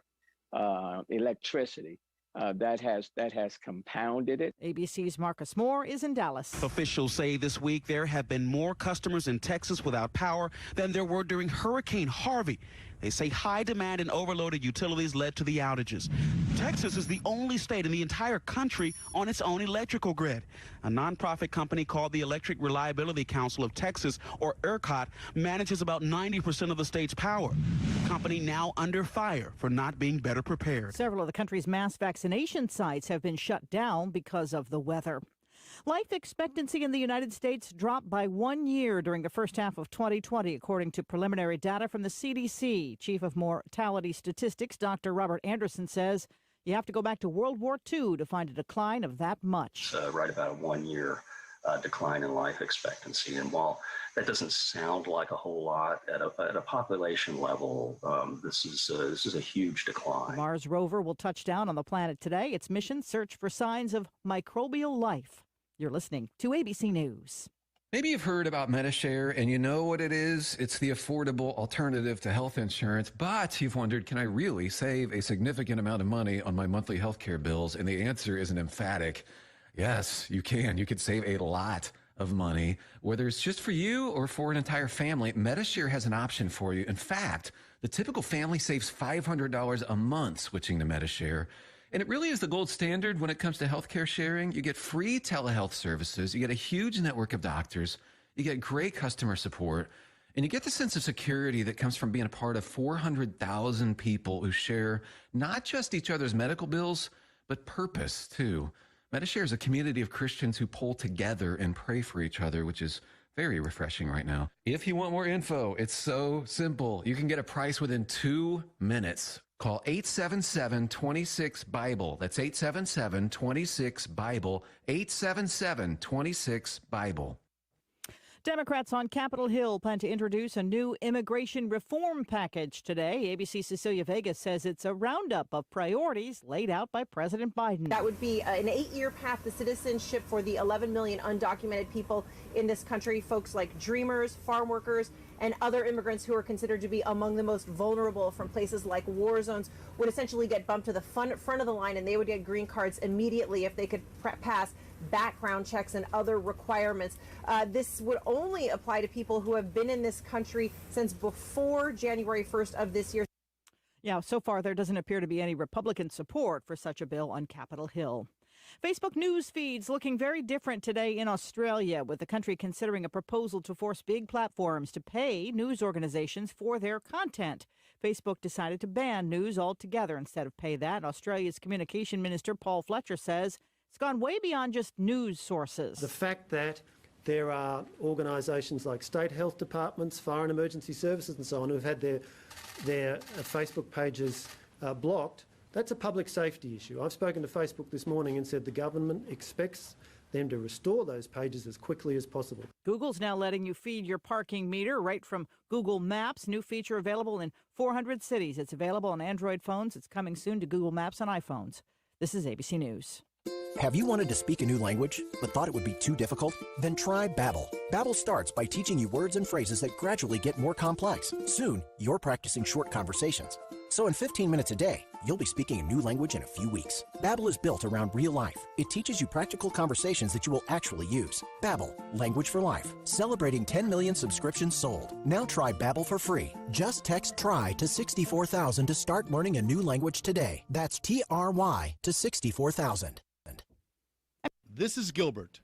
electricity, that has compounded it. ABC's Marcus Moore is in Dallas. Officials say this week there have been more customers in Texas without power than there were during Hurricane Harvey. They say high demand and overloaded utilities led to the outages. Texas is the only state in the entire country on its own electrical grid. A nonprofit company called the Electric Reliability Council of Texas, or ERCOT, manages about 90% of the state's power. The company now under fire for not being better prepared. Several of the country's mass vaccination sites have been shut down because of the weather. Life expectancy in the United States dropped by 1 year during the first half of 2020, according to preliminary data from the CDC. Chief of Mortality Statistics, Dr. Robert Anderson, says you have to go back to World War II to find a decline of that much. Right about a 1 year decline in life expectancy. And while that doesn't sound like a whole lot at a population level, this is a huge decline. The Mars rover will touch down on the planet today. Its mission, search for signs of microbial life. You're listening to ABC News. Maybe you've heard about Medishare and you know what it is. It's the affordable alternative to health insurance, but you've wondered, can I really save a significant amount of money on my monthly health care bills? And the answer is an emphatic yes, you can. You could save a lot of money, whether it's just for you or for an entire family. Medishare has an option for you. In fact, the typical family saves $500 a month switching to Medishare. And it really is the gold standard when it comes to healthcare sharing. You get free telehealth services. You get a huge network of doctors. You get great customer support. And you get the sense of security that comes from being a part of 400,000 people who share not just each other's medical bills, but purpose, too. Medishare is a community of Christians who pull together and pray for each other, which is very refreshing right now. If you want more info, it's so simple. You can get a price within 2 minutes. Call 877-26-BIBLE. That's 877-26-BIBLE. 877-26-BIBLE. Democrats on Capitol Hill plan to introduce a new immigration reform package today. ABC's Cecilia Vega says it's a roundup of priorities laid out by President Biden. That would be an 8-year path to citizenship for the 11 million undocumented people in this country, folks like dreamers, farm workers, and other immigrants who are considered to be among the most vulnerable from places like war zones would essentially get bumped to the front of the line, and they would get green cards immediately if they could pass background checks and other requirements. This would only apply to people who have been in this country since before January 1st of this year. Yeah, so far there doesn't appear to be any Republican support for such a bill on Capitol Hill. Facebook news feeds looking very different today in Australia, with the country considering a proposal to force big platforms to pay news organizations for their content. Facebook decided to ban news altogether instead of pay that. Australia's Communication Minister Paul Fletcher says it's gone way beyond just news sources. The fact that there are organisations like state health departments, fire and emergency services and so on who have had their Facebook pages blocked, that's a public safety issue. I've spoken to Facebook this morning and said the government expects them to restore those pages as quickly as possible. Google's now letting you feed your parking meter right from Google Maps. New feature available in 400 cities. It's available on Android phones. It's coming soon to Google Maps on iPhones. This is ABC News. Have you wanted to speak a new language but thought it would be too difficult? Then try Babbel. Babbel starts by teaching you words and phrases that gradually get more complex. Soon, you're practicing short conversations. So in 15 minutes a day, you'll be speaking a new language in a few weeks. Babbel is built around real life. It teaches you practical conversations that you will actually use. Babbel, language for life. Celebrating 10 million subscriptions sold. Now try Babbel for free. Just text TRY to 64,000 to start learning a new language today. That's TRY to 64,000. This is Gilbert.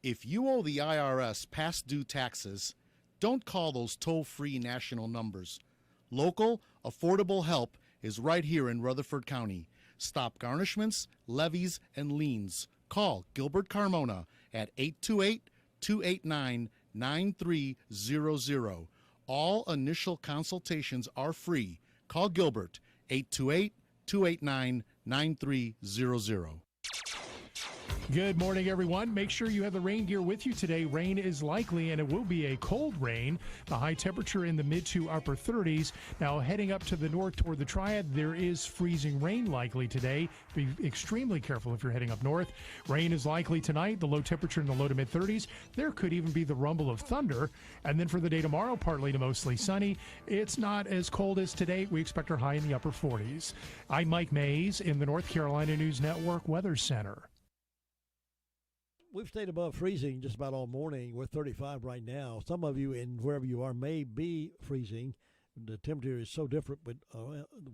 If you owe the IRS past due taxes, don't call those toll-free national numbers. Local, affordable help is right here in Rutherford County. Stop garnishments, levies, and liens. Call Gilbert Carmona at 828-289-9300. All initial consultations are free. Call Gilbert, 828-289-9300. Good morning, everyone. Make sure you have the rain gear with you today. Rain is likely, and it will be a cold rain. The high temperature in the mid to upper 30s. Now, heading up to the north toward the Triad, there is freezing rain likely today. Be extremely careful if you're heading up north. Rain is likely tonight. The low temperature in the low to mid 30s. There could even be the rumble of thunder. And then for the day tomorrow, partly to mostly sunny. It's not as cold as today. We expect our high in the upper 40s. I'm Mike Mays in the North Carolina News Network Weather Center. We've stayed above freezing just about all morning. We're 35 right now. Some of you, in wherever you are, may be freezing. The temperature is so different, but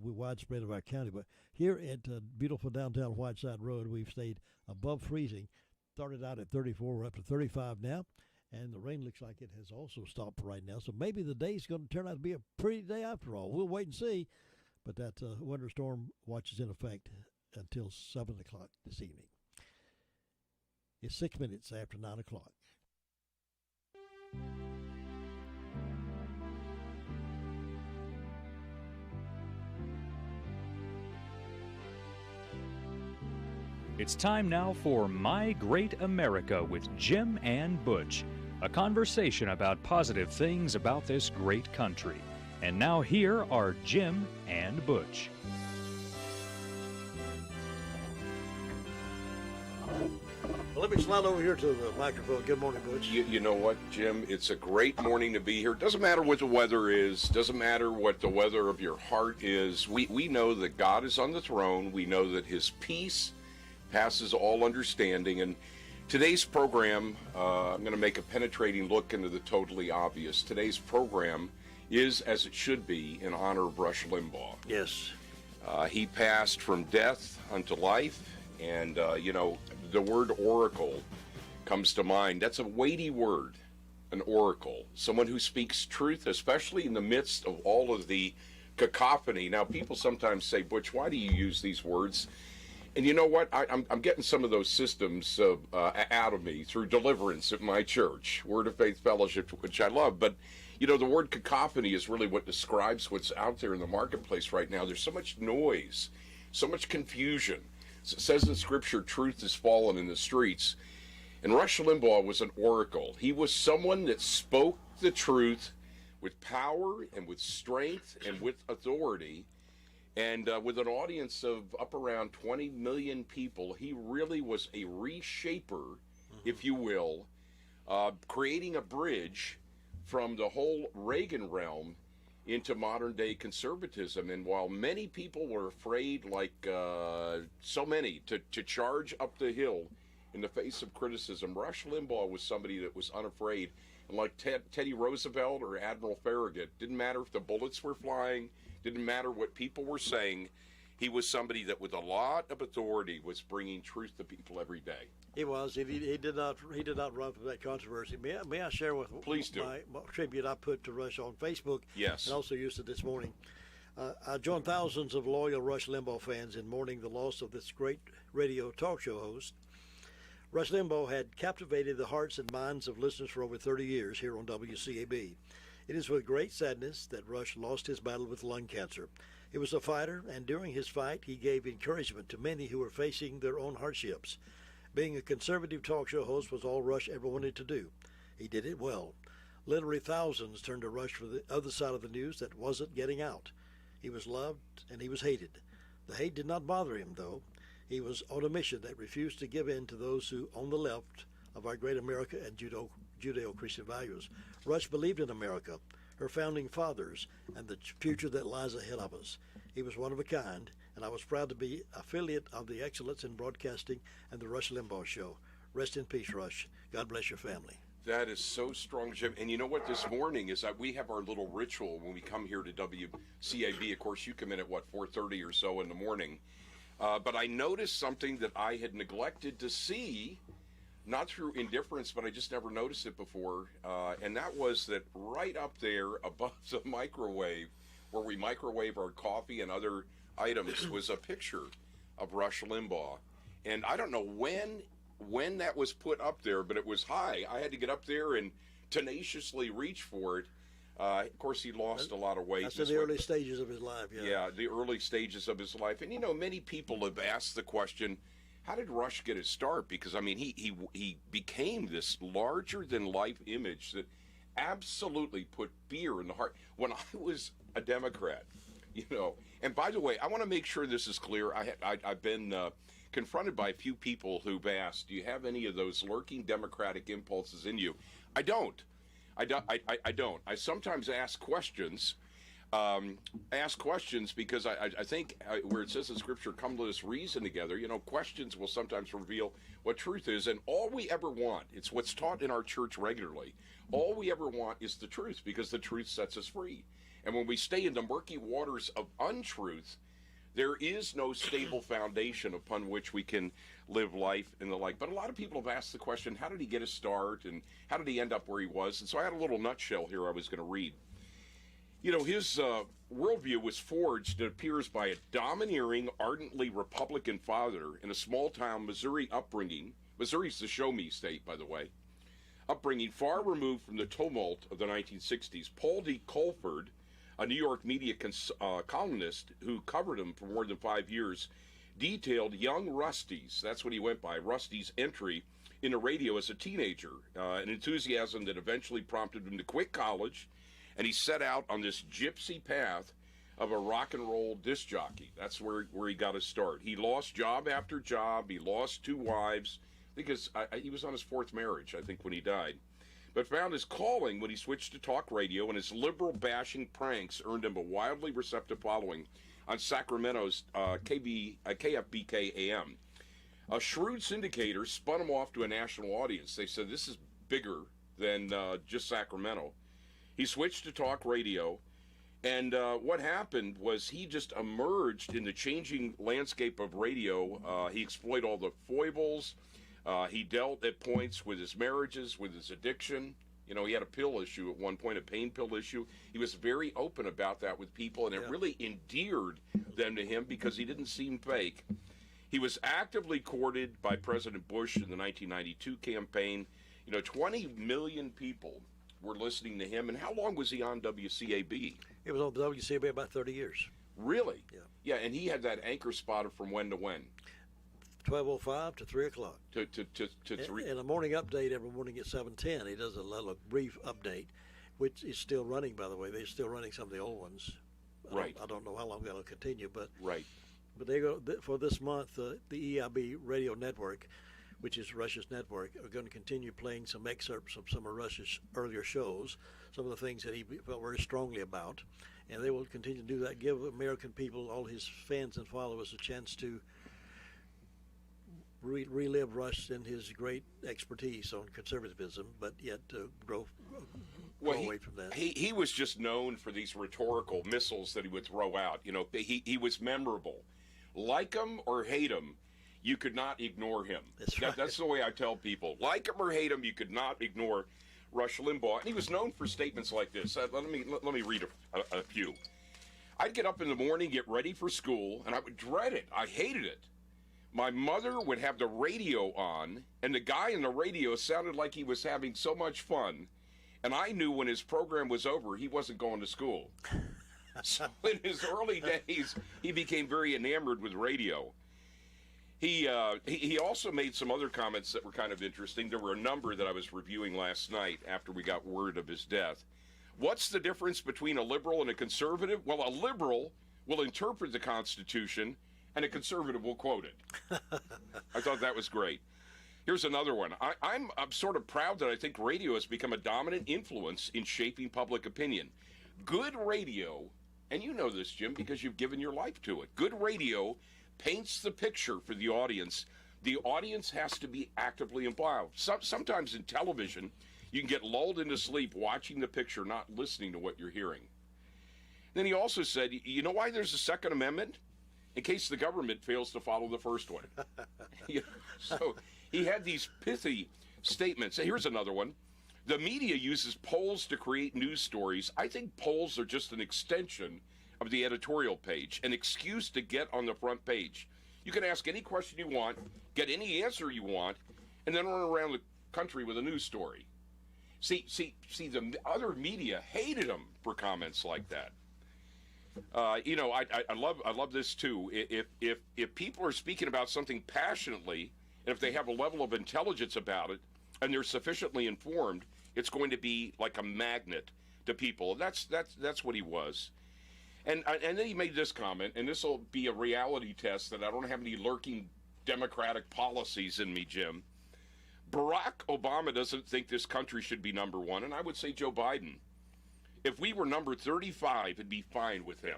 widespread of our county. But here at beautiful downtown Whiteside Road, we've stayed above freezing. Started out at 34. We're up to 35 now. And the rain looks like it has also stopped right now. So maybe the day's going to turn out to be a pretty day after all. We'll wait and see. But that winter storm watch is in effect until 7 o'clock this evening. It's 6 minutes after 9 o'clock. It's time now for My Great America with Jim and Butch, a conversation about positive things about this great country. And now here are Jim and Butch. Well, let me slide over here to the microphone. Good morning, Butch. You know what, Jim? It's a great morning to be here. Doesn't matter what the weather is. Doesn't matter what the weather of your heart is. We know that God is on the throne. We know that his peace passes all understanding. And today's program, I'm going to make a penetrating look into the totally obvious. Today's program is, as it should be, in honor of Rush Limbaugh. Yes. He passed from death unto life. And, the word oracle comes to mind. That's a weighty word, an oracle. Someone who speaks truth, especially in the midst of all of the cacophony. Now, people sometimes say, Butch, why do you use these words? And you know what? I'm getting some of those systems out of me through deliverance at my church, Word of Faith Fellowship, which I love. But, the word cacophony is really what describes what's out there in the marketplace right now. There's so much noise, so much confusion. It says in Scripture, truth has fallen in the streets. And Rush Limbaugh was an oracle. He was someone that spoke the truth with power and with strength and with authority. And with an audience of up around 20 million people, he really was a reshaper, if you will, creating a bridge from the whole Reagan realm into modern-day conservatism. And while many people were afraid, like so many, to charge up the hill in the face of criticism, Rush Limbaugh was somebody that was unafraid. And like Teddy Roosevelt or Admiral Farragut, didn't matter if the bullets were flying, didn't matter what people were saying, he was somebody that with a lot of authority was bringing truth to people every day. He was. He did not run from that controversy. May I share with Please do. my tribute I put to Rush on Facebook? Yes. And also used it this morning. I joined thousands of loyal Rush Limbaugh fans in mourning the loss of this great radio talk show host. Rush Limbaugh had captivated the hearts and minds of listeners for over 30 years here on WCAB. It is with great sadness that Rush lost his battle with lung cancer. He was a fighter, and during his fight, he gave encouragement to many who were facing their own hardships. Being a conservative talk show host was all Rush ever wanted to do. He did it well. Literally thousands turned to Rush for the other side of the news that wasn't getting out. He was loved and he was hated. The hate did not bother him, though. He was on a mission that refused to give in to those who, on the left of our great America and Judeo-Christian values. Rush believed in America, her founding fathers, and the future that lies ahead of us. He was one of a kind, and I was proud to be affiliate of the Excellence in Broadcasting and the Rush Limbaugh Show. Rest in peace, Rush. God bless your family. That is so strong, Jim. And you know what? This morning is that we have our little ritual when we come here to WCAB. Of course, you come in at, 4:30 or so in the morning. But I noticed something that I had neglected to see, not through indifference, but I just never noticed it before. And that was that right up there above the microwave, where we microwave our coffee and other items, was a picture of Rush Limbaugh. And I don't know when that was put up there, but it was high. I had to get up there and tenaciously reach for it. Of course, he lost a lot of weight. That's in the early stages of his life, yeah. Yeah, the early stages of his life. And, you know, many people have asked the question, how did Rush get his start? Because, I mean, he became this larger-than-life image that absolutely put fear in the heart. When I was a Democrat, you know, and by the way, I want to make sure this is clear. I've been confronted by a few people who've asked, do you have any of those lurking Democratic impulses in you? I don't. I don't. I sometimes ask questions. Because I think where it says in Scripture, come let us reason together, you know, questions will sometimes reveal what truth is. And all we ever want, it's what's taught in our church regularly, all we ever want is the truth, because the truth sets us free. And when we stay in the murky waters of untruth, there is no stable foundation upon which we can live life and the like. But a lot of people have asked the question, how did he get his start and how did he end up where he was? And so I had a little nutshell here I was going to read. You know, his worldview was forged, it appears, by a domineering, ardently Republican father in a small-town Missouri upbringing. Missouri's the show-me state, by the way. Upbringing far removed from the tumult of the 1960s. Paul D. Colford, a New York media columnist who covered him for more than 5 years, detailed young Rusty's, that's what he went by, Rusty's entry into radio as a teenager, an enthusiasm that eventually prompted him to quit college, and he set out on this gypsy path of a rock and roll disc jockey. That's where he got his start. He lost job after job. He lost 2 wives. I think he was on his 4th marriage, I think, when he died. But found his calling when he switched to talk radio, and his liberal-bashing pranks earned him a wildly receptive following on Sacramento's KFBK AM. A shrewd syndicator spun him off to a national audience. They said, this is bigger than just Sacramento. He switched to talk radio, and what happened was he just emerged in the changing landscape of radio. He exploited all the foibles. He dealt at points with his marriages, with his addiction. You know, he had a pill issue at one point, a pain pill issue. He was very open about that with people, and it really endeared them to him because he didn't seem fake. He was actively courted by President Bush in the 1992 campaign. You know, 20 million people were listening to him. And how long was he on WCAB? It was on WCAB about 30 years. Really? Yeah. Yeah, and he had that anchor spot from when to when? 12:05 to 3 o'clock. To 3. And a morning update every morning at 7:10. He does a little brief update, which is still running, by the way. They're still running some of the old ones. Right. I don't know how long that'll continue, but right. But they go for this month. The EIB radio network, which is Rush's network, are going to continue playing some excerpts of some of Rush's earlier shows, some of the things that he felt very strongly about, and they will continue to do that. Give American people, all his fans and followers, a chance to relive Rush and his great expertise on conservatism, but yet grow away from that. He was just known for these rhetorical missiles that he would throw out. You know, he was memorable. Like him or hate him, you could not ignore him. That's the way I tell people. Like him or hate him, you could not ignore Rush Limbaugh. And he was known for statements like this. Let me read a few. I'd get up in the morning, get ready for school, and I would dread it. I hated it. My mother would have the radio on, and the guy in the radio sounded like he was having so much fun, and I knew when his program was over, he wasn't going to school. So in his early days, he became very enamored with radio. He also made some other comments that were kind of interesting. There were a number that I was reviewing last night after we got word of his death. What's the difference between a liberal and a conservative? Well, a liberal will interpret the Constitution, and a conservative will quote it. I thought that was great. Here's another one. I'm sort of proud that I think radio has become a dominant influence in shaping public opinion. Good radio, and you know this, Jim, because you've given your life to it. Good radio paints the picture for the audience. The audience has to be actively involved. Sometimes in television, you can get lulled into sleep watching the picture, not listening to what you're hearing. Then he also said, you know why there's a Second Amendment? In case the government fails to follow the first one. So he had these pithy statements. Here's another one. The media uses polls to create news stories. I think polls are just an extension of the editorial page, an excuse to get on the front page. You can ask any question you want, get any answer you want, and then run around the country with a news story. See, the other media hated him for comments like that. I love this too. If people are speaking about something passionately, and if they have a level of intelligence about it, and they're sufficiently informed, it's going to be like a magnet to people. That's what he was. And then he made this comment, and this will be a reality test that I don't have any lurking Democratic policies in me, Jim. Barack Obama doesn't think this country should be number one, and I would say Joe Biden. If we were number 35, it'd be fine with him.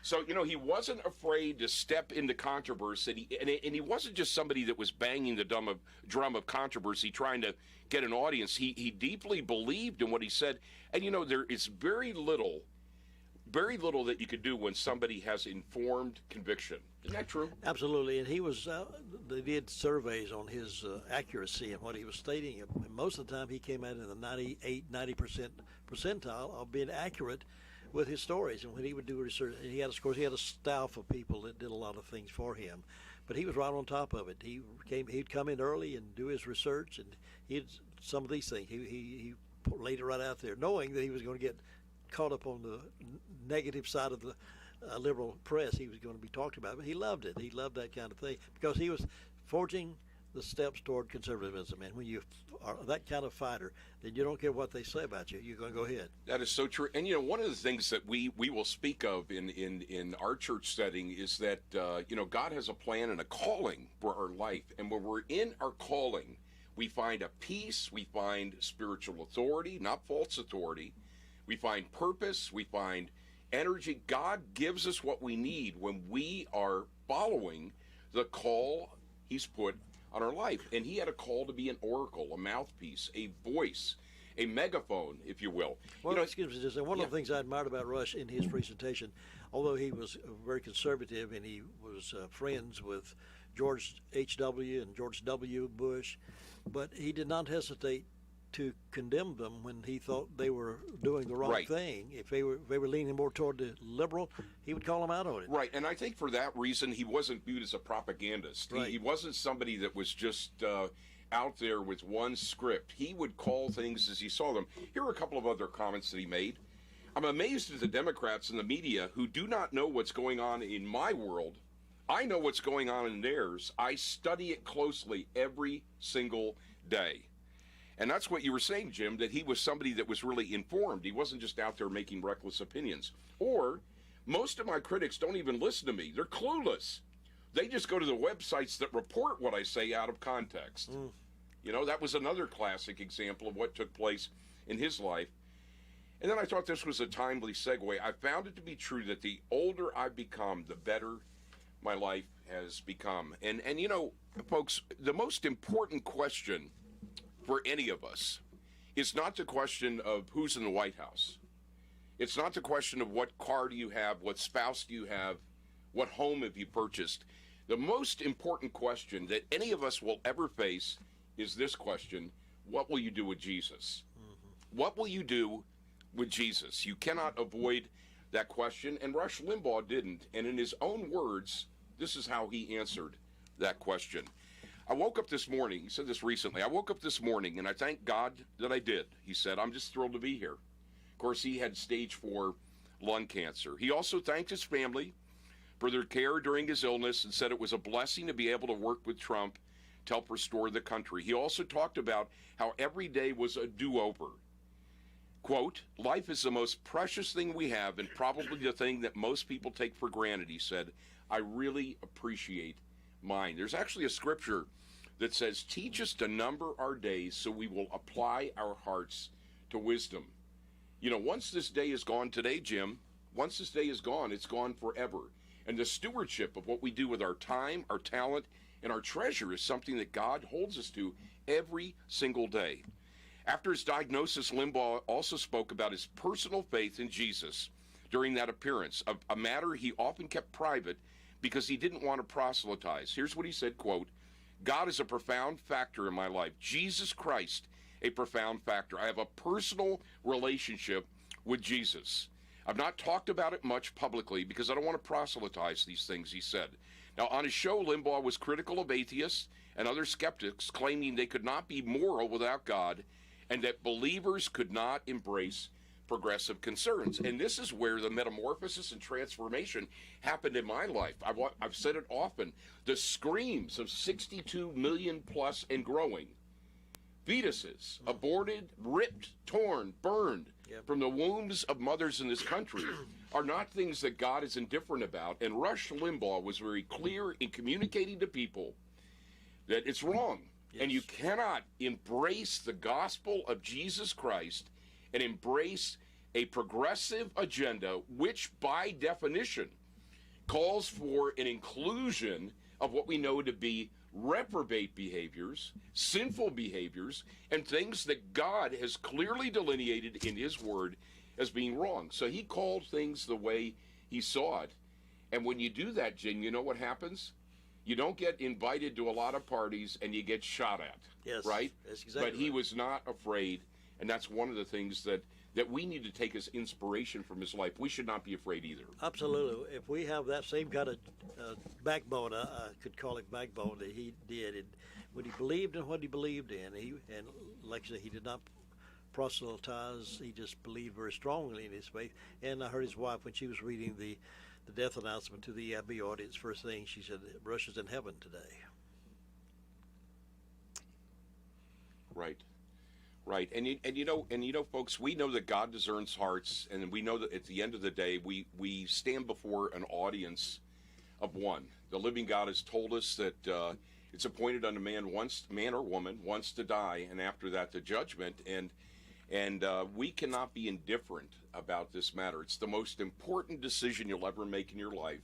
So, he wasn't afraid to step into controversy, and he wasn't just somebody that was banging the drum of controversy trying to get an audience. He deeply believed in what he said, and, there is very little that you could do when somebody has informed conviction. Isn't that true? Absolutely, and he was, they did surveys on his accuracy and what he was stating, and most of the time he came out in the 90% percentile of being accurate with his stories. And when he would do research, he had a staff of people that did a lot of things for him, but he was right on top of it. He'd come in early and do his research, and some of these things he laid it right out there, knowing that he was going to get caught up on the negative side of the liberal press. He was going to be talked about, but he loved it. He loved that kind of thing because he was forging the steps toward conservatism. And when you are that kind of fighter, then you don't care what they say about you. You're going to go ahead. That is so true. And, one of the things that we will speak of in our church setting is that, God has a plan and a calling for our life. And when we're in our calling, we find a peace, we find spiritual authority, not false authority. We find purpose, we find energy. God gives us what we need when we are following the call he's put on our life. And he had a call to be an oracle, a mouthpiece, a voice, a megaphone, if you will. Well, excuse me, just one of the things I admired about Rush in his presentation, although he was very conservative and he was friends with George H.W. and George W. Bush, but he did not hesitate to condemn them when he thought they were doing the wrong thing. If they were leaning more toward the liberal, he would call them out on it. Right, and I think for that reason, he wasn't viewed as a propagandist. He wasn't somebody that was just out there with one script. He would call things as he saw them. Here are a couple of other comments that he made. I'm amazed at the Democrats and the media who do not know what's going on in my world. I know what's going on in theirs. I study it closely every single day. And that's what you were saying, Jim, that he was somebody that was really informed. He wasn't just out there making reckless opinions. Or most of my critics don't even listen to me. They're clueless. They just go to the websites that report what I say out of context. That was another classic example of what took place in his life. And then I thought this was a timely segue. I found it to be true that the older I've become, the better my life has become. And folks, the most important question for any of us is not the question of who's in the White House. It's not the question of what car do you have, what spouse do you have, what home have you purchased. The most important question that any of us will ever face is this question: what will you do with Jesus? What will you do with Jesus? You cannot avoid that question, and Rush Limbaugh didn't. And in his own words, this is how he answered that question. I woke up this morning, he said this recently, I woke up this morning and I thank God that I did. He said, I'm just thrilled to be here. Of course, he had stage 4 lung cancer. He also thanked his family for their care during his illness and said it was a blessing to be able to work with Trump to help restore the country. He also talked about how every day was a do-over. Quote, life is the most precious thing we have and probably the thing that most people take for granted, he said. I really appreciate mine. There's actually a scripture that says, teach us to number our days so we will apply our hearts to wisdom. Once this day is gone today, Jim, once this day is gone, it's gone forever. And the stewardship of what we do with our time, our talent, and our treasure is something that God holds us to every single day. After his diagnosis, Limbaugh also spoke about his personal faith in Jesus during that appearance, a matter he often kept private because he didn't want to proselytize. Here's what he said, quote, God is a profound factor in my life. Jesus Christ, a profound factor. I have a personal relationship with Jesus. I've not talked about it much publicly because I don't want to proselytize these things, he said. Now, on his show, Limbaugh was critical of atheists and other skeptics, claiming they could not be moral without God and that believers could not embrace progressive concerns. And this is where the metamorphosis and transformation happened in my life. I've said it often. The screams of 62 million plus and growing fetuses, aborted, ripped, torn, burned from the wombs of mothers in this country are not things that God is indifferent about. And Rush Limbaugh was very clear in communicating to people that it's wrong. Yes. And you cannot embrace the gospel of Jesus Christ and embrace a progressive agenda, which by definition calls for an inclusion of what we know to be reprobate behaviors, sinful behaviors, and things that God has clearly delineated in his word as being wrong. So he called things the way he saw it. And when you do that, Jim, you know what happens? You don't get invited to a lot of parties and you get shot at. Yes, right? That's exactly but he right. was not afraid, and that's one of the things that we need to take as inspiration from his life. We should not be afraid either. Absolutely. If we have that same kind of backbone, I could call it backbone, that he did, and when he believed in what he believed in, and like I said, he did not proselytize. He just believed very strongly in his faith. And I heard his wife, when she was reading the death announcement to the EIB audience, first thing she said, Rush is in heaven today. Right. Right, and you know, folks, we know that God discerns hearts, and we know that at the end of the day, we stand before an audience of one. The living God has told us that it's appointed unto man or woman, once to die, and after that the judgment. And we cannot be indifferent about this matter. It's the most important decision you'll ever make in your life,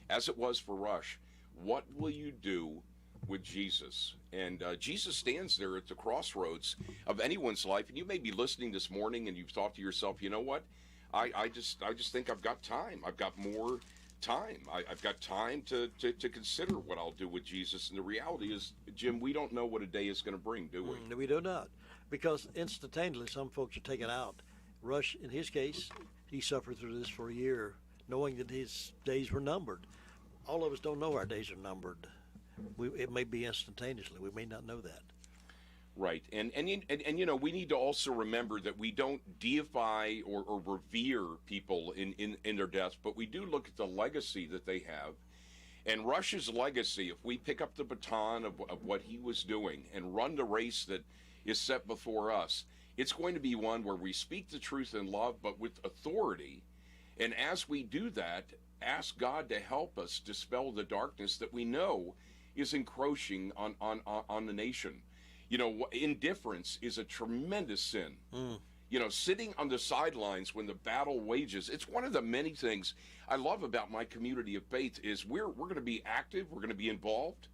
as it was for Rush. What will you do with Jesus? And Jesus stands there at the crossroads of anyone's life. And you may be listening this morning and you've thought to yourself, you know what? I just think I've got time. I've got more time. I've got time to consider what I'll do with Jesus. And the reality is, Jim, we don't know what a day is going to bring, do we? We do not. Because instantaneously, some folks are taken out. Rush, in his case, he suffered through this for a year, knowing that his days were numbered. All of us don't know our days are numbered. It may be instantaneously. We may not know that. Right, and you know, we need to also remember that we don't deify or revere people in their deaths, but we do look at the legacy that they have. And Rush's legacy, if we pick up the baton of what he was doing and run the race that is set before us, it's going to be one where we speak the truth in love, but with authority. And as we do that, ask God to help us dispel the darkness that we know is encroaching on the nation. You know, indifference is a tremendous sin. You know, sitting on the sidelines when the battle wages, it's one of the many things I love about my community of faith is we're going to be active, we're going to be involved.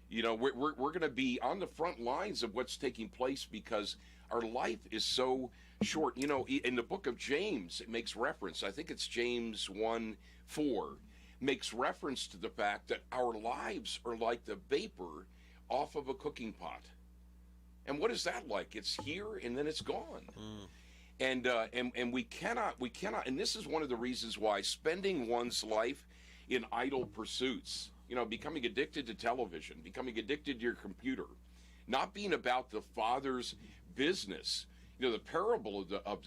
You know, we're going to be on the front lines of what's taking place because our life is so short. You know, in the book of James, it makes reference, I think it's James 1:4, makes reference to the fact that our lives are like the vapor off of a cooking pot. And what is that like? It's here and then it's gone. And we cannot, and this is one of the reasons why spending one's life in idle pursuits, you know, becoming addicted to television, becoming addicted to your computer, not being about the Father's business. You know, the parable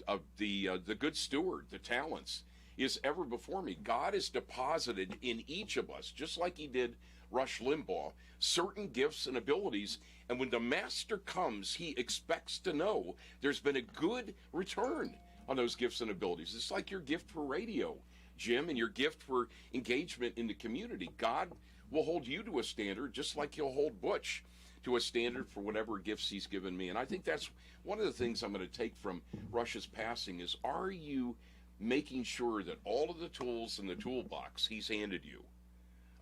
of the good steward, the talents, is ever before me. God has deposited in each of us, just like he did Rush Limbaugh, certain gifts and abilities. And when the master comes, he expects to know there's been a good return on those gifts and abilities. It's like your gift for radio, Jim, and your gift for engagement in the community. God will hold you to a standard, just like he'll hold Butch to a standard for whatever gifts he's given me. And I think that's one of the things I'm going to take from Rush's passing is, are you making sure that all of the tools in the toolbox he's handed you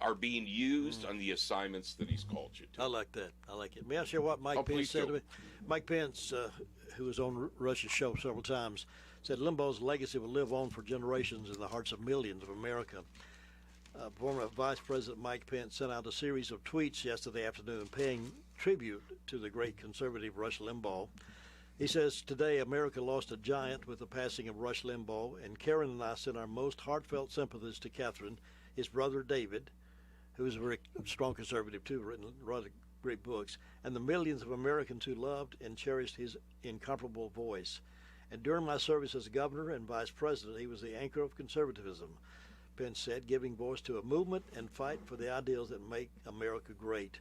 are being used on the assignments that he's called you to? I like that. I like it. May I share what Mike Pence said to me? Mike Pence, who was on Rush's show several times, said Limbaugh's legacy will live on for generations in the hearts of millions of America. Former Vice President Mike Pence sent out a series of tweets yesterday afternoon paying tribute to the great conservative Rush Limbaugh. He says, today America lost a giant with the passing of Rush Limbaugh, and Karen and I send our most heartfelt sympathies to Catherine, his brother David, who was a very strong conservative too, written rather great books, and the millions of Americans who loved and cherished his incomparable voice. And during my service as governor and vice president, he was the anchor of conservatism, Pence said, giving voice to a movement and fight for the ideals that make America great.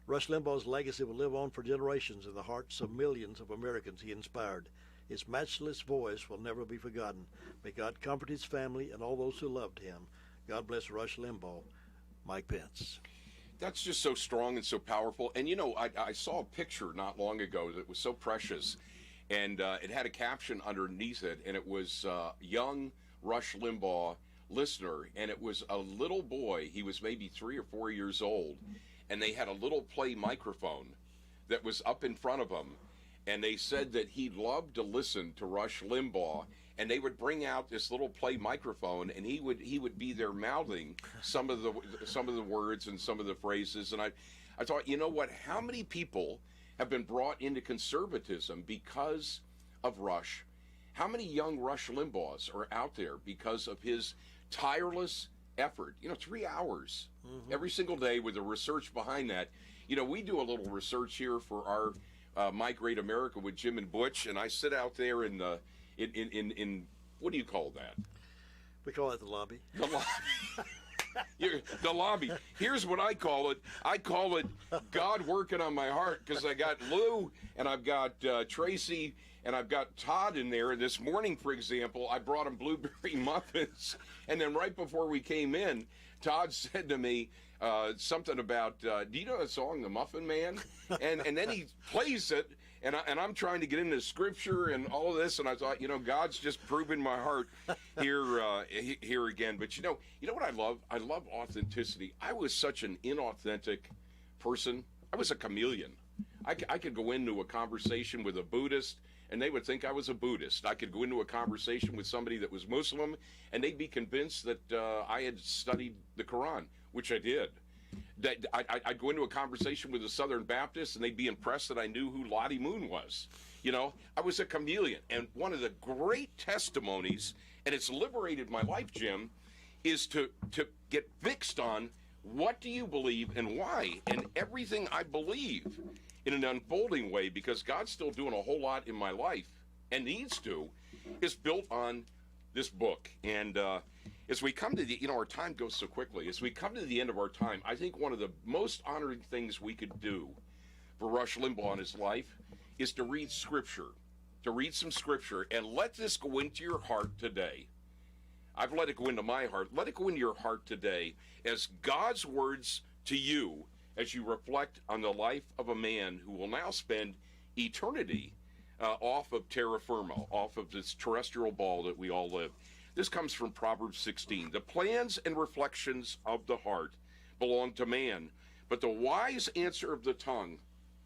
Rush Limbaugh's legacy will live on for generations in the hearts of millions of Americans he inspired. His matchless voice will never be forgotten. May God comfort his family and all those who loved him. God bless Rush Limbaugh. Mike Pence. That's just so strong and so powerful. And, you know, I saw a picture not long ago that was so precious, and it had a caption underneath it, and it was young Rush Limbaugh listener, and it was a little boy. He was maybe 3 or 4 years old, and they had a little play microphone that was up in front of him, and they said that he loved to listen to Rush Limbaugh, and they would bring out this little play microphone, and he would be there mouthing some of the words and some of the phrases. And I thought, you know what? How many people have been brought into conservatism because of Rush? How many young Rush Limbaughs are out there because of his tireless effort? 3 hours every single day with the research behind that. We do a little research here for our My Great America with Jim and Butch, and I sit out there in what do you call that? We call it the lobby. The lobby. The lobby. Here's what I call it. I call it God working on my heart, because I got Lou and I've got Tracy and I've got Todd in there. And this morning, for example, I brought him blueberry muffins. And then right before we came in, Todd said to me something about, do you know the song, The Muffin Man? And then he plays it. And I'm trying to get into scripture and all of this, and I thought, God's just proving my heart here again. But you know what I love? I love authenticity. I was such an inauthentic person. I was a chameleon. I could go into a conversation with a Buddhist, and they would think I was a Buddhist. I could go into a conversation with somebody that was Muslim, and they'd be convinced that I had studied the Quran, which I did. That I'd go into a conversation with a Southern Baptist, and they'd be impressed that I knew who Lottie Moon was. I was a chameleon. And one of the great testimonies, and it's liberated my life, Jim, is to get fixed on what do you believe and why. And everything I believe in an unfolding way, because God's still doing a whole lot in my life and needs to, is built on this book. And as we come to the, our time goes so quickly. As we come to the end of our time, I think one of the most honoring things we could do for Rush Limbaugh in his life is to read Scripture, to read some Scripture, and let this go into your heart today. I've let it go into my heart. Let it go into your heart today as God's words to you as you reflect on the life of a man who will now spend eternity off of terra firma, off of this terrestrial ball that we all live. This comes from Proverbs 16. The plans and reflections of the heart belong to man, but the wise answer of the tongue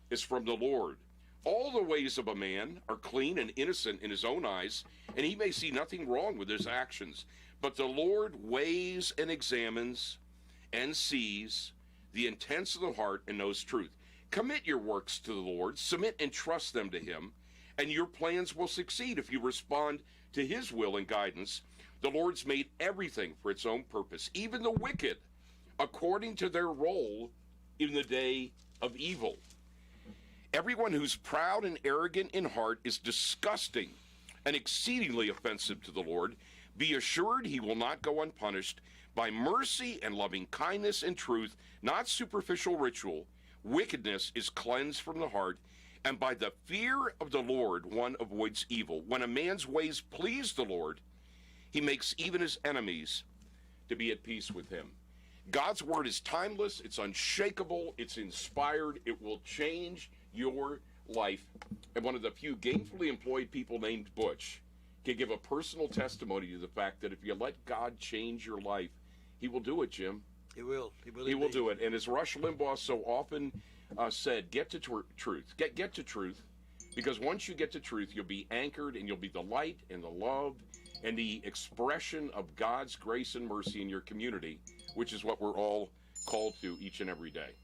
is from the Lord. All the ways of a man are clean and innocent in his own eyes, and he may see nothing wrong with his actions. But the Lord weighs and examines and sees the intents of the heart and knows truth. Commit your works to the Lord, submit and trust them to him, and your plans will succeed if you respond to his will and guidance. The Lord's made everything for its own purpose, even the wicked, according to their role in the day of evil. Everyone who's proud and arrogant in heart is disgusting and exceedingly offensive to the Lord. Be assured he will not go unpunished. By mercy and loving kindness and truth, not superficial ritual, wickedness is cleansed from the heart, and by the fear of the Lord one avoids evil. When a man's ways please the Lord, he makes even his enemies to be at peace with him. God's word is timeless, it's unshakable, it's inspired, it will change your life. And one of the few gainfully employed people named Butch can give a personal testimony to the fact that if you let God change your life, he will do it, Jim. He will. He will do it. And as Rush Limbaugh so often said, get to truth. Get to truth, because once you get to truth, you'll be anchored and you'll be the light and the love and the expression of God's grace and mercy in your community, which is what we're all called to each and every day.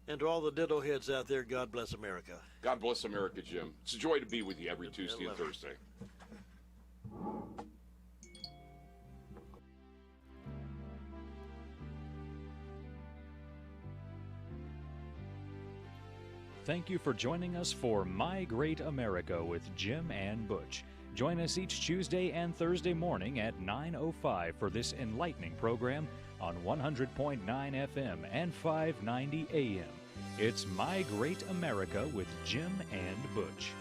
And to all the ditto heads out there, God bless America. God bless America, Jim. It's a joy to be with you every Tuesday and Thursday. thank you for joining us for My Great America with Jim and Butch. Join us each Tuesday and Thursday morning at 9:05 for this enlightening program on 100.9 FM and 590 AM. It's My Great America with Jim and Butch.